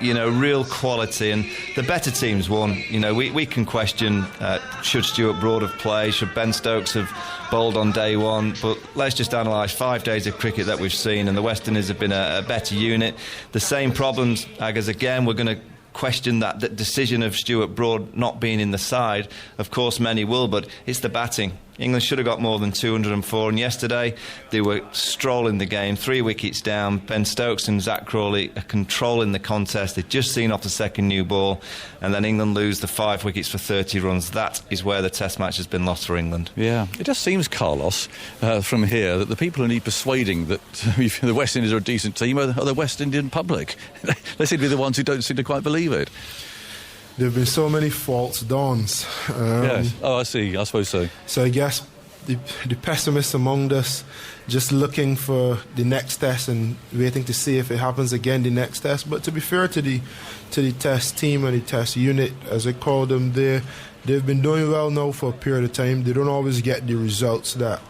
real quality, and the better teams won. We can question should Stuart Broad have played, should Ben Stokes have bowled on day one, but let's just analyse 5 days of cricket that we've seen, and the West Indies have been a better unit. The same problems, Aggers, again, we're going to question that decision of Stuart Broad not being in the side. Of course, many will, but it's the batting. England should have got more than 204, and yesterday they were strolling the game, 3 wickets down. Ben Stokes and Zach Crawley are controlling the contest. They've just seen off the second new ball, and then England lose the 5 wickets for 30 runs. That is where the Test match has been lost for England. Yeah, it just seems, Carlos, from here, that the people who need persuading that the West Indies are a decent team are the West Indian public. They seem to be the ones who don't seem to quite believe it. There have been so many false dawns. Yes. Oh, I see. I suppose so. So I guess the pessimists among us just looking for the next test and waiting to see if it happens again the next test. But to be fair to the test team and the test unit, as I call them, they've been doing well now for a period of time. They don't always get the results that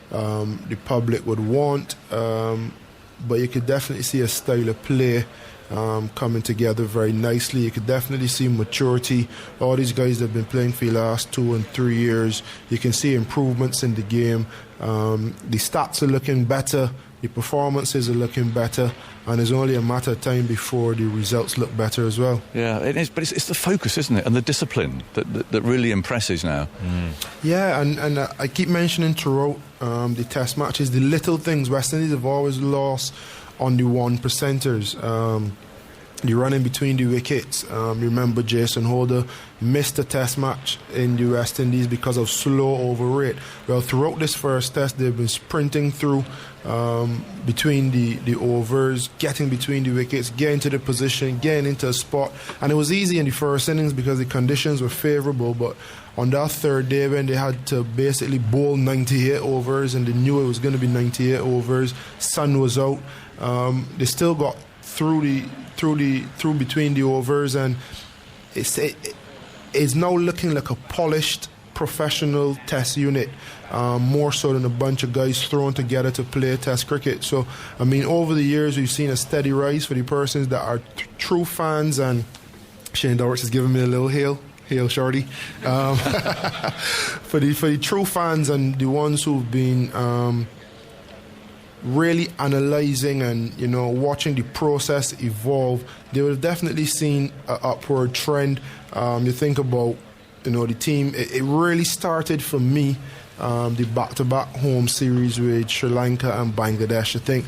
the public would want, but you could definitely see a style of play coming together very nicely. You could definitely see maturity. All these guys that have been playing for the last 2 and 3 years, you can see improvements in the game. The stats are looking better, the performances are looking better, and it's only a matter of time before the results look better as well. Yeah, it is, but it's the focus, isn't it, and the discipline that really impresses now. Yeah, and I keep mentioning throughout the test matches, the little things. West Indies have always lost on the 1%ers. The running between the wickets. Remember, Jason Holder missed a test match in the West Indies because of slow over rate. Well, throughout this first test, they've been sprinting through between the overs, getting between the wickets, getting to the position, getting into a spot. And it was easy in the first innings because the conditions were favourable, but on that third day when they had to basically bowl 98 overs and they knew it was going to be 98 overs, sun was out, they still got through between the overs, and it's now looking like a polished professional test unit, more so than a bunch of guys thrown together to play test cricket. So I mean, over the years we've seen a steady rise for the persons that are true fans, and Shane Dowrich is giving me a little hail shorty, for the true fans and the ones who've been really analysing and watching the process evolve, they would have definitely seen an upward trend. You think about the team, it really started for me, the back-to-back home series with Sri Lanka and Bangladesh. I think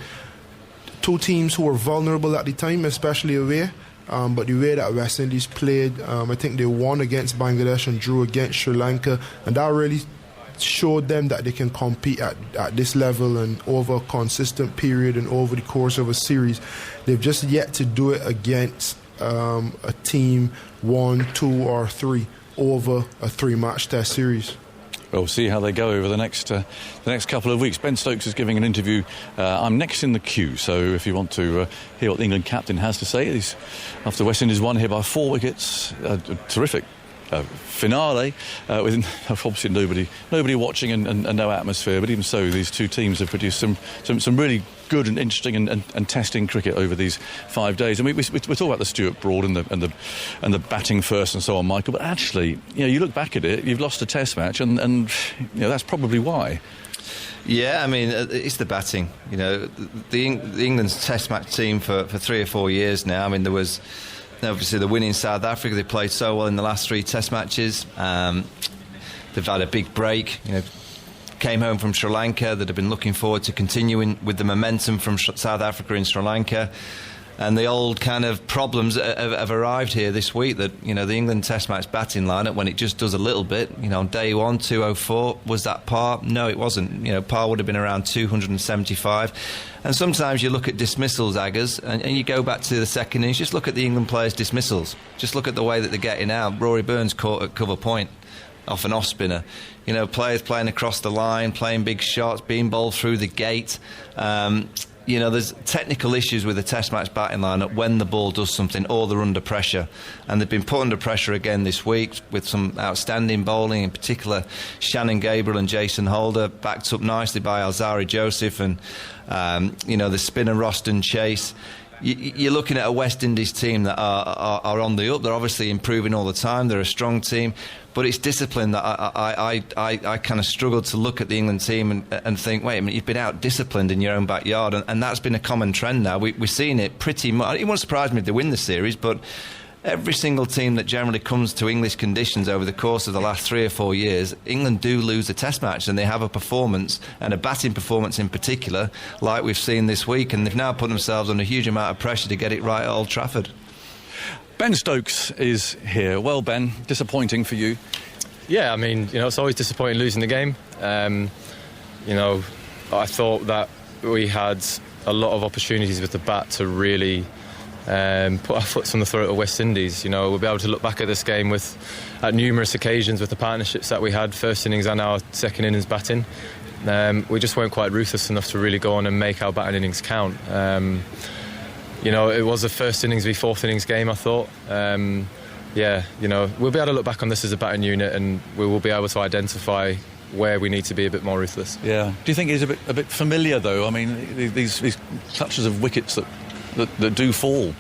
two teams who were vulnerable at the time, especially away, but the way that West Indies played, I think they won against Bangladesh and drew against Sri Lanka, and that really showed them that they can compete at this level and over a consistent period and over the course of a series. They've just yet to do it against a team 1, 2 or 3 over a 3-match test series. We'll see how they go over the next couple of weeks. Ben Stokes is giving an interview. I'm next in the queue, so if you want to hear what the England captain has to say, he's, after West Indies won here by 4 wickets, terrific finale with obviously nobody watching and no atmosphere, but even so, these two teams have produced some really good and interesting and testing cricket over these 5 days. And we talk about the Stuart Broad and the batting first and so on, Michael, but actually, you look back at it, you've lost a Test match, and that's probably why. Yeah, I mean, it's the batting. The England's Test match team for 3 or 4 years now. I mean, there was obviously the win in South Africa. They played so well in the last 3 Test matches. They've had a big break. Came home from Sri Lanka. That have been looking forward to continuing with the momentum from South Africa in Sri Lanka. And the old kind of problems have arrived here this week. That the England Test match batting lineup, when it just does a little bit. On day 1, 204, was that par? No, it wasn't. Par would have been around 275. And sometimes you look at dismissals, Aggers, and you go back to the second innings. Just look at the England players' dismissals. Just look at the way that they're getting out. Rory Burns caught at cover point off an off spinner. Players playing across the line, playing big shots, being bowled through the gate. There's technical issues with the Test match batting lineup when the ball does something or they're under pressure. And they've been put under pressure again this week with some outstanding bowling, in particular Shannon Gabriel and Jason Holder, backed up nicely by Alzari Joseph and, the spinner Roston Chase. You're looking at a West Indies team that are on the up. They're obviously improving all the time. They're a strong team. But it's discipline that I kind of struggle to look at the England team and think, wait a minute, you've been out-disciplined in your own backyard. And that's been a common trend now. We're seeing it pretty much. It won't surprise me if they win the series, but every single team that generally comes to English conditions over the course of the last 3 or 4 years, England do lose a Test match, and they have a performance, and a batting performance in particular, like we've seen this week, and they've now put themselves under a huge amount of pressure to get it right at Old Trafford. Ben Stokes is here. Well, Ben, disappointing for you? Yeah, I mean, it's always disappointing losing the game. I thought that we had a lot of opportunities with the bat to really put our foots on the throat of West Indies. We'll be able to look back at this game at numerous occasions with the partnerships that we had, first innings and our second innings batting. We just weren't quite ruthless enough to really go on and make our batting innings count. It was a first innings v fourth innings game, I thought. We'll be able to look back on this as a batting unit, and we will be able to identify where we need to be a bit more ruthless. Yeah. Do you think he's a bit familiar, though? I mean, these touches of wickets that do fall.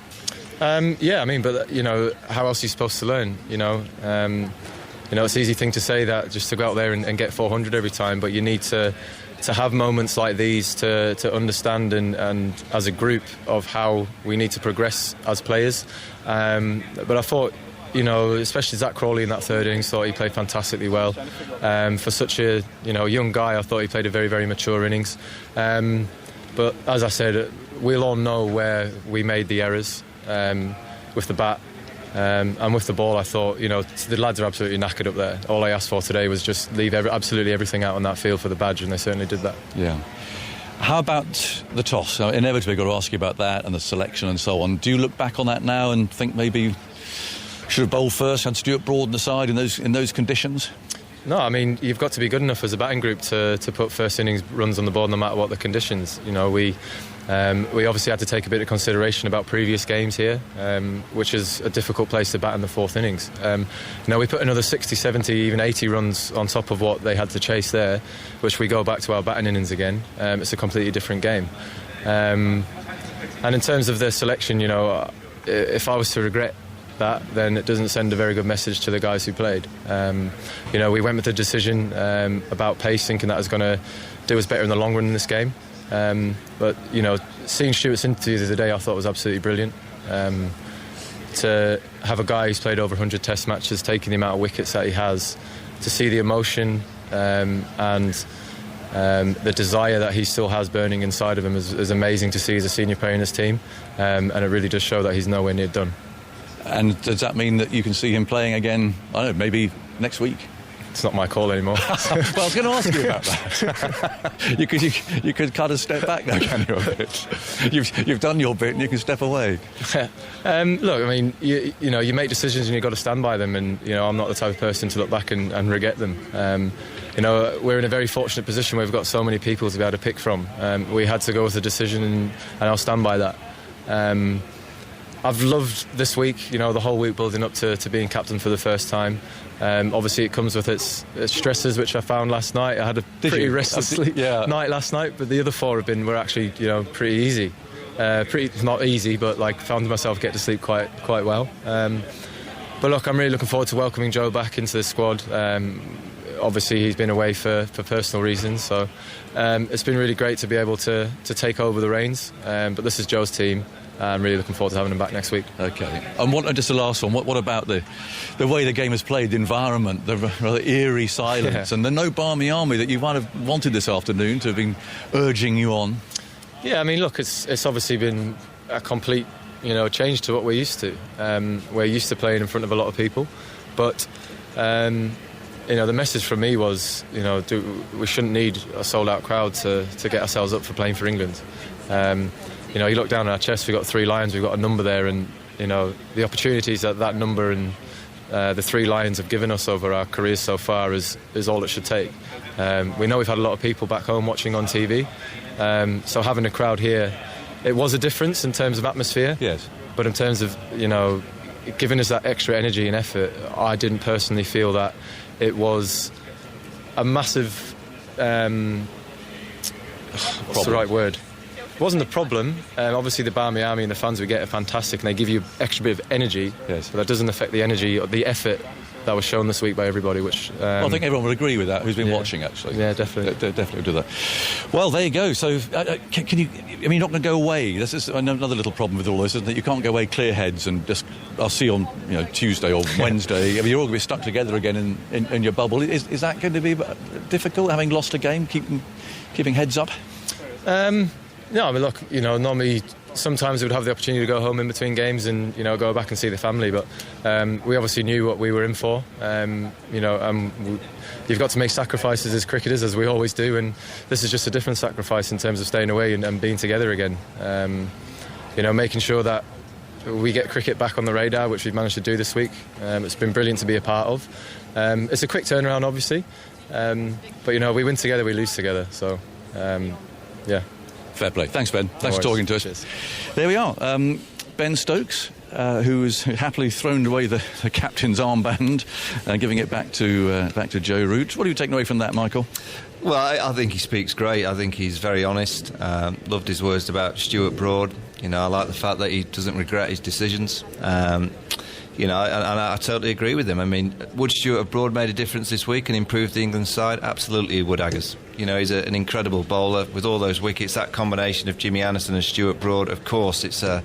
But how else are you supposed to learn? It's an easy thing to say that, just to go out there and get 400 every time, but you need to have moments like these to understand and as a group of how we need to progress as players. But I thought, especially Zach Crawley in that third innings, thought he played fantastically well. For such a young guy, I thought he played a very, very mature innings. But as I said, we'll all know where we made the errors with the bat. And with the ball, I thought, the lads are absolutely knackered up there. All I asked for today was just leave absolutely everything out on that field for the badge, and they certainly did that. Yeah. How about the toss? Now, inevitably, got to ask you about that and the selection and so on. Do you look back on that now and think maybe should have bowled first, had Stuart Broad on the side in those conditions? No, I mean, you've got to be good enough as a batting group to put first innings runs on the board no matter what the conditions. We obviously had to take a bit of consideration about previous games here, which is a difficult place to bat in the fourth innings. We put another 60, 70, even 80 runs on top of what they had to chase there, which we go back to our batting innings again. It's a completely different game. And in terms of the selection, if I was to regret that, then it doesn't send a very good message to the guys who played. We went with the decision about pace, thinking that was going to do us better in the long run in this game. But seeing Stuart's interview the other day, I thought was absolutely brilliant. To have a guy who's played over 100 Test matches, taking the amount of wickets that he has, to see the emotion and the desire that he still has burning inside of him is amazing to see as a senior player in his team, and it really does show that he's nowhere near done. And does that mean that you can see him playing again, I don't know, maybe next week? it's not my call anymore. Well, I was going to ask you about that. you could kind of step back now, can you, a bit? You've done your bit and you can step away. Look, I mean, you know, you make decisions and you've got to stand by them, and, you know, I'm not the type of person to look back and regret them. You know, we're in a very fortunate position where we've got so many people to be able to pick from. We had to go with a decision, and I'll stand by that. I've loved this week, you know, the whole week building up to being captain for the first time. Obviously, it comes with its stresses, which I found last night. I had a pretty restless night last night, but the other 4 were actually, you know, pretty easy. Pretty not easy, but like found myself get to sleep quite well. But look, I'm really looking forward to welcoming Joe back into the squad. Obviously, he's been away for personal reasons, so it's been really great to be able to take over the reins. But this is Joe's team. I'm really looking forward to having him back next week. Okay. And just the last one, what about the way the game is played, the environment, the rather eerie silence, and the no balmy army that you might have wanted this afternoon to have been urging you on? Yeah, I mean, look, it's obviously been a complete, you know, change to what we're used to. We're used to playing in front of a lot of people, but you know, the message from me was, you know, we shouldn't need a sold-out crowd to get ourselves up for playing for England. You know, you look down at our chest, we've got 3 lions, we've got a number there, and, you know, the opportunities that number and the 3 lions have given us over our careers so far is all it should take. We know we've had a lot of people back home watching on TV, so having a crowd here, it was a difference in terms of atmosphere. Yes. But in terms of, you know, giving us that extra energy and effort, I didn't personally feel that it was a massive... what's the right word? It wasn't a problem. Obviously, the Barmy Army and the fans we get are fantastic, and they give you extra bit of energy. Yes. But that doesn't affect the energy or the effort that was shown this week by everybody. Which well, I think everyone would agree with that who's been watching. Actually, yeah, definitely, they definitely do that. Well, there you go. So, can you? I mean, you're not going to go away. This is another little problem with all this, isn't it? You can't go away clear heads and just. I'll see you on Tuesday or Wednesday. I mean, you're all going to be stuck together again in your bubble. Is that going to be difficult, having lost a game, keeping heads up? No, I mean, look, you know, normally sometimes we would have the opportunity to go home in between games and, you know, go back and see the family, but we obviously knew what we were in for. You know, you've got to make sacrifices as cricketers, as we always do, and this is just a different sacrifice in terms of staying away and being together again. You know, making sure that we get cricket back on the radar, which we've managed to do this week. It's been brilliant to be a part of. It's a quick turnaround, obviously, but, you know, we win together, we lose together, so, yeah. Fair play. Thanks, Ben. Thanks for talking to us. Cheers. There we are. Ben Stokes, who has happily thrown away the captain's armband, giving it back to Joe Root. What are you taking away from that, Michael? Well, I think he speaks great. I think he's very honest. Loved his words about Stuart Broad. You know, I like the fact that he doesn't regret his decisions. You know, and I totally agree with him. I mean, would Stuart have Broad made a difference this week and improved the England side? Absolutely, he would, Aggers. You know, he's an incredible bowler with all those wickets. That combination of Jimmy Anderson and Stuart Broad, of course, it's a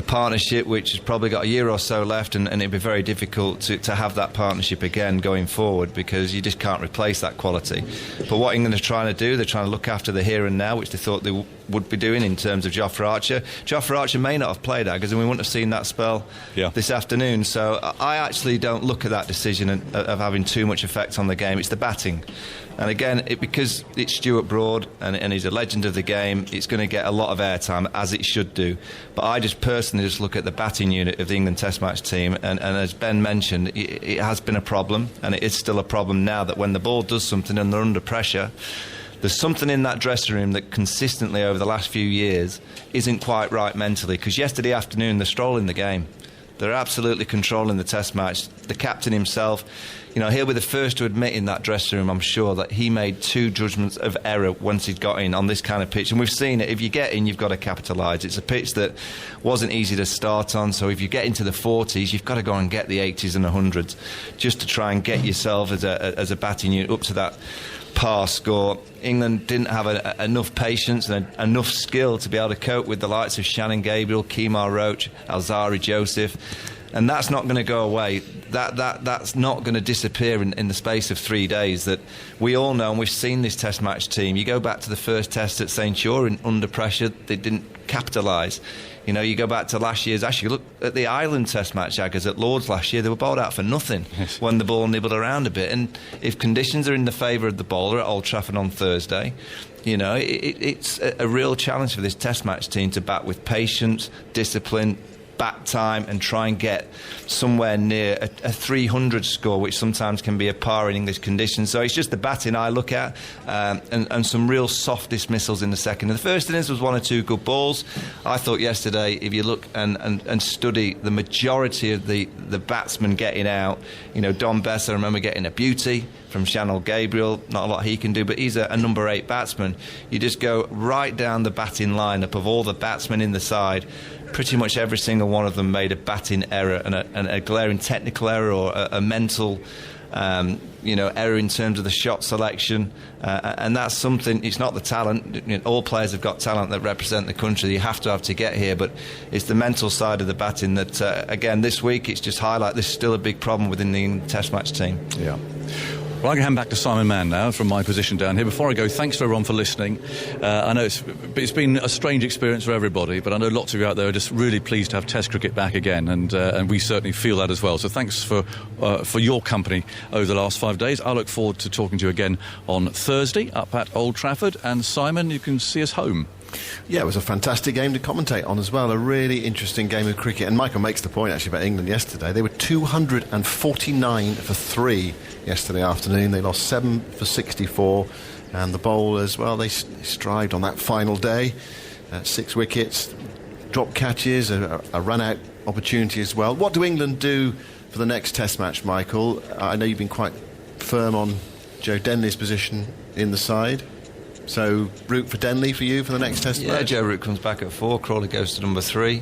partnership which has probably got a year or so left, and it'd be very difficult to have that partnership again going forward, because you just can't replace that quality. But what England are trying to do, they're trying to look after the here and now, which they thought they would be doing in terms of Jofra Archer. Jofra Archer may not have played Aggers, and we wouldn't have seen that spell this afternoon. So I actually don't look at that decision of having too much effect on the game. It's the batting. And again, because it's Stuart Broad and he's a legend of the game, it's going to get a lot of airtime, as it should do. But I just personally just look at the batting unit of the England Test match team, and as Ben mentioned, it has been a problem, and it is still a problem now, that when the ball does something and they're under pressure, there's something in that dressing room that consistently over the last few years isn't quite right mentally. Because yesterday afternoon, they're strolling the game. They're absolutely controlling the Test match. The captain himself, you know, he'll be the first to admit in that dressing room, I'm sure, that he made 2 judgments of error once he'd got in on this kind of pitch. And we've seen it. If you get in, you've got to capitalise. It's a pitch that wasn't easy to start on. So if you get into the 40s, you've got to go and get the 80s and 100s just to try and get yourself as a batting unit up to that par score. England didn't have enough patience and enough skill to be able to cope with the likes of Shannon Gabriel, Kemar Roach, Alzari Joseph. And that's not going to go away. That's not going to disappear in the space of 3 days. That we all know, and we've seen this Test match team. You go back to the first Test at St. Joe, under pressure, they didn't capitalise. You know, you go back to last year's. Actually, look at the Ireland Test match, Jaggers, at Lords last year. They were bowled out for nothing when the ball nibbled around a bit. And if conditions are in the favour of the bowler at Old Trafford on Thursday, you know, it's a real challenge for this Test match team to bat with patience, discipline, bat time, and try and get somewhere near a 300 score, which sometimes can be a par in English conditions. So it's just the batting I look at, and some real soft dismissals in the second. And the first innings was 1 or 2 good balls. I thought yesterday, if you look and study the majority of the batsmen getting out, you know, Dom Bess, I remember getting a beauty from Chanel Gabriel. Not a lot he can do, but he's a number 8 batsman. You just go right down the batting lineup of all the batsmen in the side. Pretty much every single one of them made a batting error and a glaring technical error or a mental error in terms of the shot selection, and that's something. It's not the talent. You know, all players have got talent that represent the country. You have to get here, but it's the mental side of the batting that again this week it's just highlight. This is still a big problem within the Test match team. Yeah. Well, I'm going to hand back to Simon Mann now from my position down here. Before I go, thanks to everyone for listening. I know it's been a strange experience for everybody, but I know lots of you out there are just really pleased to have Test cricket back again, and we certainly feel that as well. So thanks for your company over the last 5 days. I look forward to talking to you again on Thursday up at Old Trafford. And Simon, you can see us home. Yeah, it was a fantastic game to commentate on as well. A really interesting game of cricket. And Michael makes the point actually about England yesterday. They were 249 for 3 yesterday afternoon. They lost 7 for 64. And the bowlers, well, they strived on that final day. 6 wickets, drop catches, a run-out opportunity as well. What do England do for the next Test match, Michael? I know you've been quite firm on Joe Denley's position in the side. So, Root for Denley for you for the next Test match? Yeah, Joe Root comes back at 4, Crawley goes to number 3.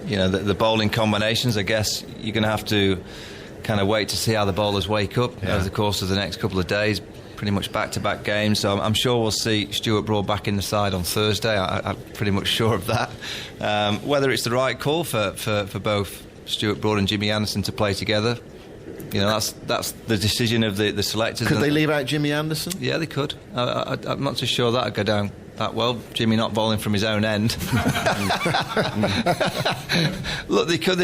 You know, the bowling combinations, I guess you're going to have to kind of wait to see how the bowlers wake up over the course of the next couple of days. Pretty much back-to-back games, so I'm sure we'll see Stuart Broad back in the side on Thursday. I'm pretty much sure of that. Whether it's the right call for both Stuart Broad and Jimmy Anderson to play together, you know, that's the decision of the selectors. Could they leave out Jimmy Anderson? Yeah, they could. I'm not so sure that would go down that well. Jimmy not bowling from his own end. Look, they could.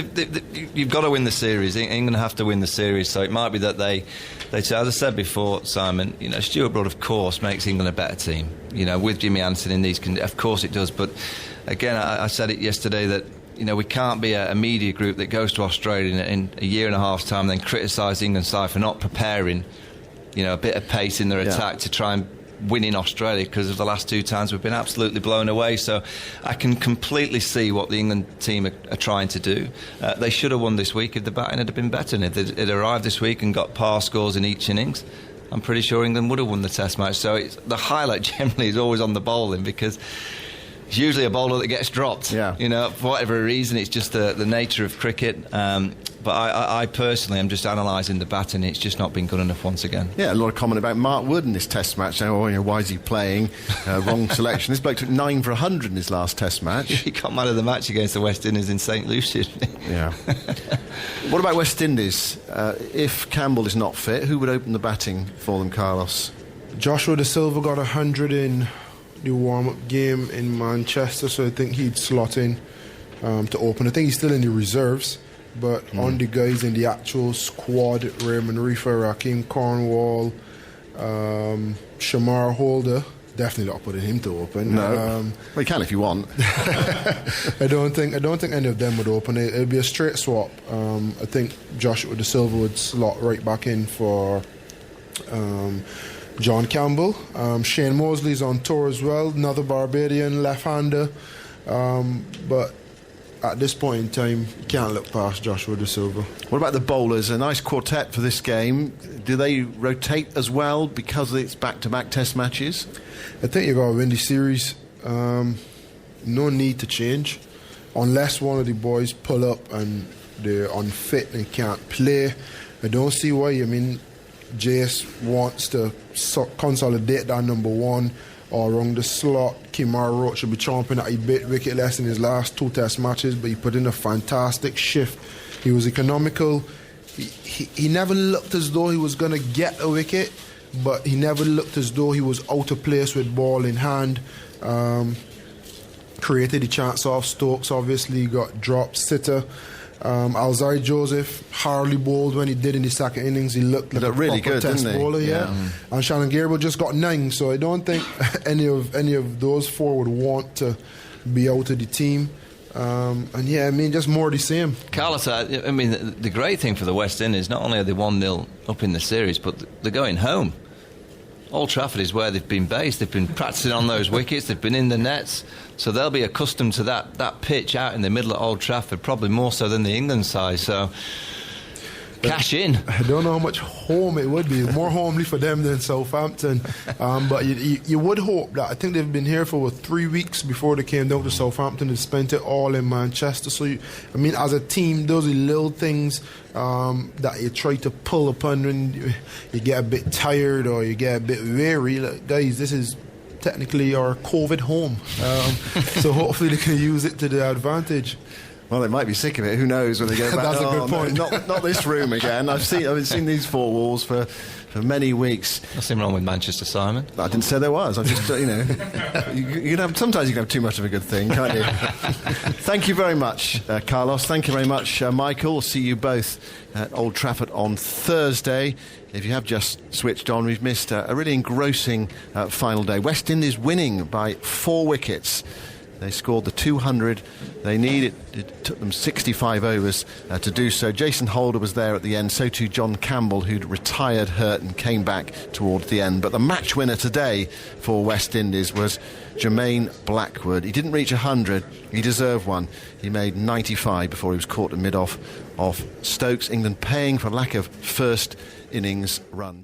You've got to win the series. England have to win the series. So it might be that they as I said before, Simon. You know, Stuart Broad, of course, makes England a better team. You know, with Jimmy Anderson in these conditions, of course it does. But again, I said it yesterday that, you know, we can't be a media group that goes to Australia in a year and a half's time and then criticise the England side for not preparing, you know, a bit of pace in their attack to try and win in Australia, because of the last 2 times we've been absolutely blown away. So I can completely see what the England team are trying to do. They should have won this week if the batting had been better, and if they'd arrived this week and got par scores in each innings, I'm pretty sure England would have won the Test match. So the highlight generally is always on the bowling, because it's usually a bowler that gets dropped. Yeah. You know, for whatever reason, it's just the nature of cricket. But I personally am just analysing the batting. It's just not been good enough once again. Yeah, a lot of comment about Mark Wood in this Test match. Now, you know, why is he playing? Wrong selection. This bloke took 9 for 100 in his last Test match. He got man of the match against the West Indies in St. Lucia. Yeah. What about West Indies? If Campbell is not fit, who would open the batting for them, Carlos? Joshua De Silva got 100 in the warm-up game in Manchester, so I think he'd slot in to open. I think he's still in the reserves, but on the guys in the actual squad, Raymond Reefer, Raheem Cornwall, Shamar Holder, definitely not putting him to open. No, well, you can if you want. I don't think any of them would open it. It'd be a straight swap. I think Joshua De Silva would slot right back in for John Campbell. Shane Mosley's on tour as well, another Barbadian left-hander. But at this point in time, you can't look past Joshua De Silva. What about the bowlers? A nice quartet for this game. Do they rotate as well because it's back-to-back Test matches? I think you've got to win the series. No need to change. Unless one of the boys pull up and they're unfit and can't play. I don't see why. I mean, Jace wants to consolidate that number 1. all around the slot. Kemar Roach should be chomping at a bit wicketless in his last 2 test matches, but he put in a fantastic shift. He was economical. He never looked as though he was going to get a wicket, but he never looked as though he was out of place with ball in hand. Created the chance off Stokes, obviously got dropped. Sitter. Alzai Joseph hardly bowled when he did in the second innings. He looked like a really proper good, test didn't he? bowler, Yeah. And Shannon Gabriel just got 9, so I don't think any of those 4 would want to be out of the team. And yeah, I mean, just more of the same. Carlos, I mean, the great thing for the West Indies, not only are they 1-0 up in the series, but they're going home. Old Trafford is where they've been based. They've been practicing on those wickets. They've been in the nets. So they'll be accustomed to that pitch out in the middle of Old Trafford, probably more so than the England side. So cash in. I don't know how much home it would be. More homely for them than Southampton. But you would hope that. I think they've been here for 3 weeks before they came down to Southampton and spent it all in Manchester. So, I mean, as a team, those are little things that you try to pull upon when you get a bit tired or you get a bit weary. Like, guys, this is technically our COVID home. So hopefully they can use it to their advantage. Well, they might be sick of it. Who knows when they go back? That's a good point. No, not this room again. I've seen these 4 walls for many weeks. Nothing wrong with Manchester, Simon. I didn't say there was. I just, sometimes you can have too much of a good thing, can't you? Thank you very much, Carlos. Thank you very much, Michael. We'll see you both at Old Trafford on Thursday. If you have just switched on, we've missed a really engrossing final day. West Indies winning by 4 wickets. They scored the 200 they needed. It took them 65 overs to do so. Jason Holder was there at the end, so too John Campbell, who'd retired hurt and came back towards the end. But the match winner today for West Indies was Jermaine Blackwood. He didn't reach 100, he deserved one. He made 95 before he was caught in mid-off off Stokes. England paying for lack of first innings runs.